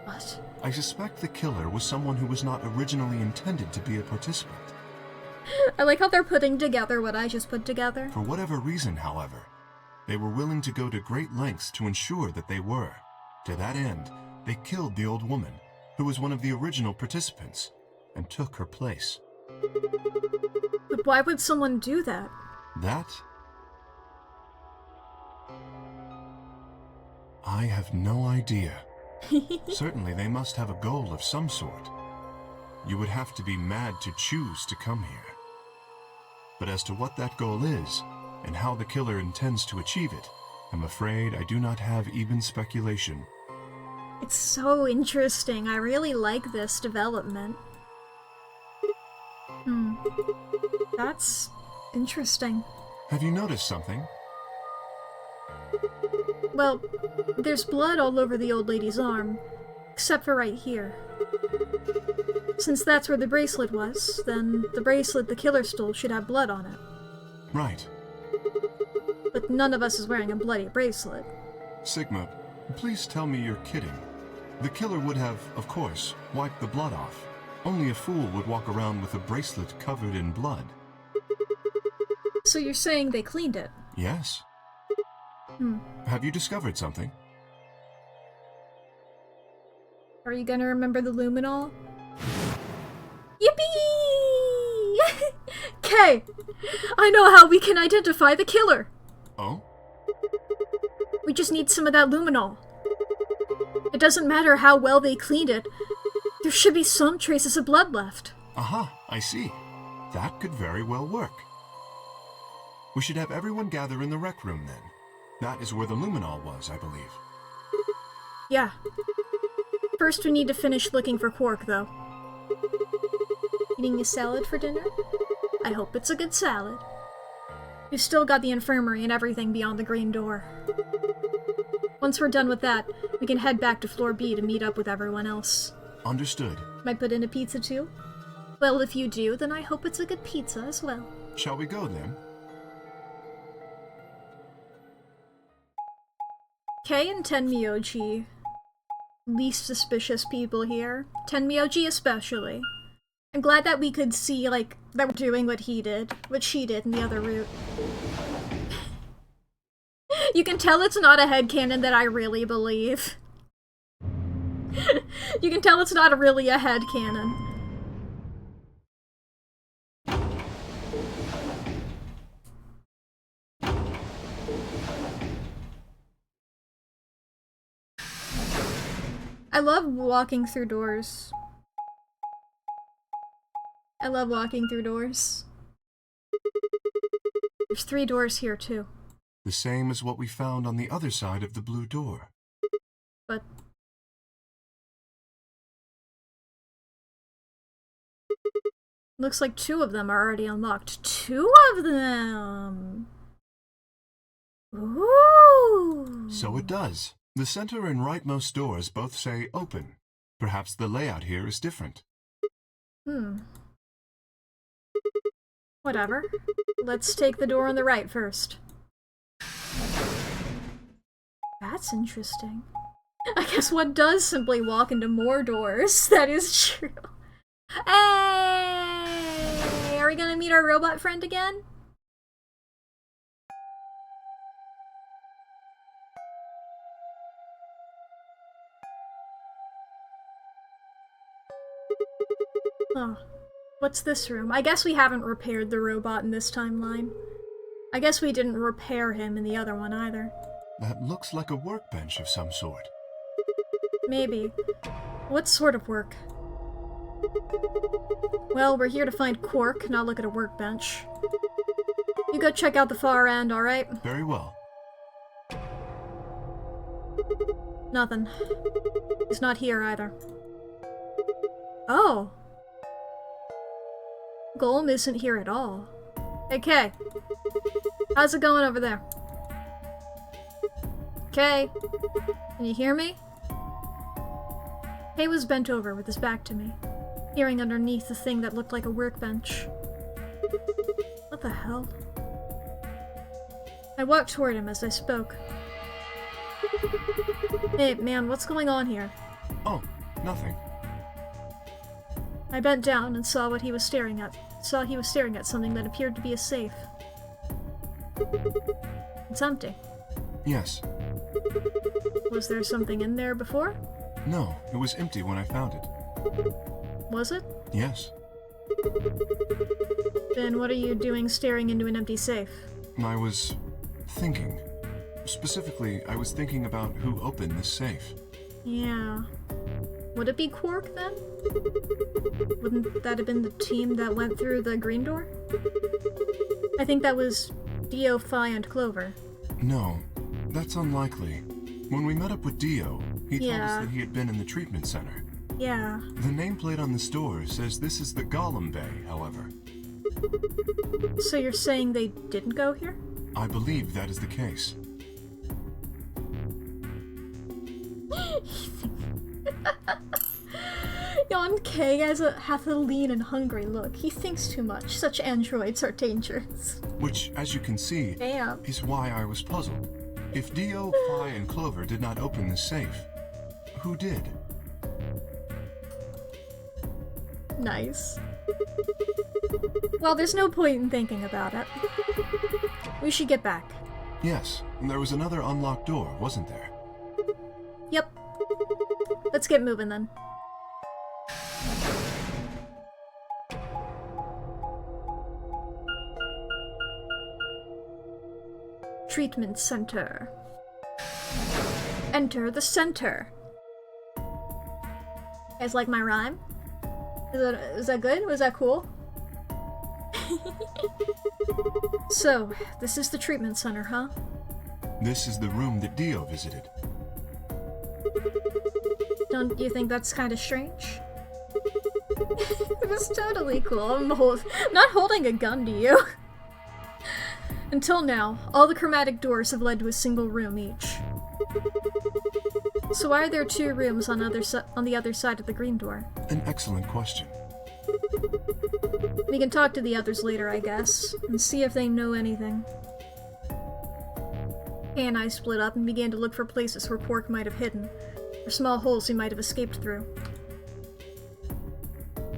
What? I suspect the killer was someone who was not originally intended to be a participant. I like how they're putting together what I just put together. For whatever reason, however, they were willing to go to great lengths to ensure that they were. To that end, they killed the old woman, who was one of the original participants, and took her place. But why would someone do that? That? I have no idea. Certainly they must have a goal of some sort. You would have to be mad to choose to come here. But as to what that goal is, and how the killer intends to achieve it, I'm afraid I do not have even speculation. It's so interesting. I really like this development. That's interesting. Have you noticed something? Well, there's blood all over the old lady's arm, except for right here. Since that's where the bracelet was, then the bracelet the killer stole should have blood on it. Right. But none of us is wearing a bloody bracelet. Sigma, please tell me you're kidding. The killer would have, of course, wiped the blood off. Only a fool would walk around with a bracelet covered in blood. So you're saying they cleaned it? Yes. Have you discovered something? Are you gonna remember the luminol? Yippee! Okay! I know how we can identify the killer! Oh? We just need some of that luminol. It doesn't matter how well they cleaned it. There should be some traces of blood left. Aha, I see. That could very well work. We should have everyone gather in the rec room then. That is where the luminol was, I believe. Yeah. First we need to finish looking for Quark, though. Eating a salad for dinner? I hope it's a good salad. We've still got the infirmary and everything beyond the green door. Once we're done with that, we can head back to Floor B to meet up with everyone else. Understood. Might put in a pizza too? Well, if you do, then I hope it's a good pizza as well. Shall we go then? Kei and Tenmyoji. Least suspicious people here. Tenmyoji especially. I'm glad that we could see, like, that we're doing what she did in the other route. You can tell it's not a headcanon that I really believe. You can tell it's not really a headcanon. I love walking through doors. I love walking through doors. There's 3 doors here, too. The same as what we found on the other side of the blue door. But... looks like 2 of them are already unlocked. 2 of them! Ooh! So it does. The center and rightmost doors both say open. Perhaps the layout here is different. Whatever. Let's take the door on the right first. That's interesting. I guess one does simply walk into more doors. That is true. Hey! Are we gonna meet our robot friend again? Oh. What's this room? I guess we haven't repaired the robot in this timeline. I guess we didn't repair him in the other one either. That looks like a workbench of some sort. Maybe. What sort of work? Well, we're here to find Quark, not look at a workbench. You go check out the far end, alright? Very well. Nothing. He's not here either. Oh! Golem isn't here at all. Hey, Kay. How's it going over there? Kay? Can you hear me? Kay was bent over with his back to me, peering underneath the thing that looked like a workbench. What the hell? I walked toward him as I spoke. Hey, man, what's going on here? Oh, nothing. I bent down and saw what he was staring at. Saw he was staring at something that appeared to be a safe. It's empty. Yes. Was there something in there before? No, it was empty when I found it. Was it? Yes. Then what are you doing staring into an empty safe? I was thinking. Specifically, I was thinking about who opened this safe. Yeah. Would it be Quark, then? Wouldn't that have been the team that went through the green door? I think that was Dio, Phi, and Clover. No, that's unlikely. When we met up with Dio, he told us Yeah. that he had been in the treatment center. Yeah. The nameplate on the store says this is the Golem Bay, however. So you're saying they didn't go here? I believe that is the case. Yon K hath a lean and hungry look. He thinks too much. Such androids are dangerous. Which, as you can see, Damn. is why I was puzzled. If Dio, Phi, and Clover did not open the safe, who did? Nice. Well, there's no point in thinking about it. We should get back. Yes, there was another unlocked door, wasn't there? Yep. Let's get moving then. Treatment center. Enter the center. You guys like my rhyme? Is that good? Was that cool? So, this is the treatment center, huh? This is the room that Dio visited. Don't you think that's kind of strange? It was totally cool. I'm not holding a gun to you. Until now, all the chromatic doors have led to a single room each. So why are there 2 rooms on the other side of the green door? An excellent question. We can talk to the others later, I guess, and see if they know anything. Kay and I split up and began to look for places where Quark might have hidden, or small holes he might have escaped through.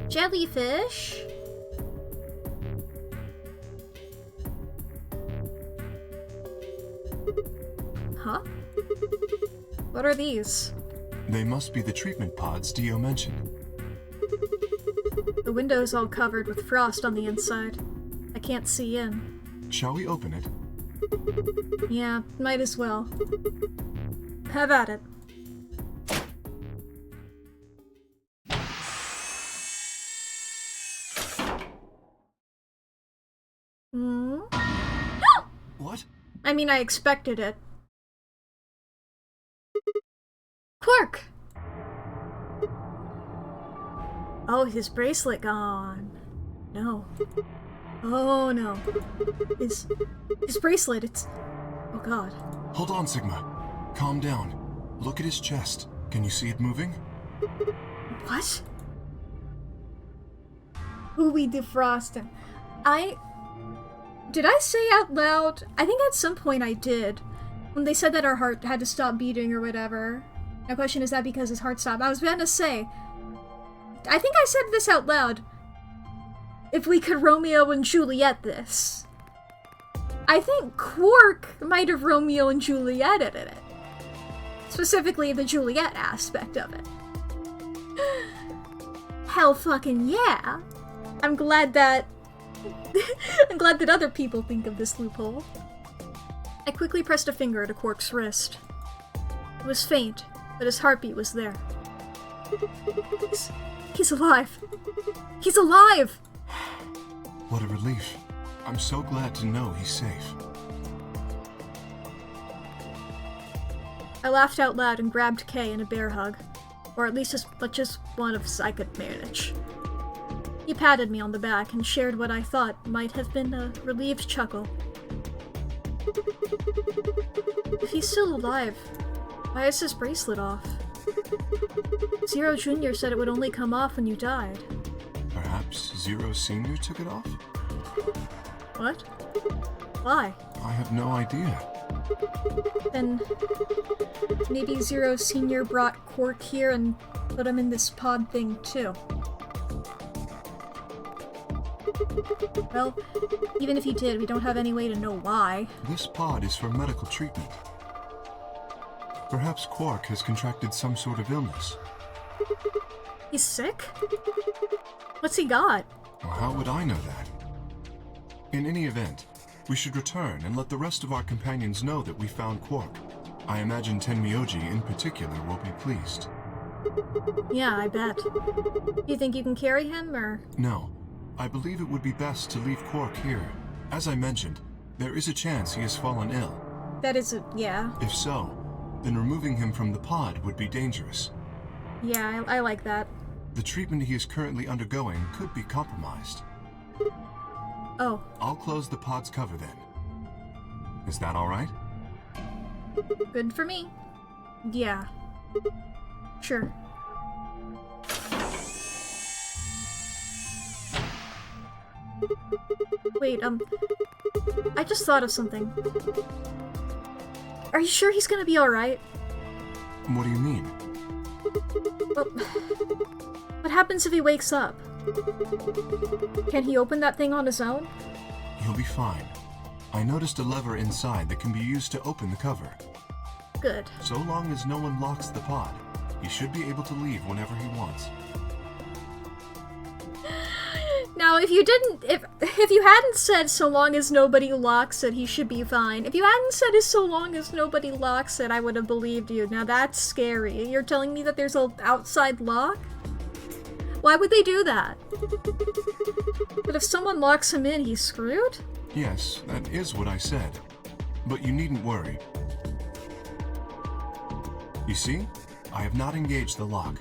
Jellyfish? Huh? What are these? They must be the treatment pods Dio mentioned. The window's all covered with frost on the inside. I can't see in. Shall we open it? Yeah, might as well. Have at it. Hmm? What? I mean, I expected it. Quark! Oh, his bracelet gone. No. Oh no. His bracelet, it's... Oh god. Hold on, Sigma. Calm down. Look at his chest. Can you see it moving? What? Ooh, we defrost him. Did I say out loud? I think at some point I did. When they said that our heart had to stop beating or whatever. My question is that because his heart stopped. I was gonna say, I think I said this out loud. If we could Romeo and Juliet this. I think Quark might have Romeo and Julieted it. Specifically the Juliet aspect of it. Hell fucking yeah! I'm glad that other people think of this loophole. I quickly pressed a finger to Quark's wrist. It was faint, but his heartbeat was there. He's alive! He's alive! What a relief. I'm so glad to know he's safe. I laughed out loud and grabbed Kay in a bear hug. Or at least as much as one of us I could manage. He patted me on the back and shared what I thought might have been a relieved chuckle. If he's still alive, why is his bracelet off? Zero Jr. said it would only come off when you died. Perhaps Zero Sr. took it off? What? Why? I have no idea. Then maybe Zero Sr. brought Quark here and put him in this pod thing too. Well, even if he did, we don't have any way to know why. This pod is for medical treatment. Perhaps Quark has contracted some sort of illness. He's sick? What's he got? Well, how would I know that? In any event, we should return and let the rest of our companions know that we found Quark. I imagine Tenmyoji in particular will be pleased. Yeah, I bet. You think you can carry him, or...? No. I believe it would be best to leave Quark here. As I mentioned, there is a chance he has fallen ill. That is yeah. If so, then removing him from the pod would be dangerous. Yeah, I like that. The treatment he is currently undergoing could be compromised. Oh. I'll close the pod's cover then. Is that all right? Good for me. Yeah. Sure. Wait, I just thought of something. Are you sure he's gonna be alright? What do you mean? Well, what happens if he wakes up? Can he open that thing on his own? He'll be fine. I noticed a lever inside that can be used to open the cover. Good. So long as no one locks the pod, he should be able to leave whenever he wants. Now, if you didn't, if you hadn't said so long as nobody locks it, he should be fine. If you hadn't said it so long as nobody locks it, I would have believed you. Now that's scary. You're telling me that there's an outside lock? Why would they do that? But if someone locks him in, he's screwed? Yes, that is what I said. But you needn't worry. You see? I have not engaged the lock.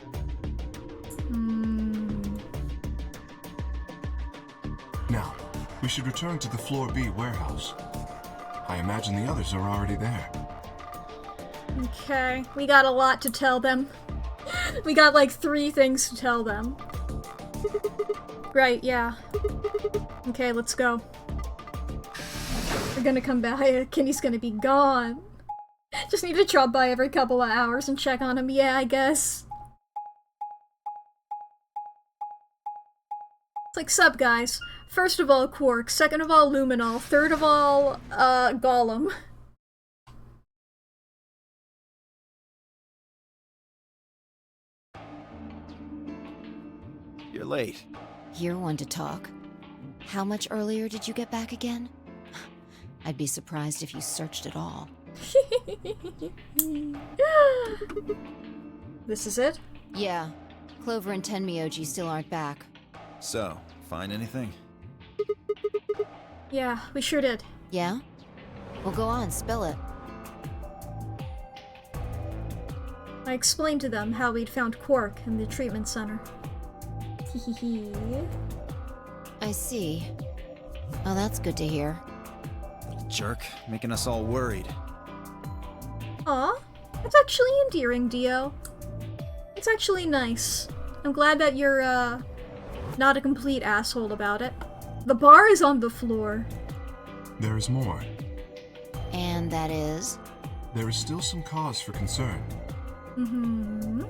Now, we should return to the Floor B warehouse. I imagine the others are already there. Okay, we got a lot to tell them. We got like 3 things to tell them. Right, yeah. Okay, let's go. We're gonna come back. Kenny's gonna be gone. Just need to drop by every couple of hours and check on him. Yeah, I guess. It's like, sup, guys. First of all, Quark. Second of all, Luminol. Third of all, Gollum. You're late. You're one to talk. How much earlier did you get back again? I'd be surprised if you searched at all. This is it? Yeah. Clover and Tenmyoji still aren't back. So, find anything? Yeah, we sure did. Yeah? Well, go on, spill it. I explained to them how we'd found Quark in the treatment center. I see. Oh, that's good to hear. Little jerk, making us all worried. Aw, that's actually endearing, Dio. It's actually nice. I'm glad that you're, not a complete asshole about it. The bar is on the floor. There is more. And that is? There is still some cause for concern. Mm-hmm.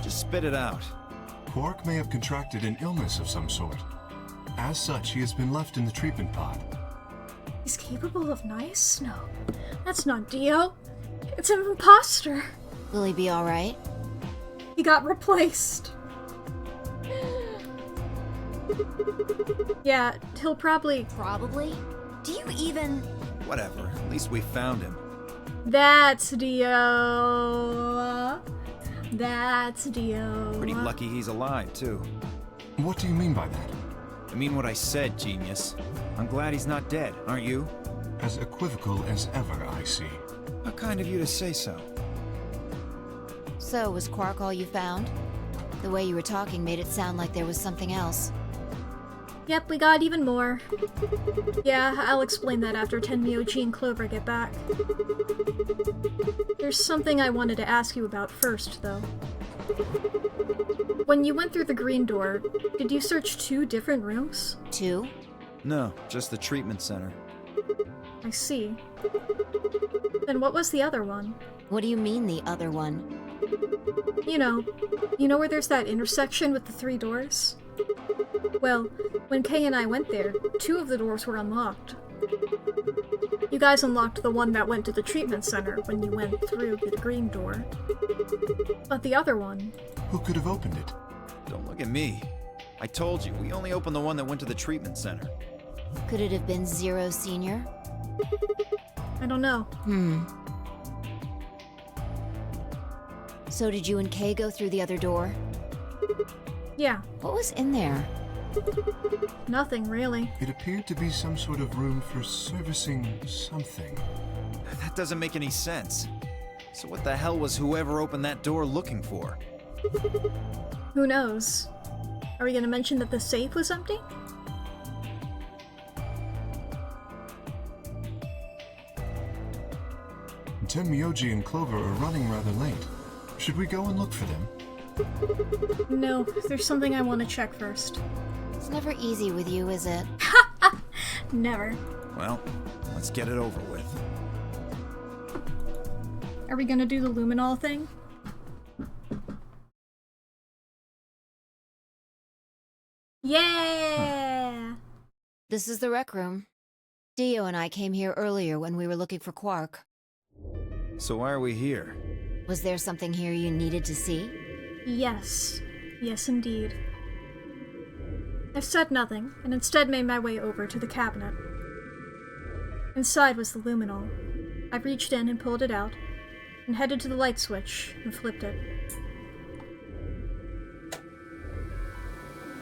Just spit it out. Quark may have contracted an illness of some sort. As such, he has been left in the treatment pod. He's capable of nice? No. That's not Dio. It's an imposter. Will he be alright? He got replaced. Yeah, he'll probably... Probably? Do you even... Whatever, at least we found him. That's Dio. That's Dio. Pretty lucky he's alive, too. What do you mean by that? I mean what I said, genius. I'm glad he's not dead, aren't you? As equivocal as ever, I see. How kind of you to say so. So, was Quark all you found? The way you were talking made it sound like there was something else. Yep, we got even more. Yeah, I'll explain that after Tenmyoji and Clover get back. There's something I wanted to ask you about first, though. When you went through the green door, did you search 2 different rooms? 2? No, just the treatment center. I see. Then what was the other one? What do you mean, the other one? You know where there's that intersection with the 3 doors? Well, when Kay and I went there, 2 of the doors were unlocked. You guys unlocked the one that went to the treatment center when you went through the green door. But the other one... Who could have opened it? Don't look at me. I told you, we only opened the one that went to the treatment center. Could it have been Zero Senior? I don't know. So did you and Kay go through the other door? Yeah, What was in there? nothing really. It appeared to be some sort of room for servicing something. That doesn't make any sense. So what the hell was whoever opened that door looking for? Who knows? Are we gonna mention that the safe was empty? Tenmyoji and Clover are running rather late. Should we go and look for them? No, there's something I want to check first. It's never easy with you, is it? Never. Well, let's get it over with. Are we gonna do the luminol thing? Yeah! This is the rec room. Dio and I came here earlier when we were looking for Quark. So why are we here? Was there something here you needed to see? Yes. Yes, indeed. I said nothing, and instead made my way over to the cabinet. Inside was the luminol. I reached in and pulled it out, and headed to the light switch and flipped it.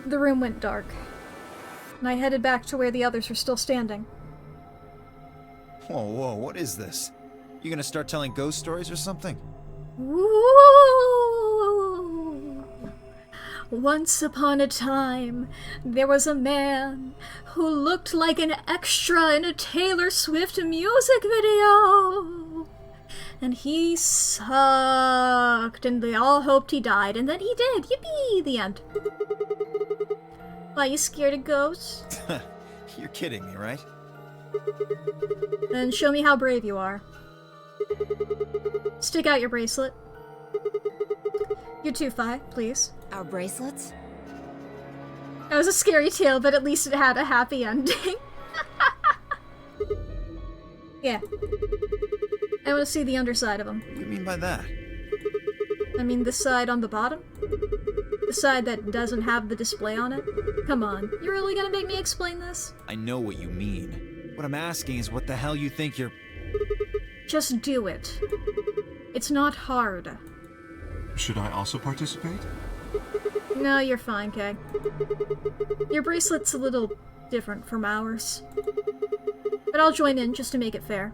The room went dark, and I headed back to where the others were still standing. Whoa, whoa, what is this? You gonna start telling ghost stories or something? Ooh. Once upon a time, there was a man who looked like an extra in a Taylor Swift music video. And he sucked, and they all hoped he died, and then he did. Yippee! The end. Why, you scared of ghosts? You're kidding me, right? Then show me how brave you are. Stick out your bracelet. You too, Fi, please. Our bracelets? That was a scary tale, but at least it had a happy ending. Yeah. I want to see the underside of them. What do you mean by that? I mean, this side on the bottom? The side that doesn't have the display on it? Come on, you really gonna make me explain this? I know what you mean. What I'm asking is what the hell you think you're... Just do it. It's not hard. Should I also participate? No, you're fine, Kay. Your bracelet's a little different from ours. But I'll join in just to make it fair.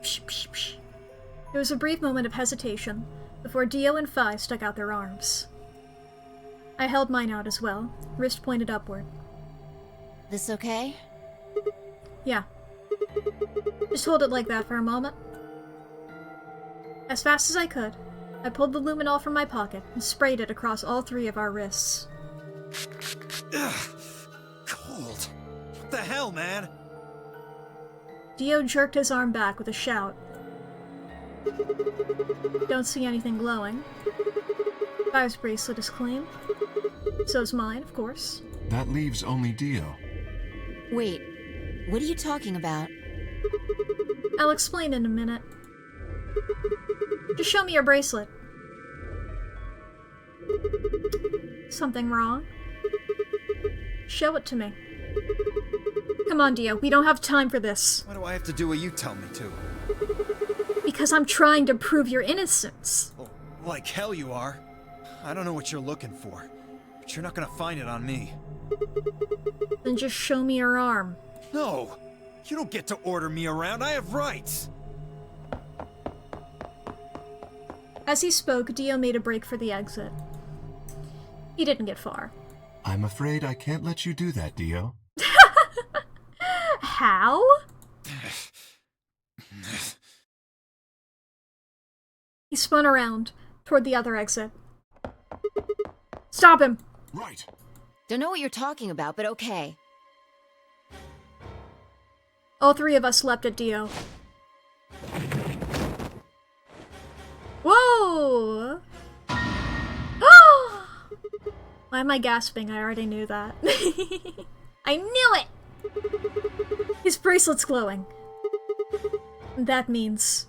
Psh, psh, psh. There was a brief moment of hesitation before Dio and Fi stuck out their arms. I held mine out as well, wrist pointed upward. This okay? Yeah. Just hold it like that for a moment. As fast as I could, I pulled the luminol from my pocket and sprayed it across all three of our wrists. Ugh, cold. What the hell, man? Dio jerked his arm back with a shout. Don't see anything glowing. Fi's bracelet is clean. So's mine, of course. That leaves only Dio. Wait, what are you talking about? I'll explain in a minute. Just show me your bracelet. Something wrong? Show it to me. Come on, Dio, we don't have time for this. Why do I have to do what you tell me to? Because I'm trying to prove your innocence. Oh, like hell you are. I don't know what you're looking for, but you're not gonna find it on me. Then just show me your arm. No! You don't get to order me around, I have rights! As he spoke, Dio made a break for the exit. He didn't get far. I'm afraid I can't let you do that, Dio. How? He spun around, toward the other exit. Stop him! Right. Don't know what you're talking about, but okay. All three of us leapt at Dio. Whoa! Why am I gasping? I already knew that. I knew it! His bracelet's glowing. That means...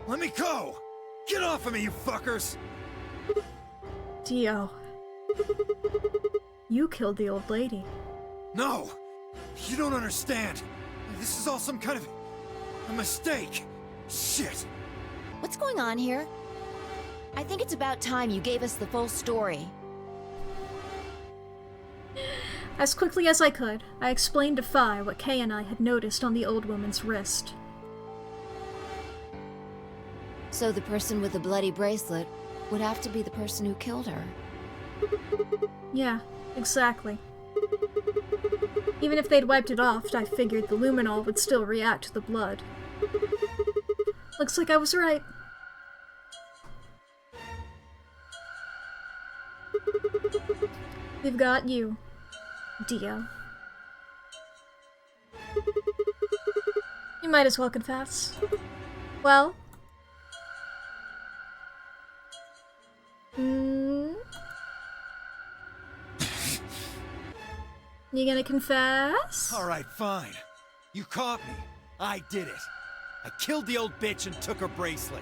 Let me go! Get off of me, you fuckers! Dio. You killed the old lady. No! You don't understand! This is all some kind of... a mistake! Shit! What's going on here? I think it's about time you gave us the full story. As quickly as I could, I explained to Fi what Kay and I had noticed on the old woman's wrist. So the person with the bloody bracelet would have to be the person who killed her. Yeah, exactly. Even if they'd wiped it off, I figured the luminol would still react to the blood. Looks like I was right. We've got you, Dio. You might as well confess. Well? You gonna confess? Alright, fine. You caught me. I did it. I killed the old bitch and took her bracelet.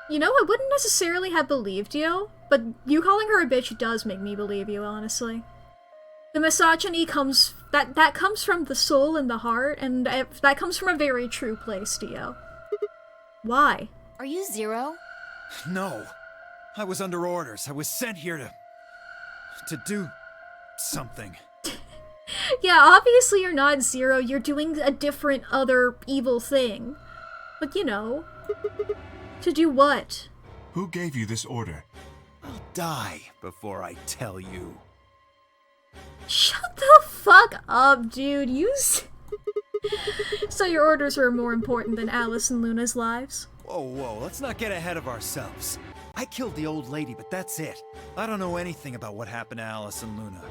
You know, I wouldn't necessarily have believed you, but you calling her a bitch does make me believe you, honestly. The misogyny comes... That comes from the soul and the heart, and that comes from a very true place, Dio. Why? Are you Zero? No. I was under orders. I was sent here to do... something. Yeah, obviously you're not Zero, you're doing a different other evil thing. But you know... To do what? Who gave you this order? I'll die before I tell you. Shut the fuck up, dude. So your orders are more important than Alice and Luna's lives? Whoa, let's not get ahead of ourselves. I killed the old lady, but that's it. I don't know anything about what happened to Alice and Luna.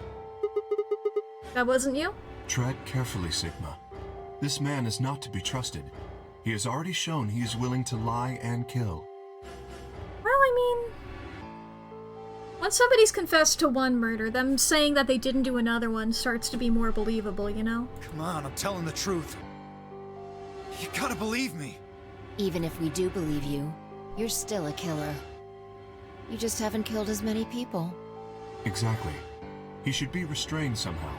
That wasn't you? Tread carefully, Sigma. This man is not to be trusted. He has already shown he is willing to lie and kill. Well, I mean, once somebody's confessed to one murder, them saying that they didn't do another one starts to be more believable, you know? Come on, I'm telling the truth. You gotta believe me. Even if we do believe you, you're still a killer. You just haven't killed as many people. Exactly. He should be restrained somehow.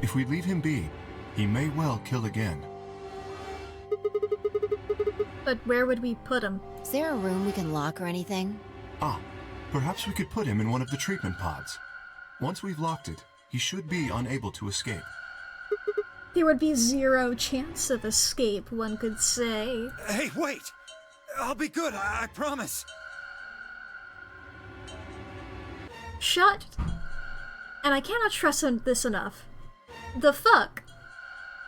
If we leave him be, he may well kill again. But where would we put him? Is there a room we can lock or anything? Ah, perhaps we could put him in one of the treatment pods. Once we've locked it, he should be unable to escape. There would be zero chance of escape, one could say. Hey, wait! I'll be good, I promise. Shut. And I cannot stress this enough. The fuck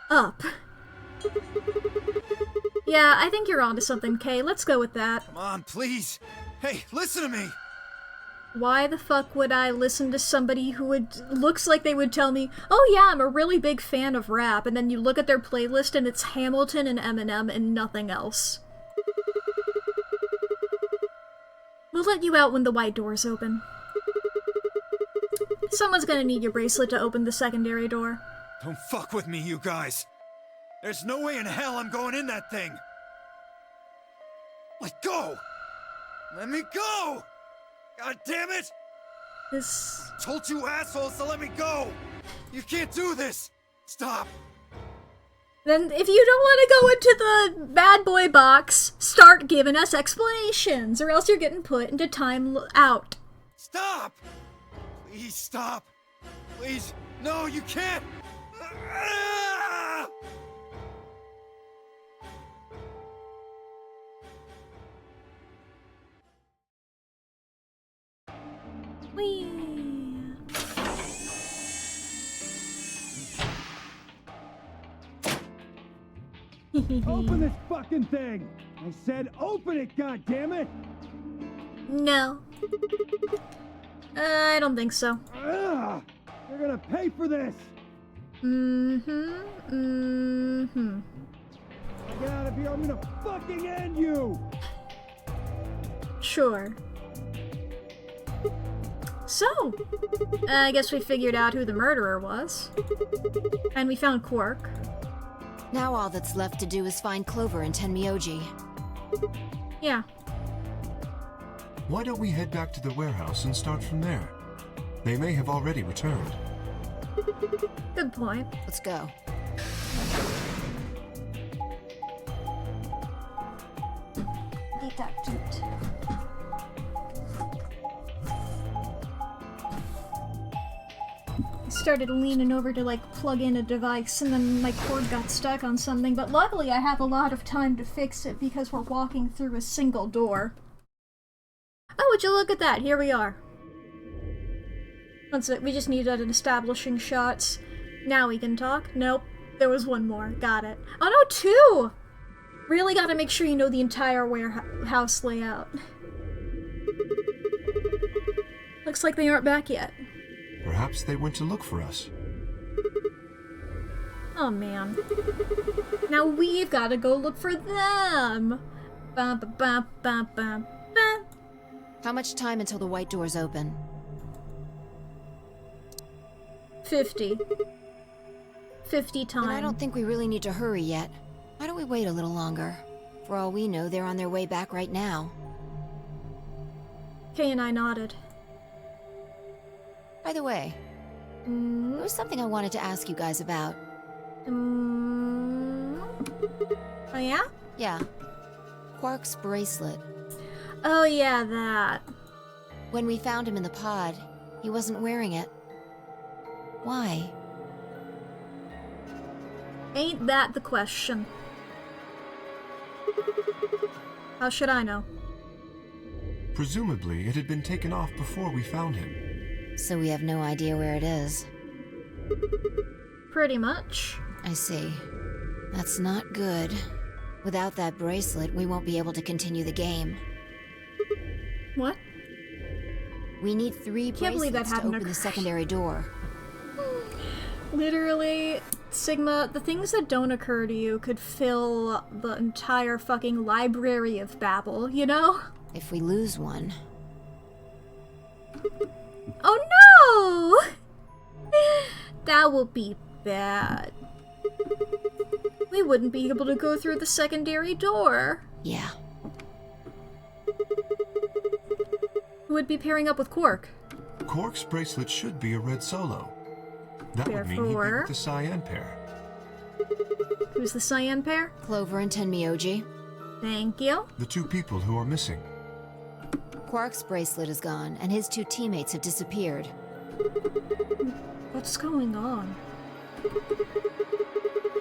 up. Yeah, I think you're onto something, Kay. Let's go with that. Come on, please. Hey, listen to me. Why the fuck would I listen to somebody who looks like they would tell me, oh yeah, I'm a really big fan of rap, and then you look at their playlist and it's Hamilton and Eminem and nothing else. We'll let you out when the white doors open. Someone's gonna need your bracelet to open the secondary door. Don't fuck with me, you guys. There's no way in hell I'm going in that thing. Let go! Let me go! God damn it! This... Told you assholes to let me go! You can't do this! Stop! Then if you don't want to go into the bad boy box, start giving us explanations, or else you're getting put into time out. Stop! Please stop! Please! No, you can't! Ah! Whee! Open this fucking thing! I said open it, goddammit! No. I don't think so. Ugh! You're gonna pay for this! Get out of here, I'm gonna fucking end you! Sure. So, I guess we figured out who the murderer was. And we found Quark. Now all that's left to do is find Clover and Tenmyoji. Yeah. Why don't we head back to the warehouse and start from there? They may have already returned. Good point. Let's go. Detected. I started leaning over to like plug in a device and then my cord got stuck on something, but luckily I have a lot of time to fix it because we're walking through a single door. Oh, would you look at that? Here we are. That's it. We just needed an establishing shots. Now we can talk. Nope. There was one more. Got it. Oh no, two! Really gotta make sure you know the entire warehouse layout. Looks like they aren't back yet. Perhaps they went to look for us. Oh man. Now we've gotta go look for them! Ba ba ba ba ba ba. How much time until the white doors open? 50. 50 time. Then I don't think we really need to hurry yet. Why don't we wait a little longer? For all we know, they're on their way back right now. Kay and I nodded. By the way, there was something I wanted to ask you guys about. Oh yeah? Yeah. Quark's bracelet. Oh yeah, that. When we found him in the pod, he wasn't wearing it. Why? Ain't that the question? How should I know? Presumably, it had been taken off before we found him. So we have no idea where it is. Pretty much. I see. That's not good. Without that bracelet, we won't be able to continue the game. What? We need 3 Can't believe that bracelets to happened open to the secondary door. Literally, Sigma, the things that don't occur to you could fill the entire fucking library of Babel, you know? If we lose one, Oh no! That will be bad. We wouldn't be able to go through the secondary door. yeah. Who would be pairing up with Quark? Quark's bracelet should be a red solo. That would mean he'd be Therefore- with the cyan pair. Who's the cyan pair? Clover and Tenmyoji. Thank you. The two people who are missing. Quark's bracelet is gone, and his two teammates have disappeared. What's going on?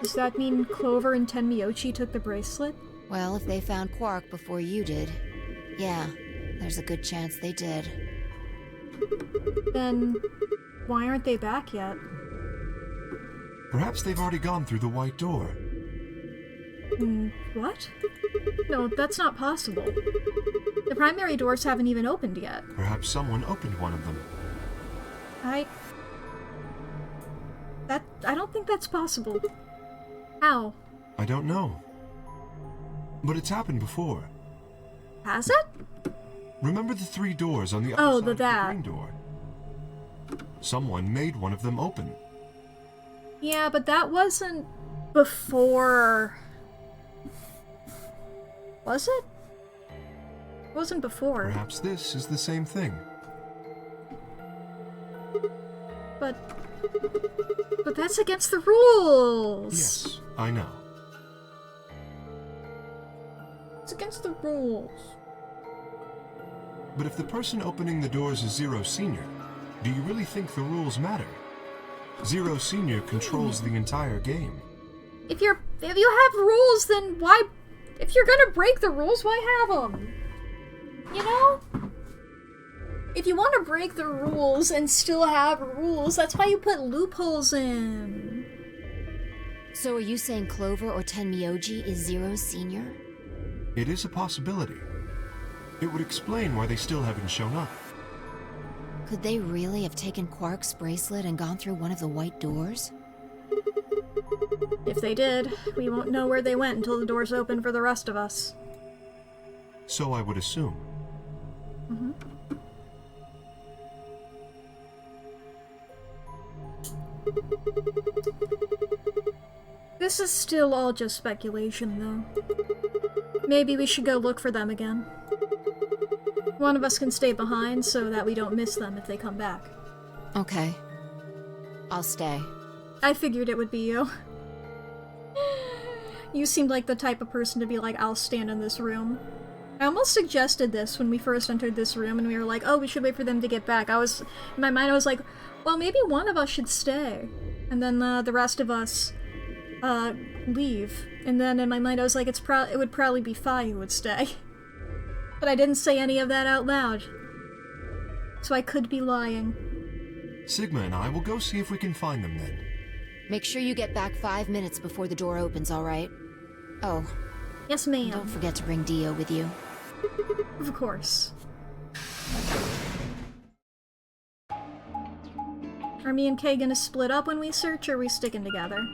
Does that mean Clover and Tenmyoji took the bracelet? Well, if they found Quark before you did, yeah, there's a good chance they did. Then why aren't they back yet? Perhaps they've already gone through the white door. What? No, that's not possible. The primary doors haven't even opened yet. Perhaps someone opened one of them. I don't think that's possible. How? I don't know. But it's happened before. Has it? Remember the three doors on the other Oh, side of the that. green door? Someone made one of them open. Yeah, but that wasn't before... Was it? It wasn't before. Perhaps this is the same thing. But that's against the rules! Yes, I know. It's against the rules. But if the person opening the doors is Zero Senior, do you really think the rules matter? Zero Senior controls the entire game. If you have rules, then why... If you're gonna break the rules, why have them? You know? If you want to break the rules and still have rules, that's why you put loopholes in. So are you saying Clover or Tenmyoji is Zero Senior? It is a possibility. It would explain why they still haven't shown up. Could they really have taken Quark's bracelet and gone through one of the white doors? If they did, we won't know where they went until the doors open for the rest of us. So I would assume. This is still all just speculation, though. Maybe we should go look for them again. One of us can stay behind so that we don't miss them if they come back. Okay. I'll stay. I figured it would be you. You seemed like the type of person to be like, I'll stand in this room. I almost suggested this when we first entered this room and we were like, oh, we should wait for them to get back. In my mind I was like, well, maybe one of us should stay. And then the rest of us, leave. And then in my mind I was like, it would probably be Fi who would stay. But I didn't say any of that out loud. So I could be lying. Sigma and I will go see if we can find them then. Make sure you get back 5 minutes before the door opens, alright? Oh, Yes, ma'am. don't forget to bring Dio with you. Of course. Are me and Kay gonna split up when we search, or are we sticking together?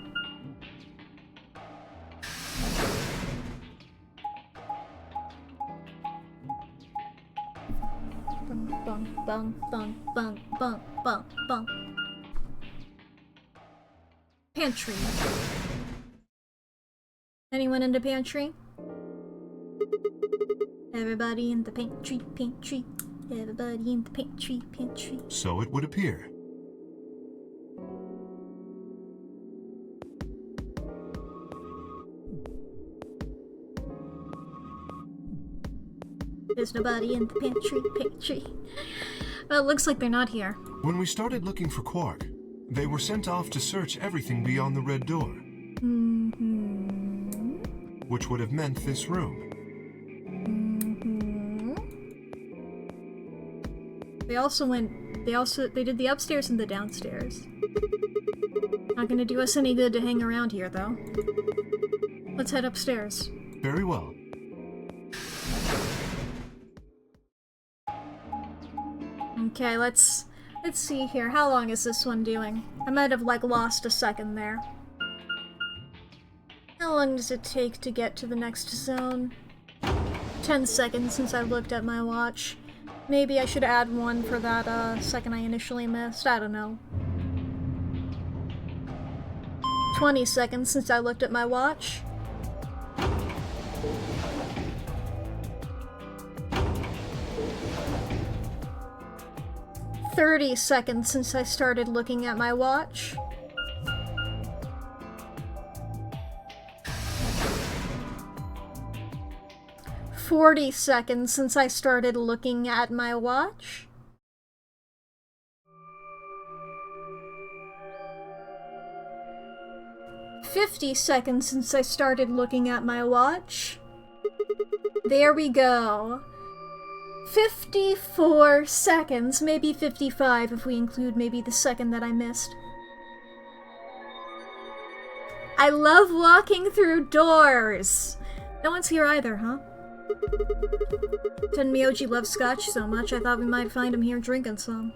Bung, bung, bung, bung, bung, bung, bung, bung. Pantry. Anyone in the pantry? Everybody in the pantry, pantry. Everybody in the pantry, pantry. So it would appear. There's nobody in the pantry, pantry. Well, it looks like they're not here. When we started looking for Quark, they were sent off to search everything beyond the red door. Which would have meant this room. They did the upstairs and the downstairs. Not gonna do us any good to hang around here, though. Let's head upstairs. Very well. Okay, let's Let's see here. How long is this one doing? I might have, like, lost a second there. How long does it take to get to the next zone? 10 seconds since I looked at my watch. Maybe I should add one for that, second I initially missed. I don't know. 20 seconds since I looked at my watch. "30 seconds since I started looking at my watch. "40 seconds since I started looking at my watch. "50 seconds since I started looking at my watch. There we go. 54 seconds, maybe 55 if we include maybe the second that I missed. I love walking through doors! No one's here either, huh? Tenmyoji loves scotch so much, I thought we might find him here drinking some.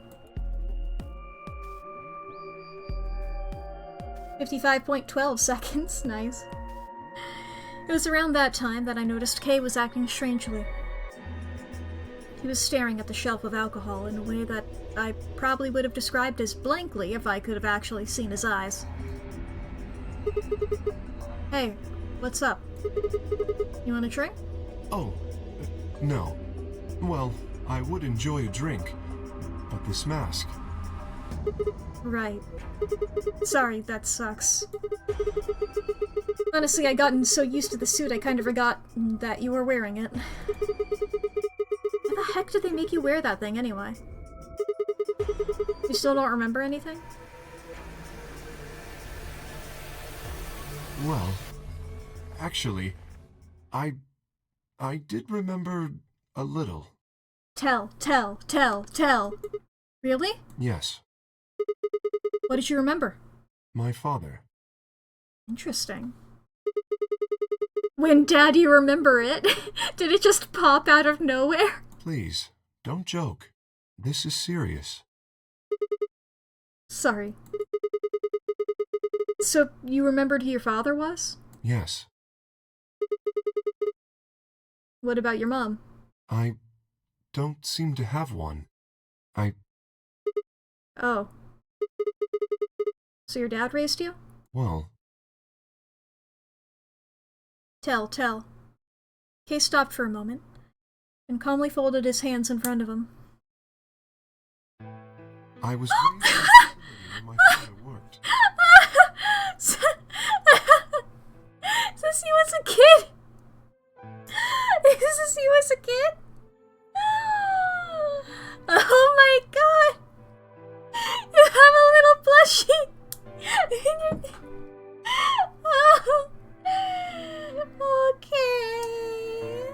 55.12 seconds, nice. It was around that time that I noticed Kay was acting strangely. He was staring at the shelf of alcohol in a way that I probably would have described as blankly if I could have actually seen his eyes. Hey, what's up? You want a drink? Oh, no. Well, I would enjoy a drink, but this mask... Right. Sorry, that sucks. Honestly, I'd gotten so used to the suit I kind of forgot that you were wearing it. Why the heck did they make you wear that thing anyway? You still don't remember anything? Well, actually, I did remember a little. Tell. Really? Yes. What did you remember? My father. Interesting. When did you remember it? Did it just pop out of nowhere? Please, don't joke. This is serious. Sorry. So, you remembered who your father was? Yes. What about your mom? I don't seem to have one. Oh. So your dad raised you? Well... Tell. Kay stopped for a moment, and calmly folded his hands in front of him. I was raised in a facility where my father worked. Is this you as a kid? Is this you as a kid? Oh my god! You have a little plushie! Oh. Okay.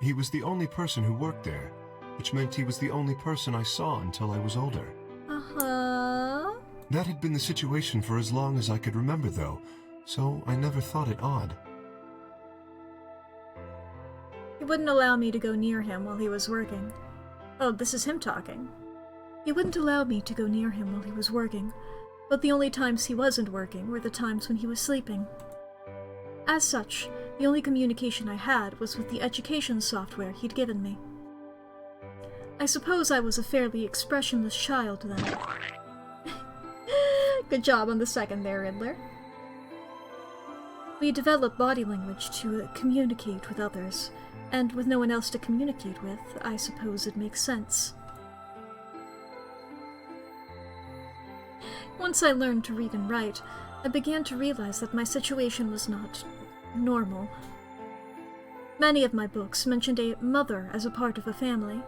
He was the only person who worked there, which meant he was the only person I saw until I was older. Uh-huh. That had been the situation for as long as I could remember, though, so I never thought it odd. He wouldn't allow me to go near him while he was working. Oh, this is him talking. He wouldn't allow me to go near him while he was working, but the only times he wasn't working were the times when he was sleeping. As such, the only communication I had was with the education software he'd given me. I suppose I was a fairly expressionless child then. Good job on the second there, Riddler. We develop body language to communicate with others, and with no one else to communicate with, I suppose it makes sense. Once I learned to read and write, I began to realize that my situation was not normal. Many of my books mentioned a mother as a part of a family,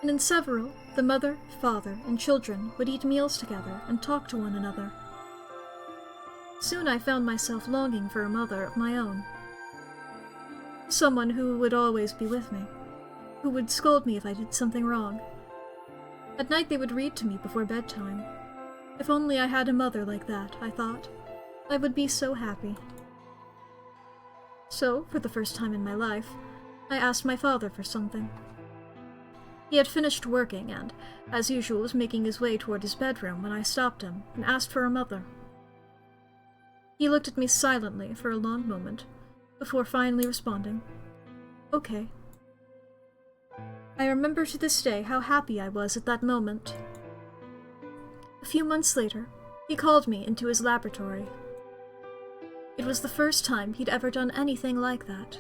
and in several, the mother, father, and children would eat meals together and talk to one another. Soon I found myself longing for a mother of my own. Someone who would always be with me, who would scold me if I did something wrong. At night they would read to me before bedtime. If only I had a mother like that, I thought. I would be so happy. So, for the first time in my life, I asked my father for something. He had finished working and, as usual, was making his way toward his bedroom when I stopped him and asked for her mother. He looked at me silently for a long moment, before finally responding, "Okay." I remember to this day how happy I was at that moment. A few months later, he called me into his laboratory. It was the first time he'd ever done anything like that.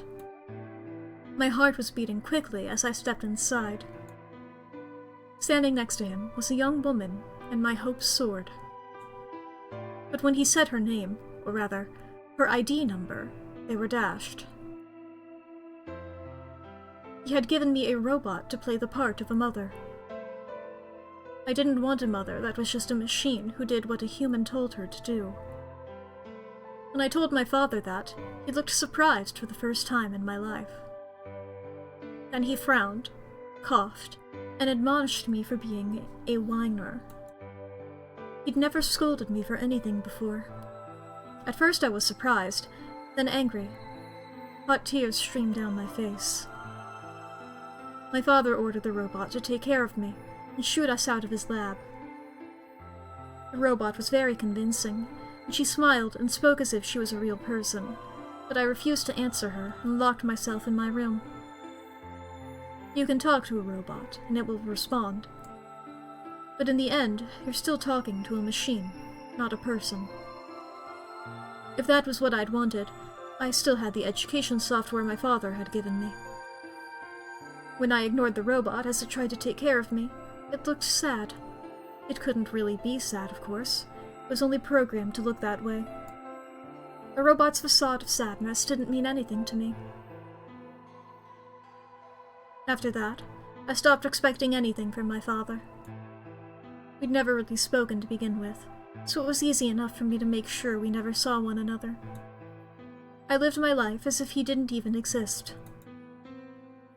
My heart was beating quickly as I stepped inside. Standing next to him was a young woman, and my hopes soared. But when he said her name, or rather, her ID number, they were dashed. He had given me a robot to play the part of a mother. I didn't want a mother that was just a machine who did what a human told her to do. When I told my father that, he looked surprised for the first time in my life. Then he frowned, coughed, and admonished me for being a whiner. He'd never scolded me for anything before. At first I was surprised, then angry. Hot tears streamed down my face. My father ordered the robot to take care of me and shoot us out of his lab. The robot was very convincing, and she smiled and spoke as if she was a real person, but I refused to answer her and locked myself in my room. You can talk to a robot, and it will respond. But in the end, you're still talking to a machine, not a person. If that was what I'd wanted, I still had the education software my father had given me. When I ignored the robot as it tried to take care of me, it looked sad. It couldn't really be sad, of course. It was only programmed to look that way. A robot's facade of sadness didn't mean anything to me. After that, I stopped expecting anything from my father. We'd never really spoken to begin with, so it was easy enough for me to make sure we never saw one another. I lived my life as if he didn't even exist.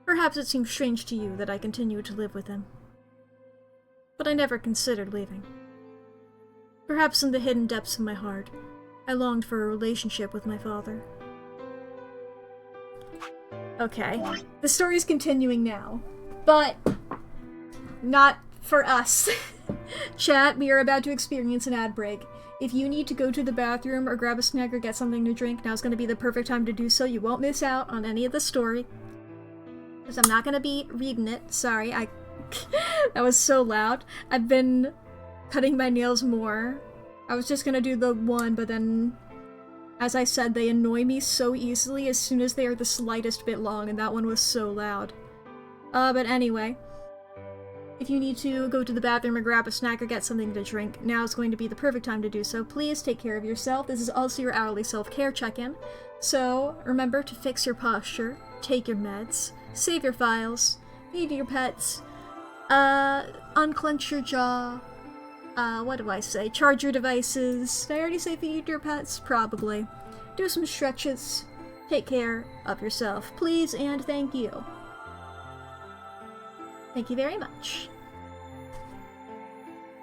Perhaps it seems strange to you that I continued to live with him. But I never considered leaving. Perhaps in the hidden depths of my heart, I longed for a relationship with my father. Okay, the story's continuing now, but not for us. Chat, we are about to experience an ad break. If you need to go to the bathroom or grab a snack or get something to drink, now's going to be the perfect time to do so. You won't miss out on any of the story. Because I'm not going to be reading it. Sorry, that was so loud. I've been cutting my nails more. I was just going to do the one, but then, as I said, they annoy me so easily as soon as they are the slightest bit long, and that one was so loud. But anyway, if you need to go to the bathroom or grab a snack or get something to drink, now is going to be the perfect time to do so. Please take care of yourself. This is also your hourly self-care check-in. So, remember to fix your posture, take your meds, save your files, feed your pets, unclench your jaw, what do I say? Charge your devices. Did I already say feed your pets? Probably. Do some stretches. Take care of yourself, please, and thank you. Thank you very much.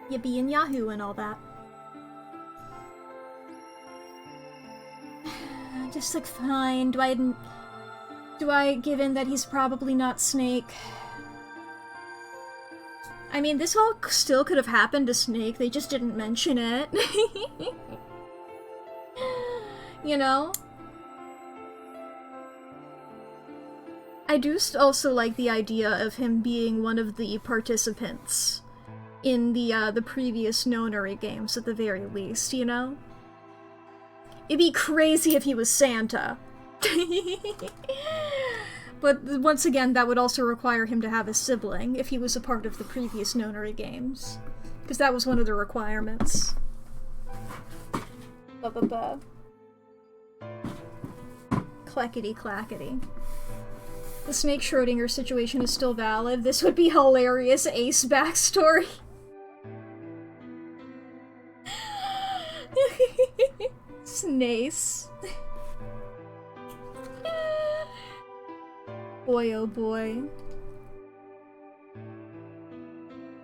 Yippee and Yahoo and all that. Just like, fine. Do I give in that he's probably not Snake? I mean, this all still could have happened to Snake, they just didn't mention it. You know? I do also like the idea of him being one of the participants in the previous Nonary games, at the very least, you know? It'd be crazy if he was Santa. But once again, that would also require him to have a sibling if he was a part of the previous Nonary games. Because that was one of the requirements. Ba-ba-ba. Clackety clackety. The Snake Schrodinger situation is still valid. This would be hilarious Ace backstory. Snace. Boy, oh boy.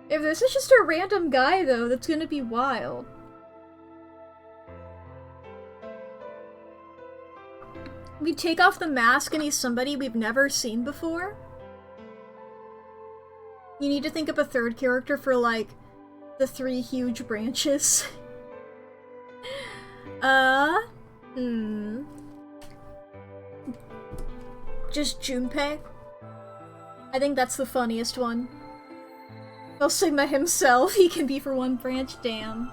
If this is just a random guy, though, that's gonna be wild. We take off the mask and he's somebody we've never seen before? You need to think of a third character for, like, the 3 huge branches. Just Junpei? I think that's the funniest one. Well, Sigma himself, he can be for one branch, damn.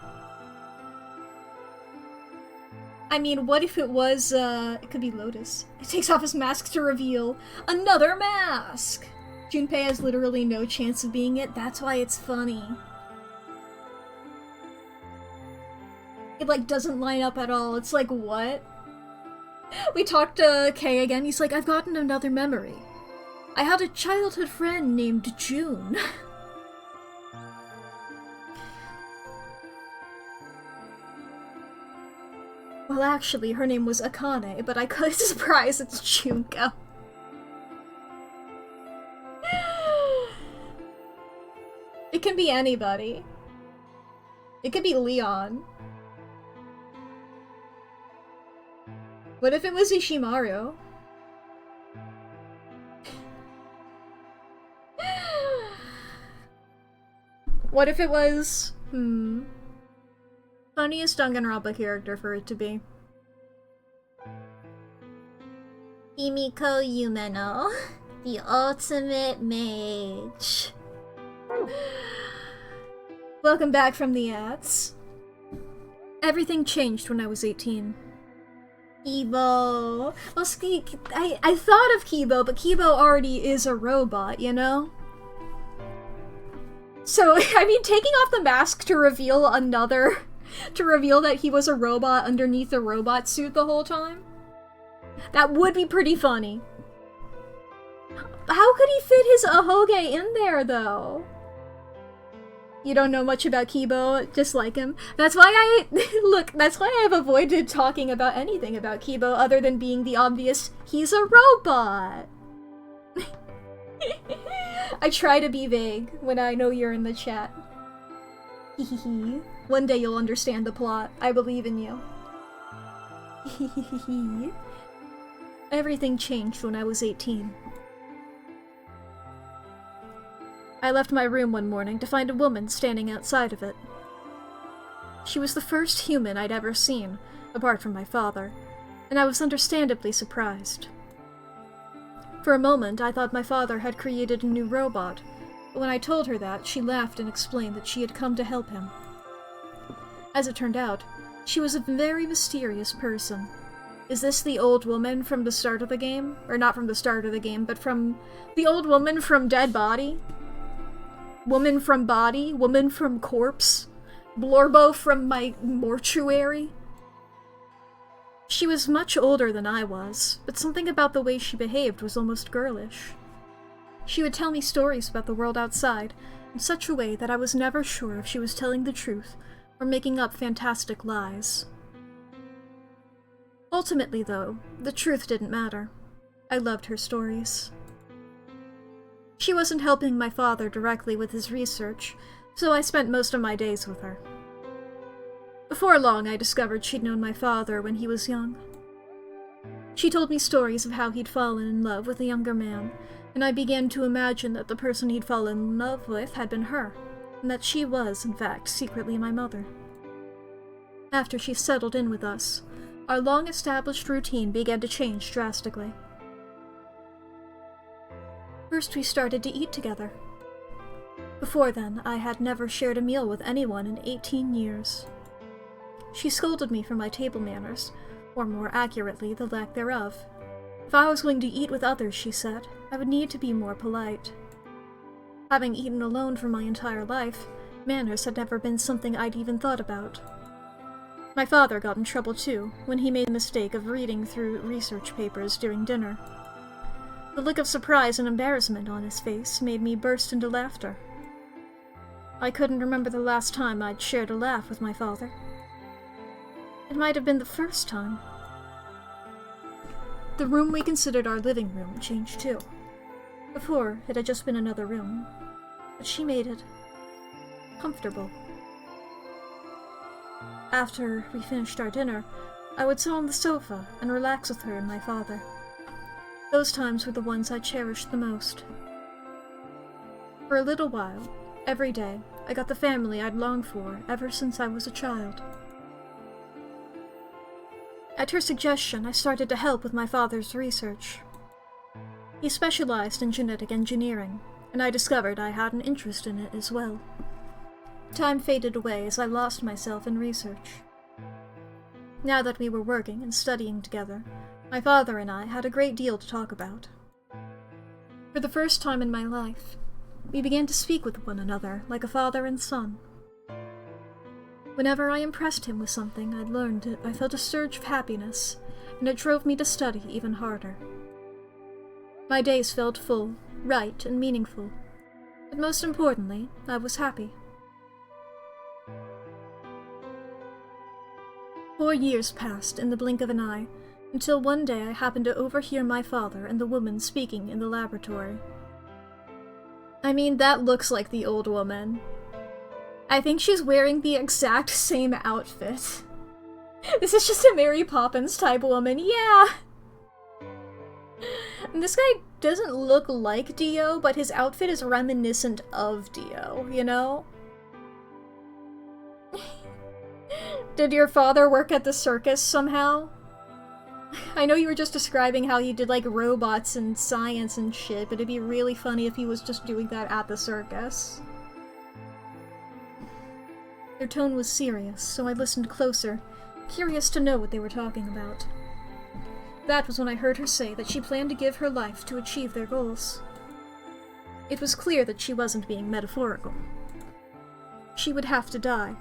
I mean, what if it was, it could be Lotus. He takes off his mask to reveal another mask! Junpei has literally no chance of being it, that's why it's funny. It, like, doesn't line up at all. It's like, what? We talked to Kay again, he's like, I've gotten another memory. I had a childhood friend named June. Well, actually, her name was Akane, but I could surprise it's Junko. It can be anybody. It could be Leon. What if it was Ishimaru? What if it was... funniest Danganronpa character for it to be. Himiko Yumeno, the ultimate mage. Welcome back from the ads. Everything changed when I was 18. Kibo. Well, I thought of Kibo, but Kibo already is a robot, you know? So, I mean, taking off the mask to reveal another... to reveal that he was a robot underneath a robot suit the whole time? That would be pretty funny. How could he fit his ahoge in there, though? You don't know much about Kibo, just like him. That's why look, that's why I've avoided talking about anything about Kibo other than being the obvious, he's a robot! I try to be vague when I know you're in the chat. Hehehe. One day you'll understand the plot. I believe in you. Hehehe. Everything changed when I was 18. I left my room one morning to find a woman standing outside of it. She was the first human I'd ever seen, apart from my father, and I was understandably surprised. For a moment, I thought my father had created a new robot, but when I told her that, she laughed and explained that she had come to help him. As it turned out, she was a very mysterious person. Is this the old woman from the start of the game? Or not from the start of the game, but from the old woman from Dead Body? Woman from Body? Woman from Corpse? Blorbo from my mortuary? She was much older than I was, but something about the way she behaved was almost girlish. She would tell me stories about the world outside, in such a way that I was never sure if she was telling the truth or making up fantastic lies. Ultimately, though, the truth didn't matter. I loved her stories. She wasn't helping my father directly with his research, so I spent most of my days with her. Before long, I discovered she'd known my father when he was young. She told me stories of how he'd fallen in love with a younger man, and I began to imagine that the person he'd fallen in love with had been her, and that she was, in fact, secretly my mother. After she settled in with us, our long-established routine began to change drastically. First, we started to eat together. Before then, I had never shared a meal with anyone in 18 years. She scolded me for my table manners, or more accurately, the lack thereof. If I was going to eat with others, she said, I would need to be more polite. Having eaten alone for my entire life, manners had never been something I'd even thought about. My father got in trouble too, when he made the mistake of reading through research papers during dinner. The look of surprise and embarrassment on his face made me burst into laughter. I couldn't remember the last time I'd shared a laugh with my father. It might have been the first time. The room we considered our living room changed too. Before, it had just been another room, but she made it comfortable. After we finished our dinner, I would sit on the sofa and relax with her and my father. Those times were the ones I cherished the most. For a little while, every day, I got the family I'd longed for ever since I was a child. At her suggestion, I started to help with my father's research. He specialized in genetic engineering, and I discovered I had an interest in it as well. Time faded away as I lost myself in research. Now that we were working and studying together, my father and I had a great deal to talk about. For the first time in my life, we began to speak with one another like a father and son. Whenever I impressed him with something I'd learned, I felt a surge of happiness, and it drove me to study even harder. My days felt full, right, and meaningful, but most importantly, I was happy. 4 years passed in the blink of an eye, until one day I happened to overhear my father and the woman speaking in the laboratory. I mean, that looks like the old woman. I think she's wearing the exact same outfit. This is just a Mary Poppins type woman, yeah! And this guy doesn't look like Dio, but his outfit is reminiscent of Dio, you know? Did your father work at the circus somehow? I know you were just describing how he did like robots and science and shit, but it'd be really funny if he was just doing that at the circus. Their tone was serious, so I listened closer, curious to know what they were talking about. That was when I heard her say that she planned to give her life to achieve their goals. It was clear that she wasn't being metaphorical. She would have to die.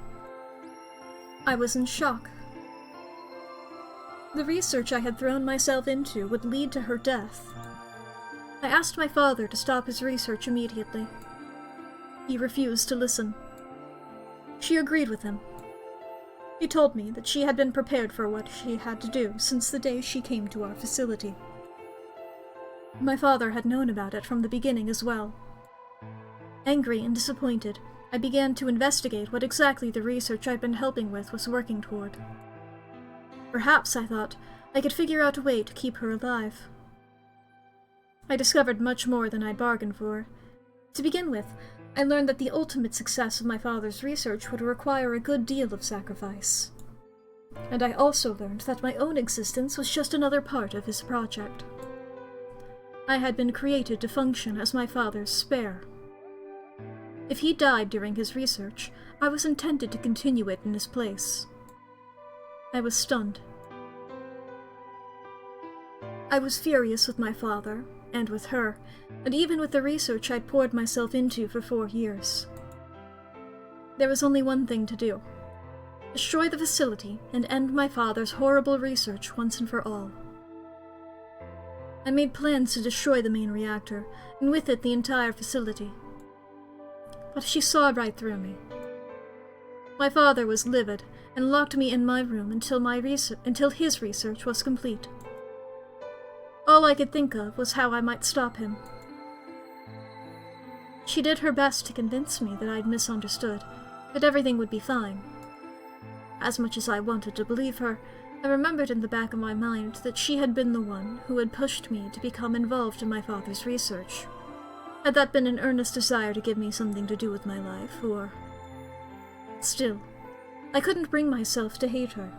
I was in shock. The research I had thrown myself into would lead to her death. I asked my father to stop his research immediately. He refused to listen. She agreed with him. He told me that she had been prepared for what she had to do since the day she came to our facility. My father had known about it from the beginning as well. Angry and disappointed, I began to investigate what exactly the research I'd been helping with was working toward. Perhaps, I thought, I could figure out a way to keep her alive. I discovered much more than I'd bargained for. To begin with, I learned that the ultimate success of my father's research would require a good deal of sacrifice. And I also learned that my own existence was just another part of his project. I had been created to function as my father's spare. If he died during his research, I was intended to continue it in his place. I was stunned. I was furious with my father, and with her, and even with the research I'd poured myself into for 4 years. There was only one thing to do: destroy the facility and end my father's horrible research once and for all. I made plans to destroy the main reactor, and with it the entire facility. But she saw right through me. My father was livid, and locked me in my room until his research was complete. All I could think of was how I might stop him. She did her best to convince me that I'd misunderstood, that everything would be fine. As much as I wanted to believe her, I remembered in the back of my mind that she had been the one who had pushed me to become involved in my father's research. Had that been an earnest desire to give me something to do with my life, or... Still, I couldn't bring myself to hate her.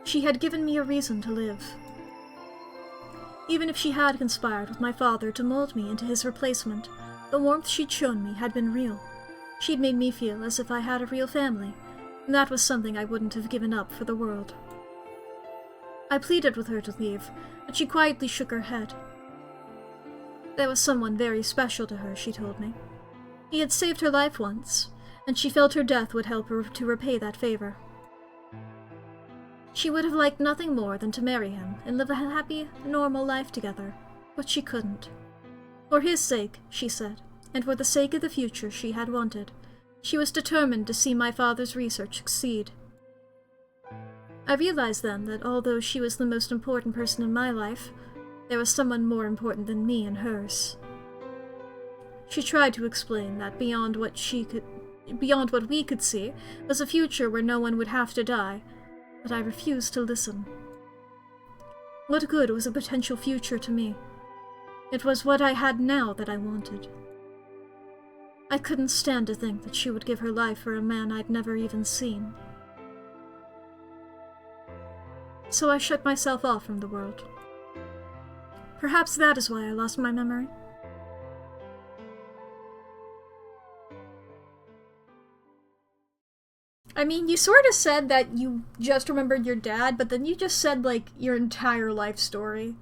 She had given me a reason to live. Even if she had conspired with my father to mold me into his replacement, the warmth she'd shown me had been real. She'd made me feel as if I had a real family, and that was something I wouldn't have given up for the world. I pleaded with her to leave, but she quietly shook her head. There was someone very special to her, she told me. He had saved her life once, and she felt her death would help her to repay that favor. She would have liked nothing more than to marry him and live a happy, normal life together, but she couldn't. For his sake, she said, and for the sake of the future she had wanted, she was determined to see my father's research succeed. I realized then that although she was the most important person in my life, there was someone more important than me in hers. She tried to explain that beyond what we could see was a future where no one would have to die, but I refused to listen. What good was a potential future to me? It was what I had now that I wanted. I couldn't stand to think that she would give her life for a man I'd never even seen. So I shut myself off from the world. Perhaps that is why I lost my memory. I mean, you sort of said that you just remembered your dad, but then you just said, like, your entire life story.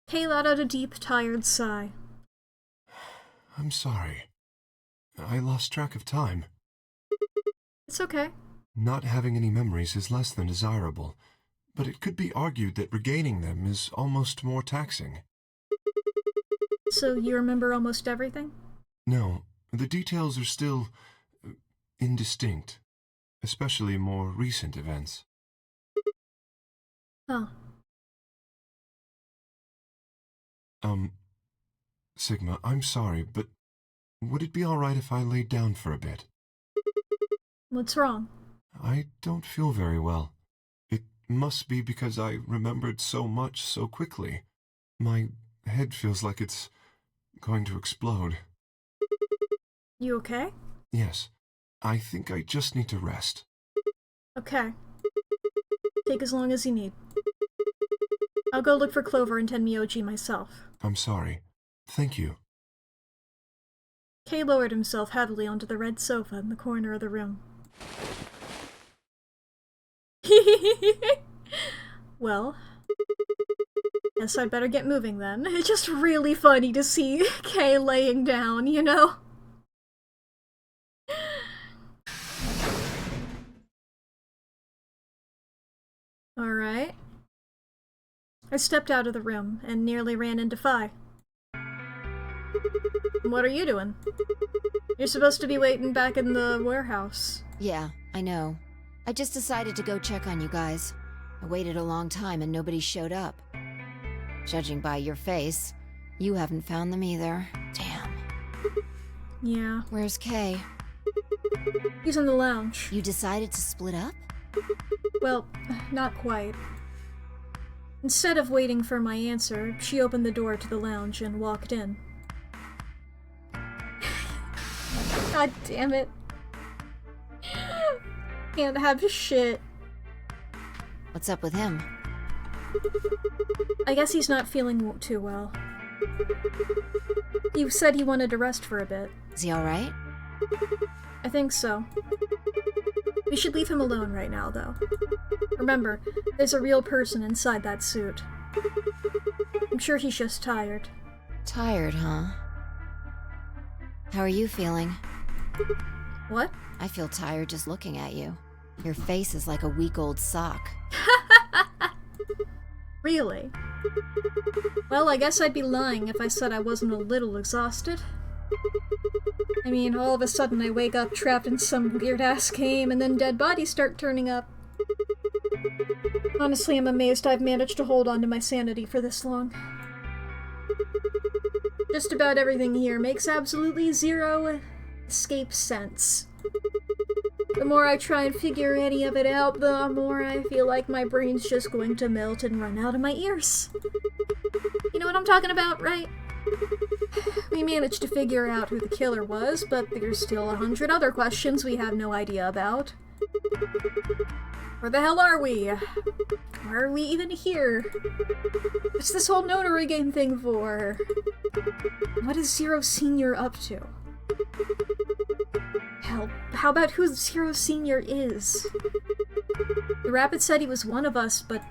Kay let out a deep, tired sigh. I'm sorry. I lost track of time. It's okay. Not having any memories is less than desirable, but it could be argued that regaining them is almost more taxing. So you remember almost everything? No, the details are still indistinct, especially more recent events. Huh. Sigma, I'm sorry, but would it be alright if I laid down for a bit? What's wrong? I don't feel very well. It must be because I remembered so much so quickly. My head feels like it's going to explode. You okay? Yes, I think I just need to rest. Okay. Take as long as you need. I'll go look for Clover and Tenmyoji myself. I'm sorry. Thank you. Kay lowered himself heavily onto the red sofa in the corner of the room. Well, guess I'd better get moving then. It's just really funny to see Kay laying down, you know? Alright. I stepped out of the room and nearly ran into Phi. What are you doing? You're supposed to be waiting back in the warehouse. Yeah, I know. I just decided to go check on you guys. I waited a long time and nobody showed up. Judging by your face, you haven't found them either. Damn. Yeah. Where's Kay? He's in the lounge. You decided to split up? Well, not quite. Instead of waiting for my answer, she opened the door to the lounge and walked in. God damn it. Can't have shit. What's up with him? I guess he's not feeling too well. He said he wanted to rest for a bit. Is he alright? I think so. We should leave him alone right now, though. Remember, there's a real person inside that suit. I'm sure he's just tired. Tired, huh? How are you feeling? What? I feel tired just looking at you. Your face is like a week-old sock. Really? Well, I guess I'd be lying if I said I wasn't a little exhausted. I mean, all of a sudden I wake up trapped in some weird-ass game, and then dead bodies start turning up. Honestly, I'm amazed I've managed to hold on to my sanity for this long. Just about everything here makes absolutely zero escape sense. The more I try and figure any of it out, the more I feel like my brain's just going to melt and run out of my ears. You know what I'm talking about, right? We managed to figure out who the killer was, but there's still 100 other questions we have no idea about. Where the hell are we? Why are we even here? What's this whole notary game thing for? What is Zero Senior up to? Hell, how about who Zero Senior is? The Rapid said he was one of us, but...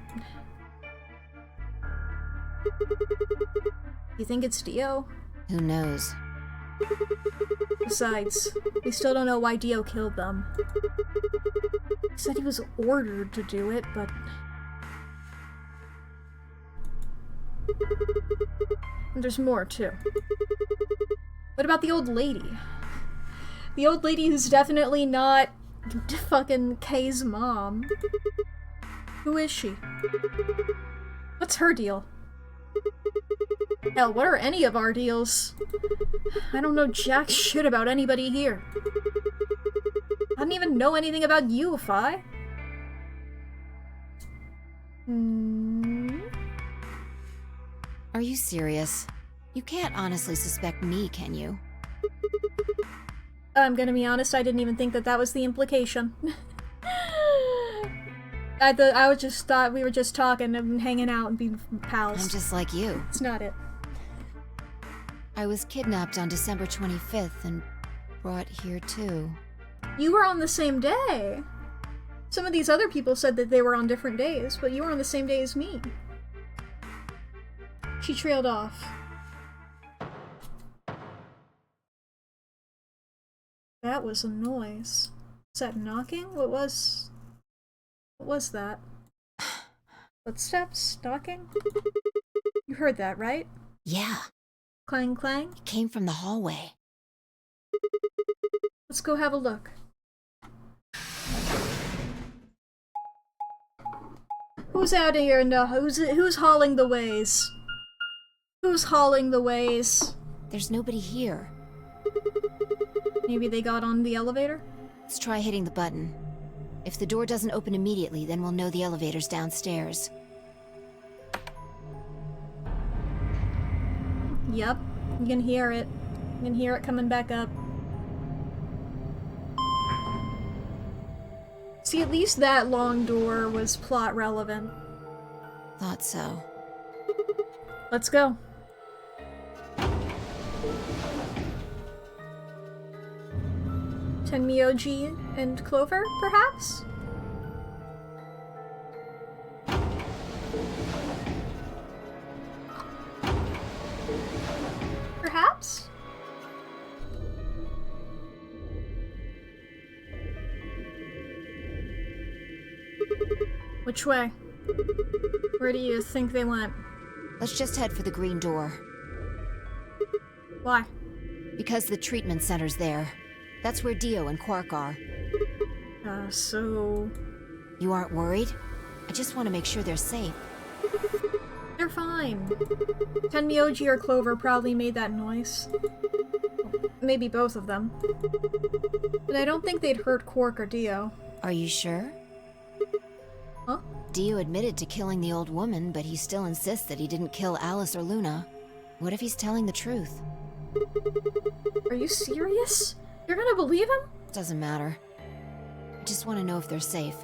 You think it's Dio? Who knows? Besides, we still don't know why Dio killed them. He said he was ordered to do it, but... And there's more, too. What about the old lady? The old lady who's definitely not fucking Kay's mom. Who is she? What's her deal? Hell, what are any of our deals? I don't know jack shit about anybody here. I don't even know anything about you, Phi. Are you serious? You can't honestly suspect me, can you? I'm gonna be honest, I didn't even think that that was the implication. I just thought we were just talking and hanging out and being pals. I'm just like you. It's not it. I was kidnapped on December 25th and brought here too. You were on the same day. Some of these other people said that they were on different days, but you were on the same day as me. She trailed off. That was a noise. Was that knocking? What was that? Footsteps? Knocking? You heard that, right? Yeah. Clang clang? It came from the hallway. Let's go have a look. Who's out here and who's hauling the ways? Who's hauling the ways? There's nobody here. Maybe they got on the elevator? Let's try hitting the button. If the door doesn't open immediately, then we'll know the elevator's downstairs. Yep, you can hear it. You can hear it coming back up. See, at least that long door was plot relevant. Thought so. Let's go. Tenmyoji and Clover, perhaps? Perhaps? Which way? Where do you think they went? Let's just head for the green door. Why? Because the treatment center's there. That's where Dio and Quark are. So... You aren't worried? I just want to make sure they're safe. They're fine. Tenmyoji or Clover probably made that noise. Maybe both of them. But I don't think they'd hurt Quark or Dio. Are you sure? Huh? Dio admitted to killing the old woman, but he still insists that he didn't kill Alice or Luna. What if he's telling the truth? Are you serious? You're gonna believe him? Doesn't matter. I just want to know if they're safe.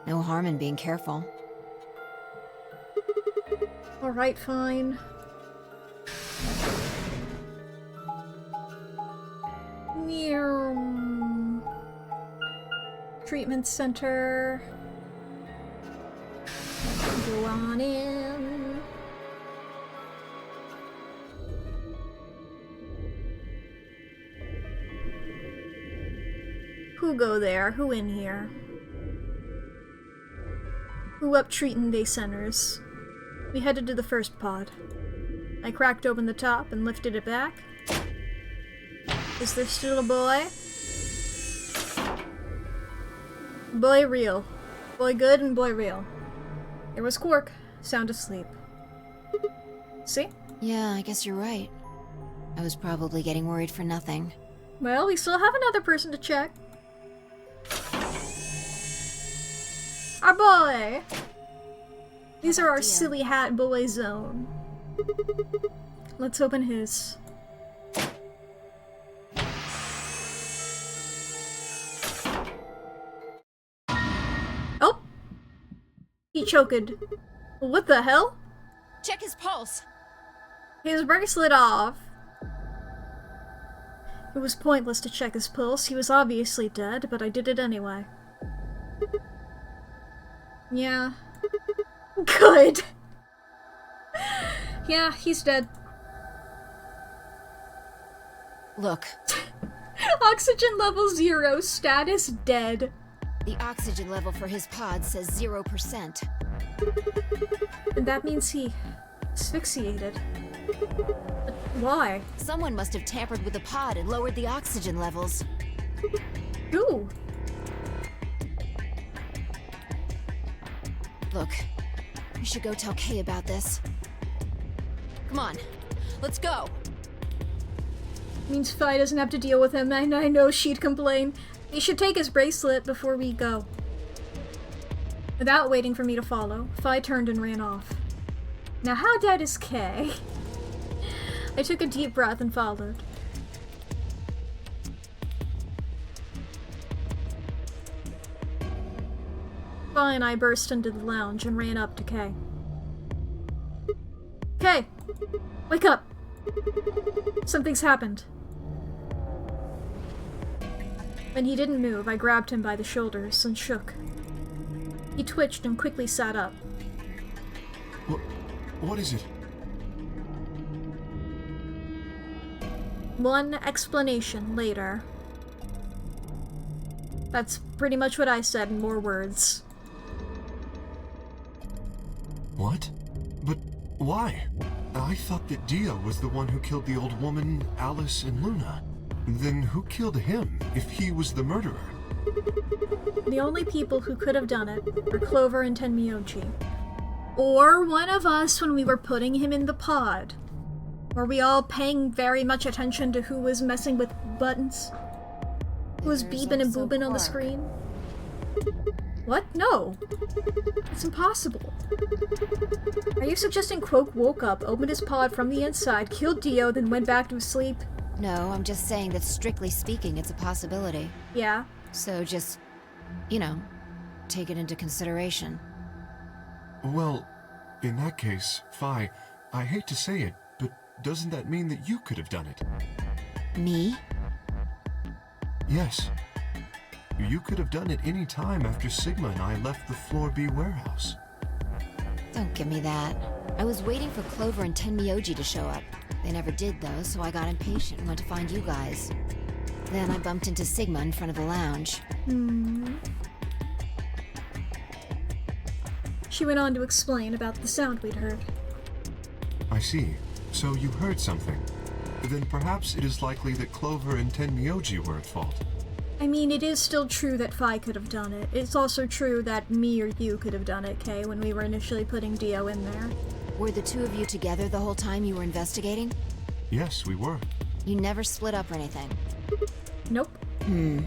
No harm in being careful. Alright, fine. Treatment center. Go on in. Who go there? Who in here? Who up treatin' day centers? We headed to the first pod. I cracked open the top and lifted it back. Is there still a boy? Boy real. Boy good and boy real. There was Quark, sound asleep. See? Yeah, I guess you're right. I was probably getting worried for nothing. Well, we still have another person to check. Our boy! These are our silly hat boy zone. Let's open his. Oh! He choked. What the hell? Check his pulse. His bracelet off. It was pointless to check his pulse. He was obviously dead, but I did it anyway. Yeah. Good. Yeah, he's dead. Look. Oxygen level 0, status dead. The oxygen level for his pod says 0%. And that means he asphyxiated. But why? Someone must have tampered with the pod and lowered the oxygen levels. Who? Look, we should go tell Kay about this. Come on, let's go. Means Fi doesn't have to deal with him, and I know she'd complain. He should take his bracelet before we go. Without waiting for me to follow, Fi turned and ran off. Now how dead is Kay? I took a deep breath and followed. Fi and I burst into the lounge and ran up to Kay. Kay! Wake up! Something's happened. When he didn't move, I grabbed him by the shoulders and shook. He twitched and quickly sat up. What is it? One explanation later. That's pretty much what I said in more words. What? But why? I thought that Dio was the one who killed the old woman, Alice, and Luna. Then who killed him, if he was the murderer? The only people who could have done it were Clover and Tenmyoji. Or one of us when we were putting him in the pod. Were we all paying very much attention to who was messing with buttons? Who was beeping and booping on the screen? What? No. It's impossible. Are you suggesting Quoke woke up, opened his pod from the inside, killed Dio, then went back to sleep? No, I'm just saying that strictly speaking, it's a possibility. Yeah. So just, take it into consideration. Well, in that case, Fi, I hate to say it, but doesn't that mean that you could have done it? Me? Yes. You could have done it any time after Sigma and I left the Floor B warehouse. Don't give me that. I was waiting for Clover and Tenmyoji to show up. They never did, though, so I got impatient and went to find you guys. Then I bumped into Sigma in front of the lounge. She went on to explain about the sound we'd heard. I see. So you heard something. Then perhaps it is likely that Clover and Tenmyoji were at fault. I mean, it is still true that Fi could have done it. It's also true that me or you could have done it, Kay, when we were initially putting Dio in there. Were the two of you together the whole time you were investigating? Yes, we were. You never split up or anything? Nope. In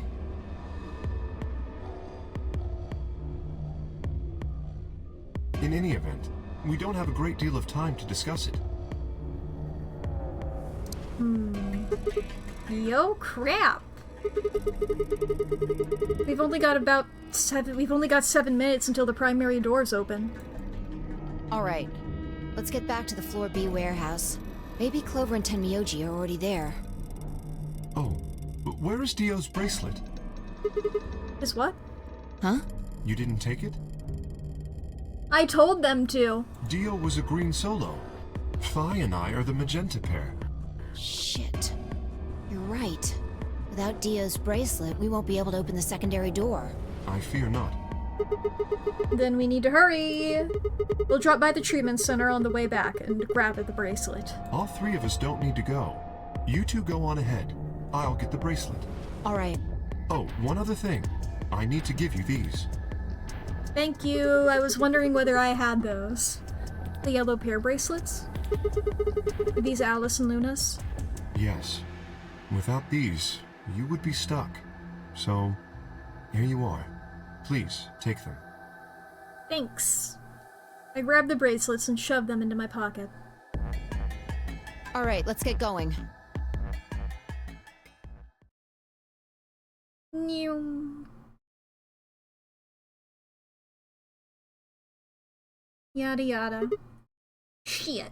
any event, we don't have a great deal of time to discuss it. Yo, crap. We've only got 7 minutes until the primary doors open. Alright. Let's get back to the Floor B warehouse. Maybe Clover and Tenmyoji are already there. Oh, where is Dio's bracelet? Is what? Huh? You didn't take it? I told them to. Dio was a green solo. Fi and I are the magenta pair. Shit. You're right. Without Dio's bracelet, we won't be able to open the secondary door. I fear not. Then we need to hurry. We'll drop by the treatment center on the way back and grab the bracelet. All three of us don't need to go. You two go on ahead. I'll get the bracelet. Alright. Oh, one other thing. I need to give you these. Thank you. I was wondering whether I had those. The yellow pair bracelets? Are these Alice and Luna's? Yes. Without these, you would be stuck. So, here you are. Please, take them. Thanks. I grabbed the bracelets and shoved them into my pocket. Alright, let's get going. New. Yada yada. Shit.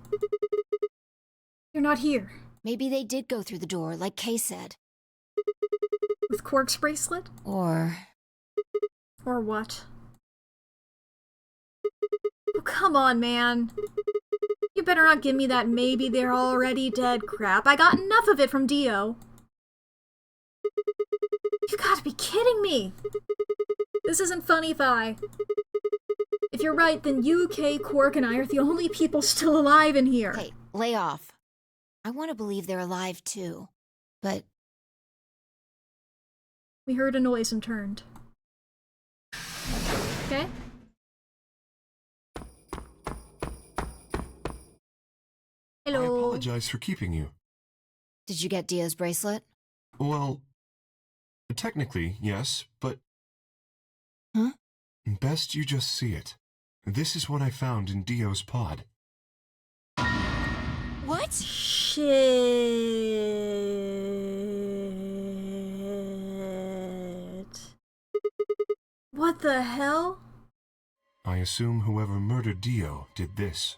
You're not here. Maybe they did go through the door, like Kay said. With Quark's bracelet? Or what? Oh, come on, man. You better not give me that maybe they're already dead crap. I got enough of it from Dio. You gotta be kidding me! This isn't funny, Fi. If you're right, then you, Kay, Quark, and I are the only people still alive in here. Hey, lay off. I want to believe they're alive too. But We heard a noise and turned. Okay? I Hello. apologize for keeping you. did you get Dio's bracelet? Well, technically, yes, but... Huh? Best you just see it. This is what I found in Dio's pod. What? Shit. What the hell? I assume whoever murdered Dio did this.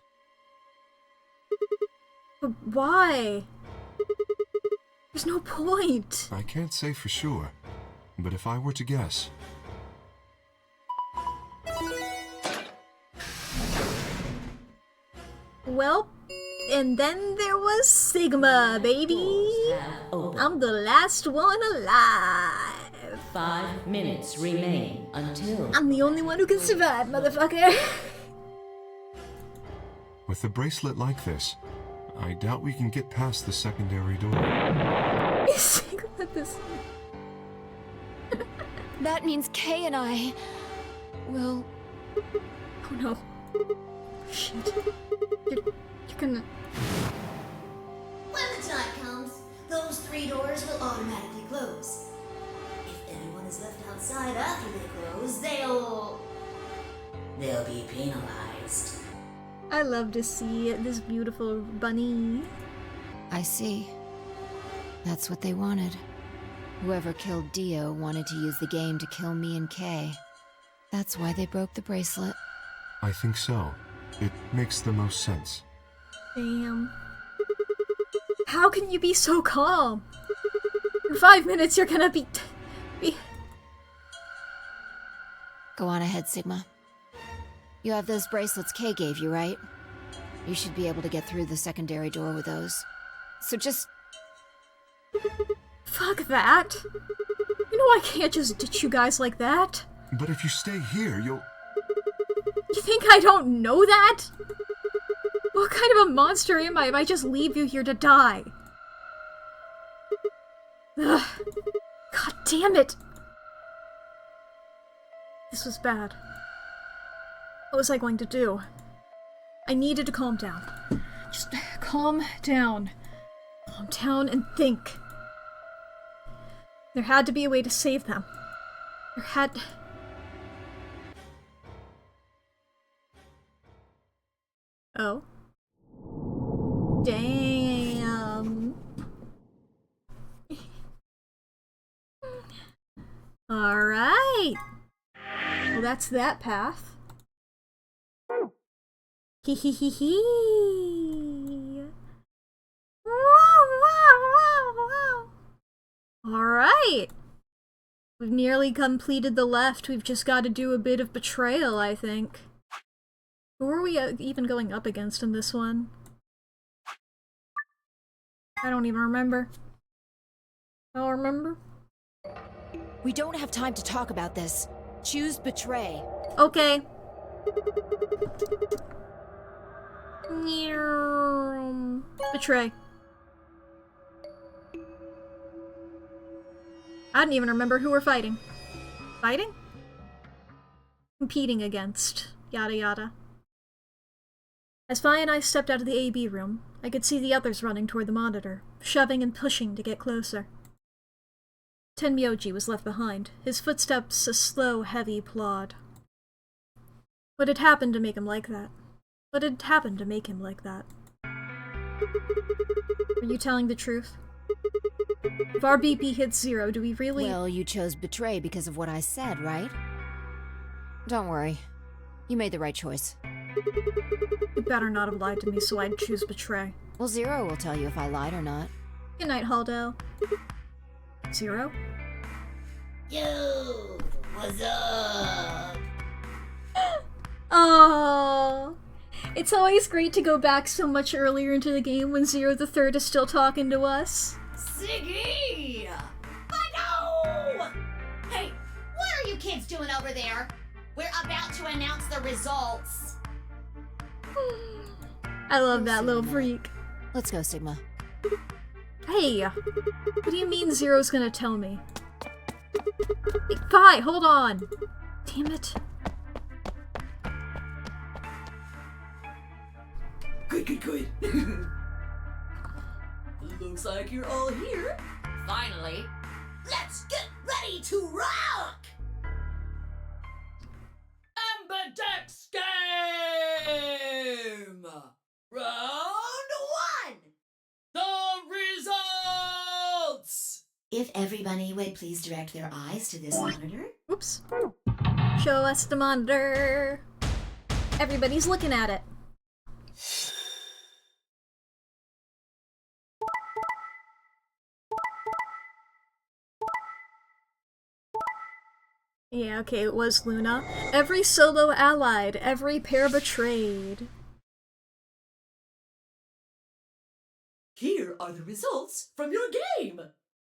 But why? There's no point. I can't say for sure, but if I were to guess... Well, and then there was Sigma, baby. I'm the last one alive. 5 minutes remain until... I'm the only one who can survive, motherfucker. With a bracelet like this, I doubt we can get past the secondary door. Is Sigma this? That means Kay and I will... Oh no. Shit. You're gonna... When the time comes, those 3 doors will automatically close. If anyone is left outside after they close, they'll be penalized. I love to see this beautiful bunny. I see. That's what they wanted. Whoever killed Dio wanted to use the game to kill me and Kay. That's why they broke the bracelet. I think so. It makes the most sense. Damn. How can you be so calm? In 5 minutes you're gonna be... Go on ahead, Sigma. You have those bracelets Kay gave you, right? You should be able to get through the secondary door with those. So just... Fuck that. You know I can't just ditch you guys like that. But if you stay here, you'll... You think I don't know that? What kind of a monster am I if I just leave you here to die? Ugh. God damn it! This was bad. What was I going to do? I needed to calm down. Just calm down. Calm down and think. There had to be a way to save them. There had... Oh. Damn. Alright. Well, that's that path. Hee hee hee hee. Wow, wow, wow, wow. Alright. We've nearly completed the left. We've just got to do a bit of betrayal, I think. Who are we even going up against in this one? I don't even remember. I don't remember. We don't have time to talk about this. Choose betray. Okay. Betray. I didn't even remember who we're fighting. Fighting? Competing against. Yada yada. As Fi and I stepped out of the AB room, I could see the others running toward the monitor, shoving and pushing to get closer. Tenmyoji was left behind, his footsteps a slow, heavy plod. What had happened to make him like that? What had happened to make him like that? Are you telling the truth? If our BP hits 0, do we really— Well, you chose betray because of what I said, right? Don't worry. You made the right choice. You better not have lied to me so I'd choose betray. Well, 0 will tell you if I lied or not. Good night, Haldo. 0? Yo, what's up? Oh, it's always great to go back so much earlier into the game when Zero the Third is still talking to us. Siggy! No! Hey, what are you kids doing over there? We're about to announce the results. I love that little freak. Let's go, Sigma. Hey, what do you mean Zero's gonna tell me? Hey, Fi, hold on. Damn it. Good. Looks like you're all here. Finally, let's get ready to rock! Ambidex game! Round 1! The results! If everybody would please direct their eyes to this monitor. Oops. Show us the monitor. Everybody's looking at it. Yeah, okay, it was Luna. Every solo allied, every pair betrayed. Here are the results from your game.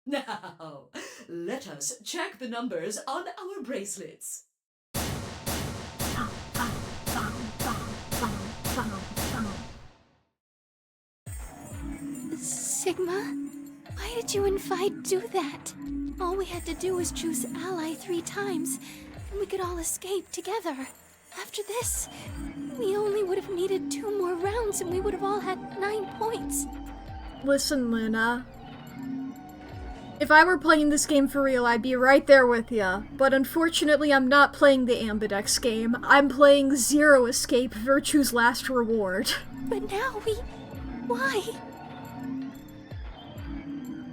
Now, let us check the numbers on our bracelets. Bum, bum, bum, bum, bum, bum, bum. Sigma, why did you and Vi do that? All we had to do was choose ally 3 times, and we could all escape together. After this, we only would have needed 2 more rounds and we would have all had 9 points. Listen, Luna. If I were playing this game for real, I'd be right there with ya. But unfortunately, I'm not playing the Ambidex game. I'm playing Zero Escape, Virtue's Last Reward. But now we... Why?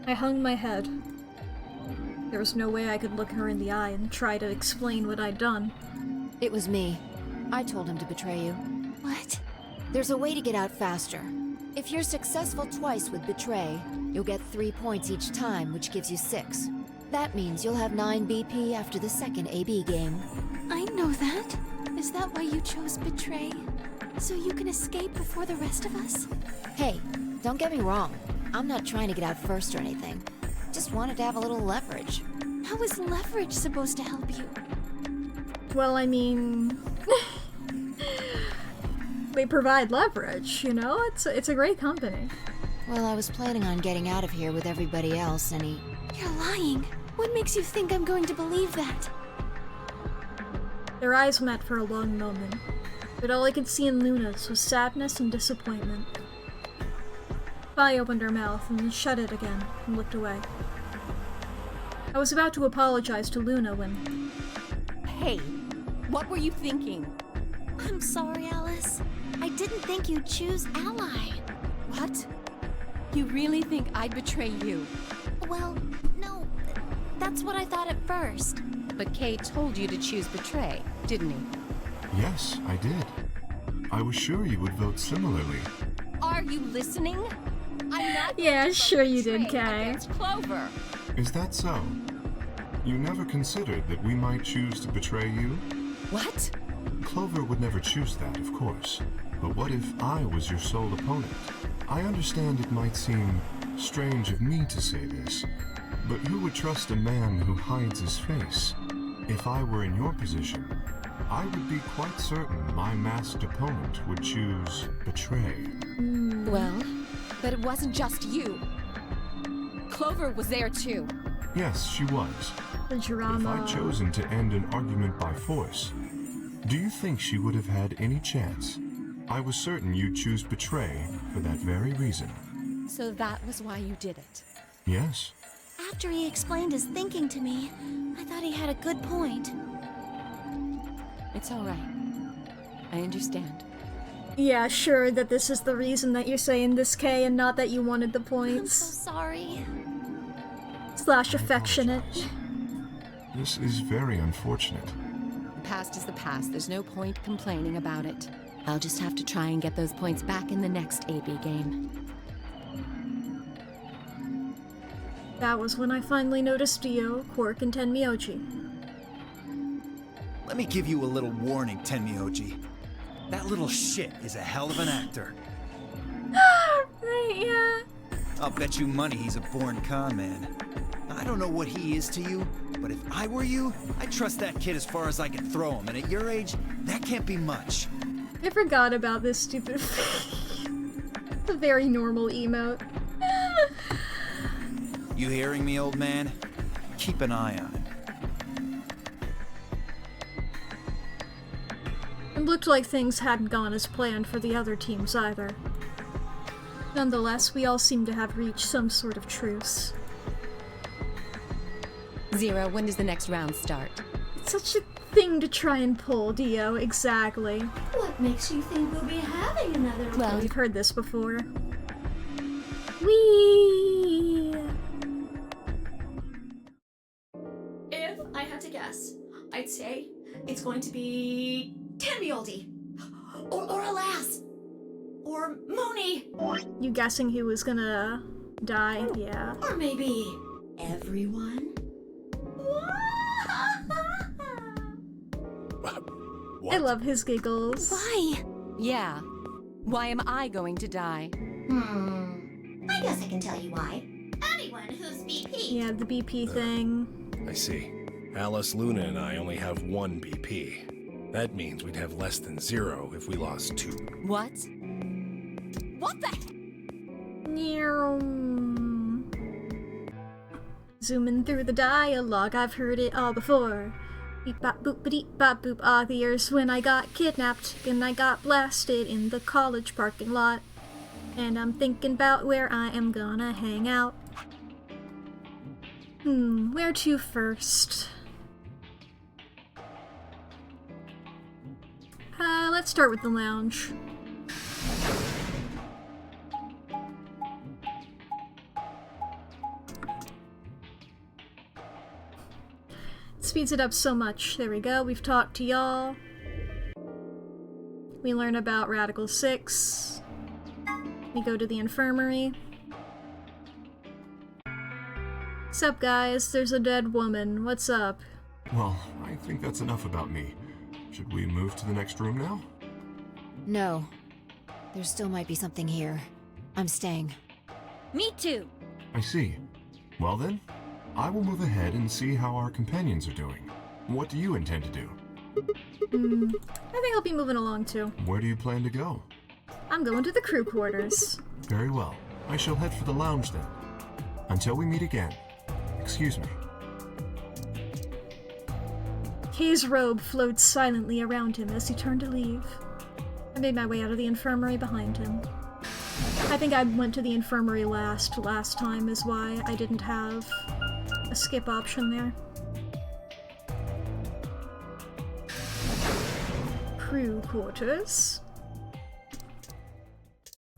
I hung my head. There was no way I could look her in the eye and try to explain what I'd done. It was me. I told him to betray you. What? There's a way to get out faster. If you're successful twice with Betray, you'll get 3 points each time, which gives you 6. That means you'll have 9 BP after the second AB game. I know that. Is that why you chose Betray? So you can escape before the rest of us? Hey, don't get me wrong. I'm not trying to get out first or anything. Just wanted to have a little leverage. How is leverage supposed to help you? Well, I mean... they provide leverage, you know? It's a great company. Well, I was planning on getting out of here with everybody else, and he... You're lying. What makes you think I'm going to believe that? Their eyes met for a long moment, but all I could see in Luna's was sadness and disappointment. Vi opened her mouth and then shut it again and looked away. I was about to apologize to Luna when... Hey, what were you thinking? I'm sorry, Alice. I didn't think you'd choose Ally. What? You really think I'd betray you? Well, no. That's what I thought at first. But Kay told you to choose Betray, didn't he? Yes, I did. I was sure you would vote similarly. Are you listening? I'm not Yeah, sure you did, Betray Kay. against Clover. Is that so? You never considered that we might choose to betray you? What? Clover would never choose that, of course. But what if I was your sole opponent? I understand it might seem strange of me to say this, but who would trust a man who hides his face? If I were in your position, I would be quite certain my masked opponent would choose betray. Well, but it wasn't just you. Clover was there too. Yes, she was. The But if drama... I'd chosen to end an argument by force, do you think she would have had any chance? I was certain you'd choose betray for that very reason. So that was why you did it. Yes. After he explained his thinking to me, I thought he had a good point. It's all right. I understand. Yeah, sure that this is the reason that you're saying this, Kay, and not that you wanted the I'm so points. sorry. Slash affectionate. Apologize. This is very unfortunate. The past is the past. There's no point complaining about it. I'll just have to try and get those points back in the next AB game. That was when I finally noticed Dio, Quark, and Tenmyoji. Let me give you a little warning, Tenmyoji. That little shit is a hell of an actor. Right, yeah. I'll bet you money he's a born con man. I don't know what he is to you, but if I were you, I'd trust that kid as far as I can throw him, and at your age, that can't be much. I forgot about this stupid... the very normal emote. You hearing me, old man? Keep an eye on him. It looked like things hadn't gone as planned for the other teams either. Nonetheless, we all seem to have reached some sort of truce. Zero, when does the next round start? It's such a thing to try and pull, Dio, exactly. What makes you think we'll be having another one? Well, We've heard this before. Whee! If I had to guess, I'd say it's going to be Tenmyoji. Or alas. Or Mooney. You guessing who was gonna die? Yeah. Or maybe everyone? I love his giggles. Why? Yeah. Why am I going to die? I guess I can tell you why. Anyone who's BP. Yeah, the BP thing. I see. Alice, Luna, and I only have 1 BP. That means we'd have less than 0 if we lost 2. What? What the? Zooming through the dialogue, I've heard it all before. Beep bop boop ba deep bop boop. Ah, the years when I got kidnapped and I got blasted in the college parking lot. And I'm thinking about where I am gonna hang out. Where to first? Let's start with the lounge. Speeds it up so much. There we go. We've talked to y'all. We learn about Radical 6. We go to the infirmary. What's up, guys? There's a dead woman. What's up? Well, I think that's enough about me. Should we move to the next room now? No. There still might be something here. I'm staying. Me too. I see. Well then, I will move ahead and see how our companions are doing. What do you intend to do? I think I'll be moving along too. Where do you plan to go? I'm going to the crew quarters. Very well. I shall head for the lounge then. Until we meet again. Excuse me. Kay's robe flowed silently around him as he turned to leave. I made my way out of the infirmary behind him. I think I went to the infirmary last time is why I didn't have a skip option there. Crew quarters.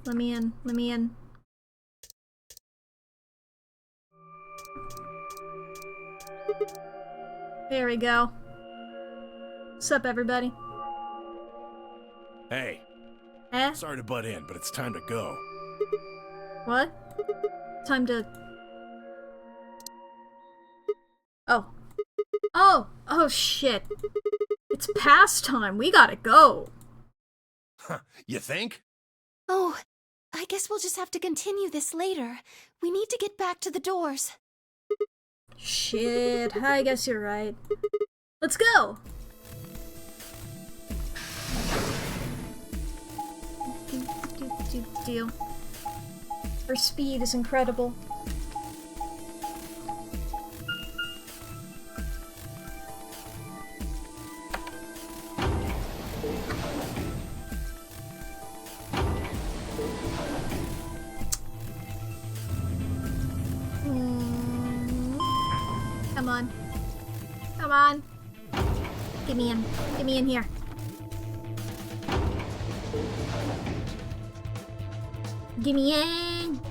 Let me in, let me in. There we go. What's up, everybody? Hey, Eh? sorry to butt in, but it's time to go. What? Time to... Oh. Oh shit. It's past time. We gotta go. Huh, you think? Oh, I guess we'll just have to continue this later. We need to get back to the doors. Shit, I guess you're right. Let's go! Deal. Her speed is incredible. Come on. Come on. Get me in. Get me in here. Get me in.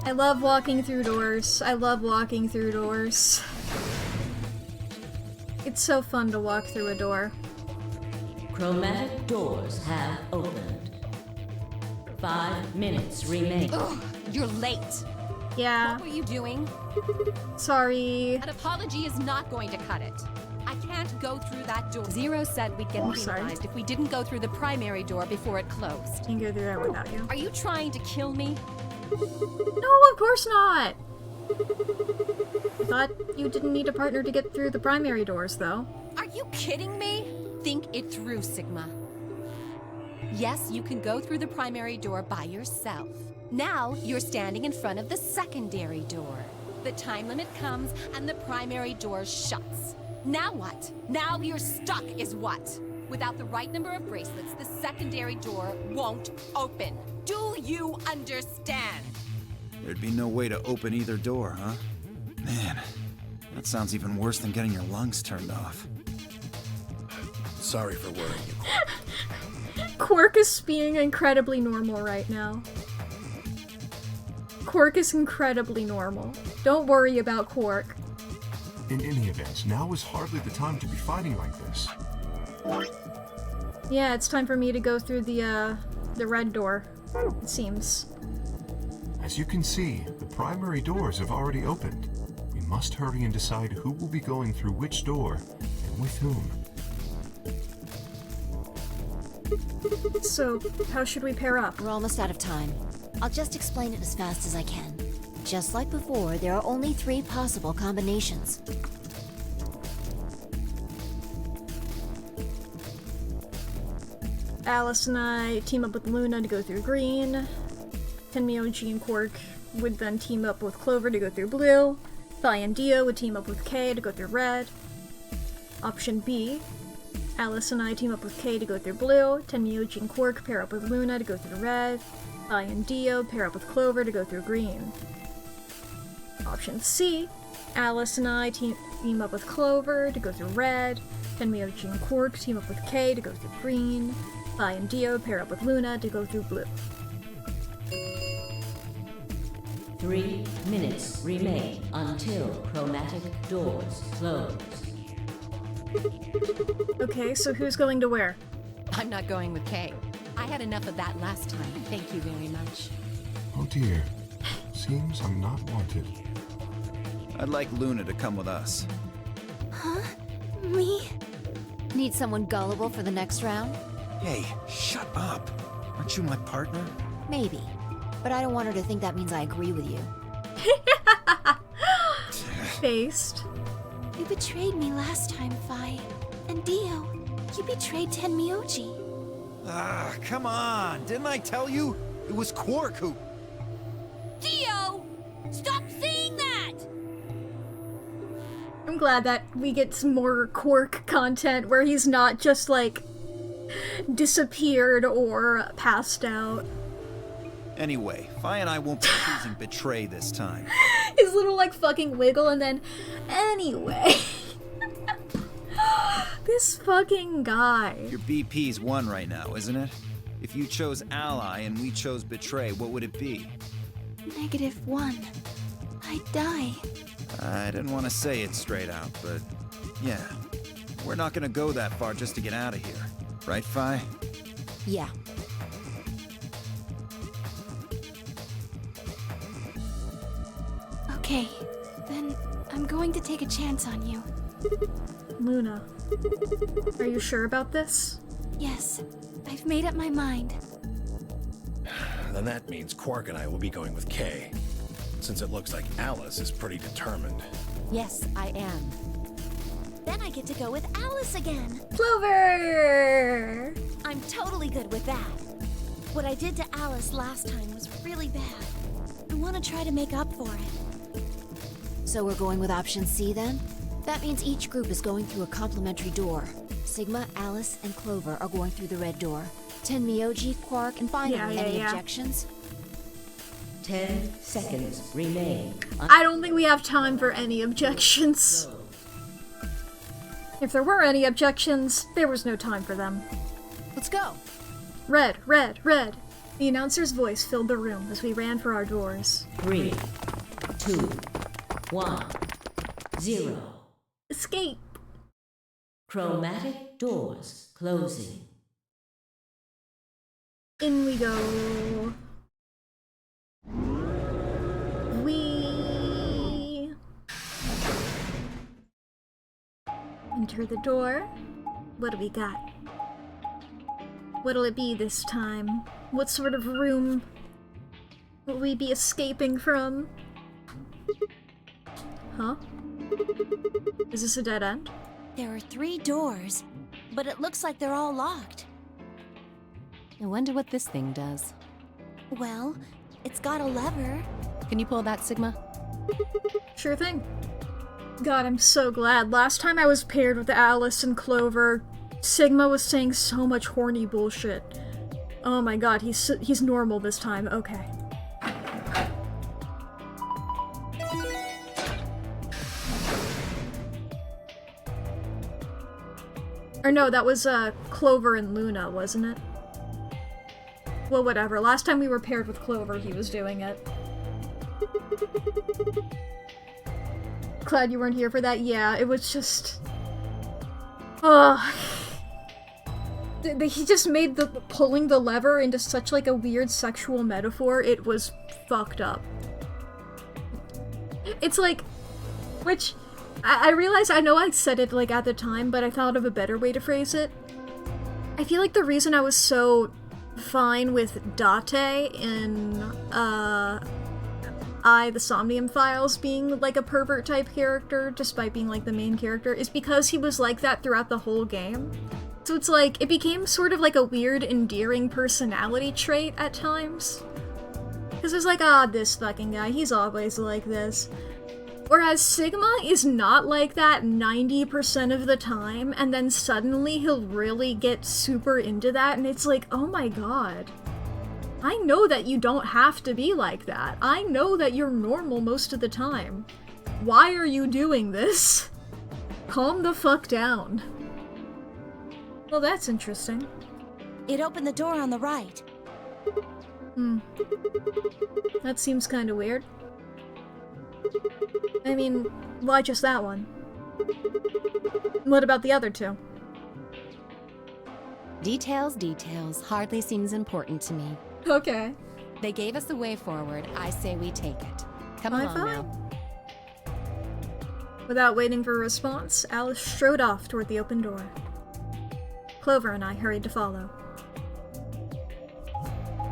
I love walking through doors. I love walking through doors. It's so fun to walk through a door. Chromatic doors have opened. 5 minutes remain. Ugh, you're late. Yeah. What were you doing? Sorry. An apology is not going to cut it. I can't go through that door. Zero said we'd get Sorry. penalized if we didn't go through the primary door before it closed. Can't go through that without you. Are you trying to kill me? No, of course not! I thought you didn't need a partner to get through the primary doors, though. Are you kidding me? Think it through, Sigma. Yes, you can go through the primary door by yourself. Now, you're standing in front of the secondary door. The time limit comes and the primary door shuts. Now what? Now you're stuck is what? Without the right number of bracelets, the secondary door won't open. Do you understand? There'd be no way to open either door, huh? Man, that sounds even worse than getting your lungs turned off. Sorry for worrying you. Quark is being incredibly normal right now. Quark is incredibly normal. Don't worry about Quark. In any event, now is hardly the time to be fighting like this. Yeah, it's time for me to go through the red door, it seems. As you can see, the primary doors have already opened. We must hurry and decide who will be going through which door and with whom. So, how should we pair up? We're almost out of time. I'll just explain it as fast as I can. Just like before, there are only 3 possible combinations. Alice and I team up with Luna to go through green. Tenmyoji and Quark would then team up with Clover to go through blue. Vi and Dio would team up with Kay to go through red. Option B, Alice and I team up with Kay to go through blue. Tenmyoji and Quark pair up with Luna to go through red. Vi and Dio pair up with Clover to go through green. Option C, Alice and I team up with Clover to go through red. Tenmyoji and Quark team up with Kay to go through green. Vi and Dio pair up with Luna to go through blue. 3 minutes remain until chromatic doors close. Okay, so who's going to where? I'm not going with Kay. I had enough of that last time. Thank you very much. Oh dear. Seems I'm not wanted. I'd like Luna to come with us. Huh? Me? Need someone gullible for the next round? Hey, shut up. Aren't you my partner? Maybe. But I don't want her to think that means I agree with you. Faced. You betrayed me last time, Fi. And Dio, you betrayed Tenmyoji. Ah, come on. Didn't I tell you? It was Quark who... Dio! Stop saying that! I'm glad that we get some more Quark content where he's not just like disappeared or passed out. Anyway, Fi and I won't be choosing betray this time. His little like fucking wiggle and then anyway. This fucking guy. Your BP's 1 right now, isn't it? If you chose ally and we chose betray, what would it be? -1. I'd die. I didn't want to say it straight out, but yeah. We're not gonna go that far just to get out of here. Right, Fi? Yeah. Okay, then I'm going to take a chance on you. Luna, are you sure about this? Yes, I've made up my mind. Then that means Quark and I will be going with Kay, since it looks like Alice is pretty determined. Yes, I am. Then I get to go with Alice again. Clover! I'm totally good with that. What I did to Alice last time was really bad. I want to try to make up for it. So we're going with option C then? That means each group is going through a complementary door. Sigma, Alice, and Clover are going through the red door. Tenmyoji, Quark, and finally, any objections? 10 seconds remain. I don't think we have time for any objections. If there were any objections, there was no time for them. Let's go. Red, red, red. The announcer's voice filled the room as we ran for our doors. 3, 2, 1, 0. Escape! Chromatic doors closing. In we go. We enter the door. What do we got? What'll it be this time? What sort of room will we be escaping from? Huh? Is this a dead end? There are 3 doors, but it looks like they're all locked. I wonder what this thing does. Well, it's got a lever. Can you pull that, Sigma? Sure thing. God, I'm so glad. Last time I was paired with Alice and Clover, Sigma was saying so much horny bullshit. Oh my god, he's normal this time. Okay. Or no, that was Clover and Luna, wasn't it? Well, whatever. Last time we were paired with Clover, he was doing it. Glad you weren't here for that. Yeah, it was just... Ugh. He just made the pulling the lever into such like a weird sexual metaphor. It was fucked up. It's like, which I realize, I know I said it like at the time, but I thought of a better way to phrase it. I feel like the reason I was so fine with Date in the Somnium Files being like a pervert type character, despite being like the main character, is because he was like that throughout the whole game. So it's like, it became sort of like a weird, endearing personality trait at times. Because it's like, this fucking guy, he's always like this. Whereas Sigma is not like that 90% of the time, and then suddenly he'll really get super into that, and it's like, oh my god. I know that you don't have to be like that. I know that you're normal most of the time. Why are you doing this? Calm the fuck down. Well, that's interesting. It opened the door on the right. That seems kind of weird. I mean, why just that one? What about the other two? Details, hardly seems important to me. Okay. They gave us the way forward. I say we take it. Come along now. Without waiting for a response, Alice strode off toward the open door. Clover and I hurried to follow.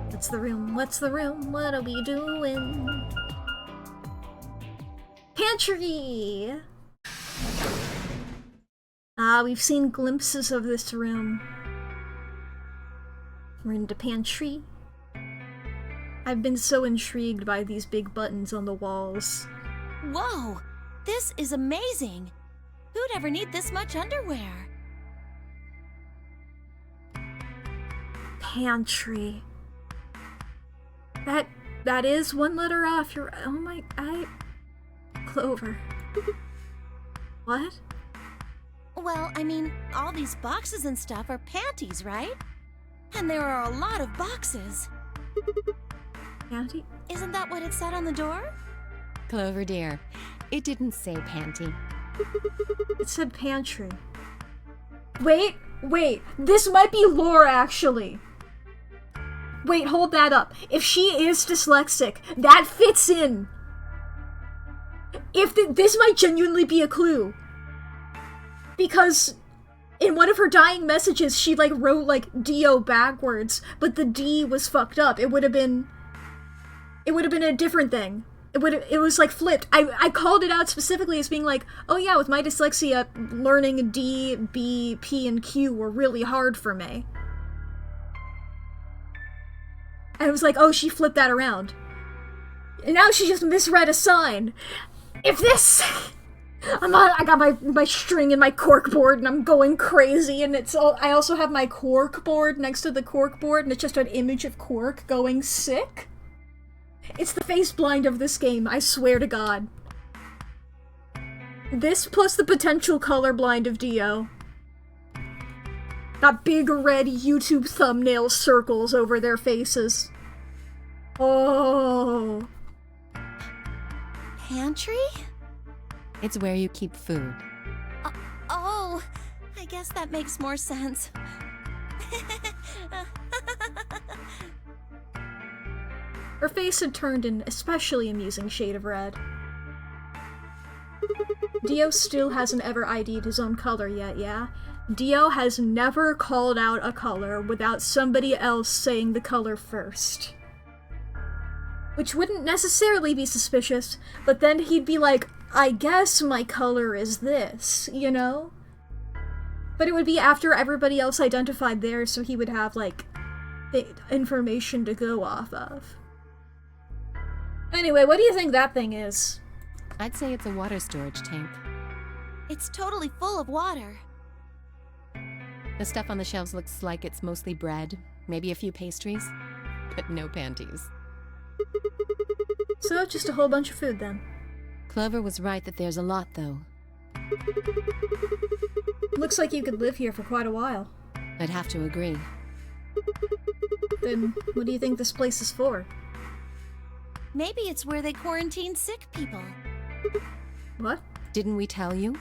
What's the room? What's the room? What are we doing? Pantry! We've seen glimpses of this room. We're in the pantry. I've been so intrigued by these big buttons on the walls. Whoa! This is amazing! Who'd ever need this much underwear? Pantry. That is one letter off. Oh my, Clover. What? Well, I mean, all these boxes and stuff are panties, right? And there are a lot of boxes. Panty? Isn't that what it said on the door? Clover dear, it didn't say panty. It said pantry. Wait, this might be lore actually. Wait, hold that up. If she is dyslexic, that fits in. This might genuinely be a clue. Because in one of her dying messages, she like wrote like D-O backwards, but the D was fucked up. It would have been a different thing. It was like flipped. I called it out specifically as being like, oh yeah, with my dyslexia, learning D, B, P, and Q were really hard for me. And I was like, oh, she flipped that around. And now she just misread a sign. If this... I got my string and my cork board and I'm going crazy, and I also have my cork board next to the cork board, and it's just an image of Cork going sick. It's the face blind of this game, I swear to God. This plus the potential colorblind of Dio. Got big red YouTube thumbnail circles over their faces. Oh. Pantry? It's where you keep food. Oh, I guess that makes more sense. Her face had turned an especially amusing shade of red. Dio still hasn't ever ID'd his own color yet, yeah? Dio has never called out a color without somebody else saying the color first. Which wouldn't necessarily be suspicious, but then he'd be like, I guess my color is this, you know? But it would be after everybody else identified theirs, so he would have, like, the information to go off of. Anyway, what do you think that thing is? I'd say it's a water storage tank. It's totally full of water. The stuff on the shelves looks like it's mostly bread, maybe a few pastries, but no panties. So, just a whole bunch of food, then. Clover was right that there's a lot, though. Looks like you could live here for quite a while. I'd have to agree. Then, what do you think this place is for? Maybe it's where they quarantine sick people. What? Didn't we tell you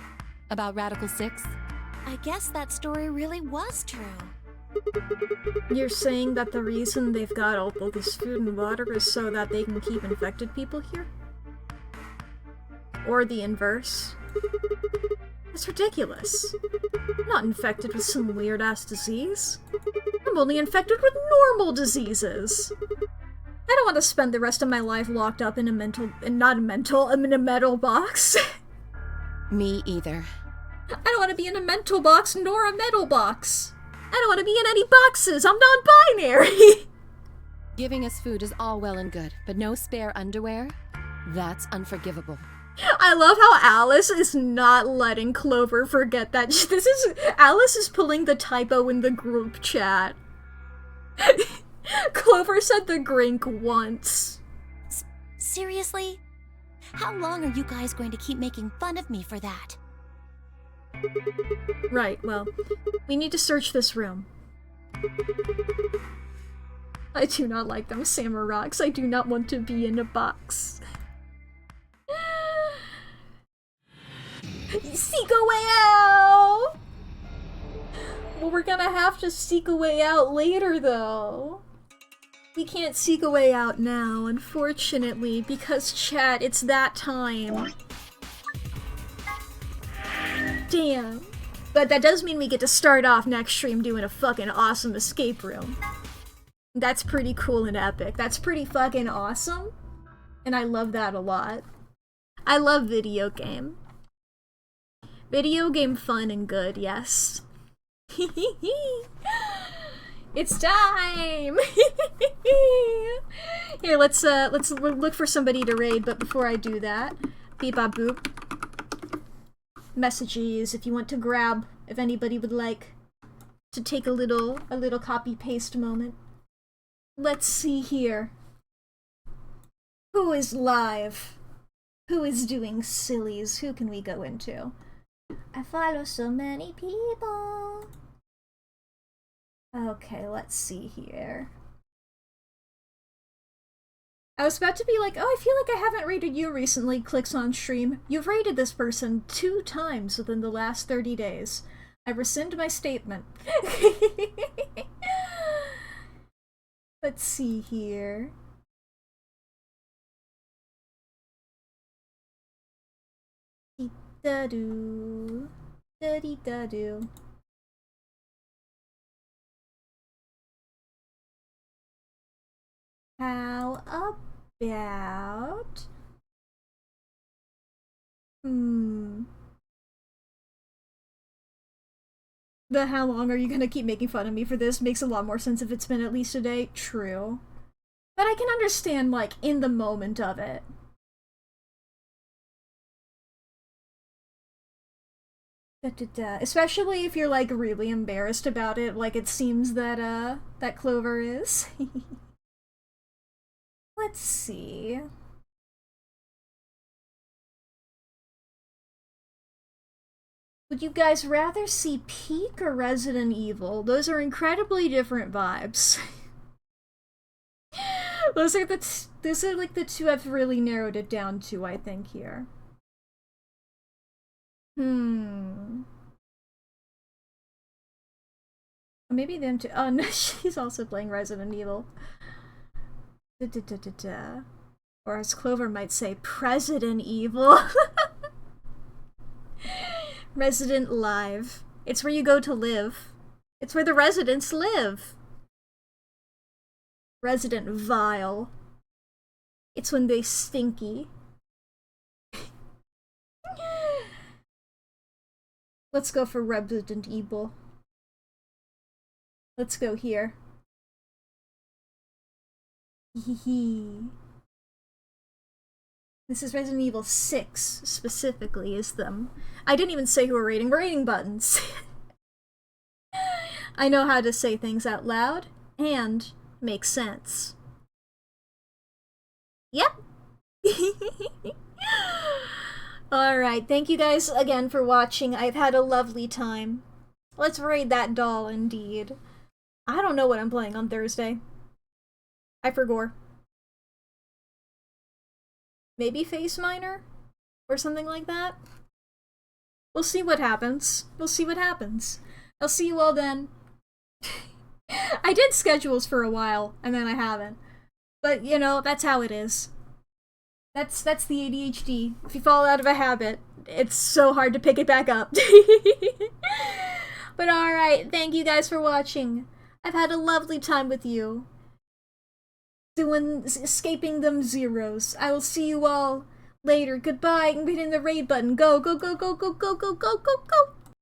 about Radical 6? I guess that story really was true. You're saying that the reason they've got all this food and water is so that they can keep infected people here? Or the inverse? That's ridiculous. I'm not infected with some weird-ass disease. I'm only infected with normal diseases. I don't want to spend the rest of my life locked up in a I'm in a metal box. Me either. I don't want to be in a mental box nor a metal box. I don't want to be in any boxes. I'm non-binary. Giving us food is all well and good, but no spare underwear? That's unforgivable. I love how Alice is not letting Clover forget that. Alice is pulling the typo in the group chat. Clover said the grink once. Seriously? How long are you guys going to keep making fun of me for that? Right, well, we need to search this room. I do not like them Samuroks. I do not want to be in a box. Seek a way out! Well, we're gonna have to seek a way out later, though. We can't seek a way out now, unfortunately, because chat, it's that time. Damn. But that does mean we get to start off next stream doing a fucking awesome escape room. That's pretty cool and epic. That's pretty fucking awesome. And I love that a lot. I love video game. Video game fun and good, yes. It's time! Here, let's look for somebody to raid, but before I do that, beep-bop-boop. Messages if you want to grab, if anybody would like to take a little copy-paste moment. Let's see here. Who is live? Who is doing sillies? Who can we go into? I follow so many people. Okay, let's see here. I was about to be like, oh, I feel like I haven't rated you recently, clicks on stream. You've rated this person 2 times within the last 30 days. I rescind my statement. Let's see here. Da-doo. Da-dee-da-doo. How about... The how long are you gonna keep making fun of me for this makes a lot more sense if it's been at least a day. True. But I can understand, like, in the moment of it. Especially if you're, like, really embarrassed about it, like it seems that, that Clover is. Let's see. Would you guys rather see Peak or Resident Evil? Those are incredibly different vibes. Those are like the two I've really narrowed it down to, I think, here. Maybe them too. Oh no, she's also playing Resident Evil. Or as Clover might say, President Evil. Resident Live. It's where you go to live. It's where the residents live. Resident Vile. It's when they stinky. Let's go for Resident Evil. Let's go here. This is Resident Evil 6, specifically, is them. I didn't even say who we're rating. We're rating buttons. I know how to say things out loud, and make sense. Yep! Alright, thank you guys again for watching. I've had a lovely time. Let's raid that doll, indeed. I don't know what I'm playing on Thursday. I forgot. Maybe Face Miner? Or something like that? We'll see what happens. We'll see what happens. I'll see you all then. I did schedules for a while, and then I haven't. But, you know, that's how it is. That's the ADHD. If you fall out of a habit, it's so hard to pick it back up. But alright, thank you guys for watching. I've had a lovely time with you. Escaping them zeros. I will see you all later. Goodbye. I'm hitting the raid button. Go, go, go, go, go, go, go, go, go, go.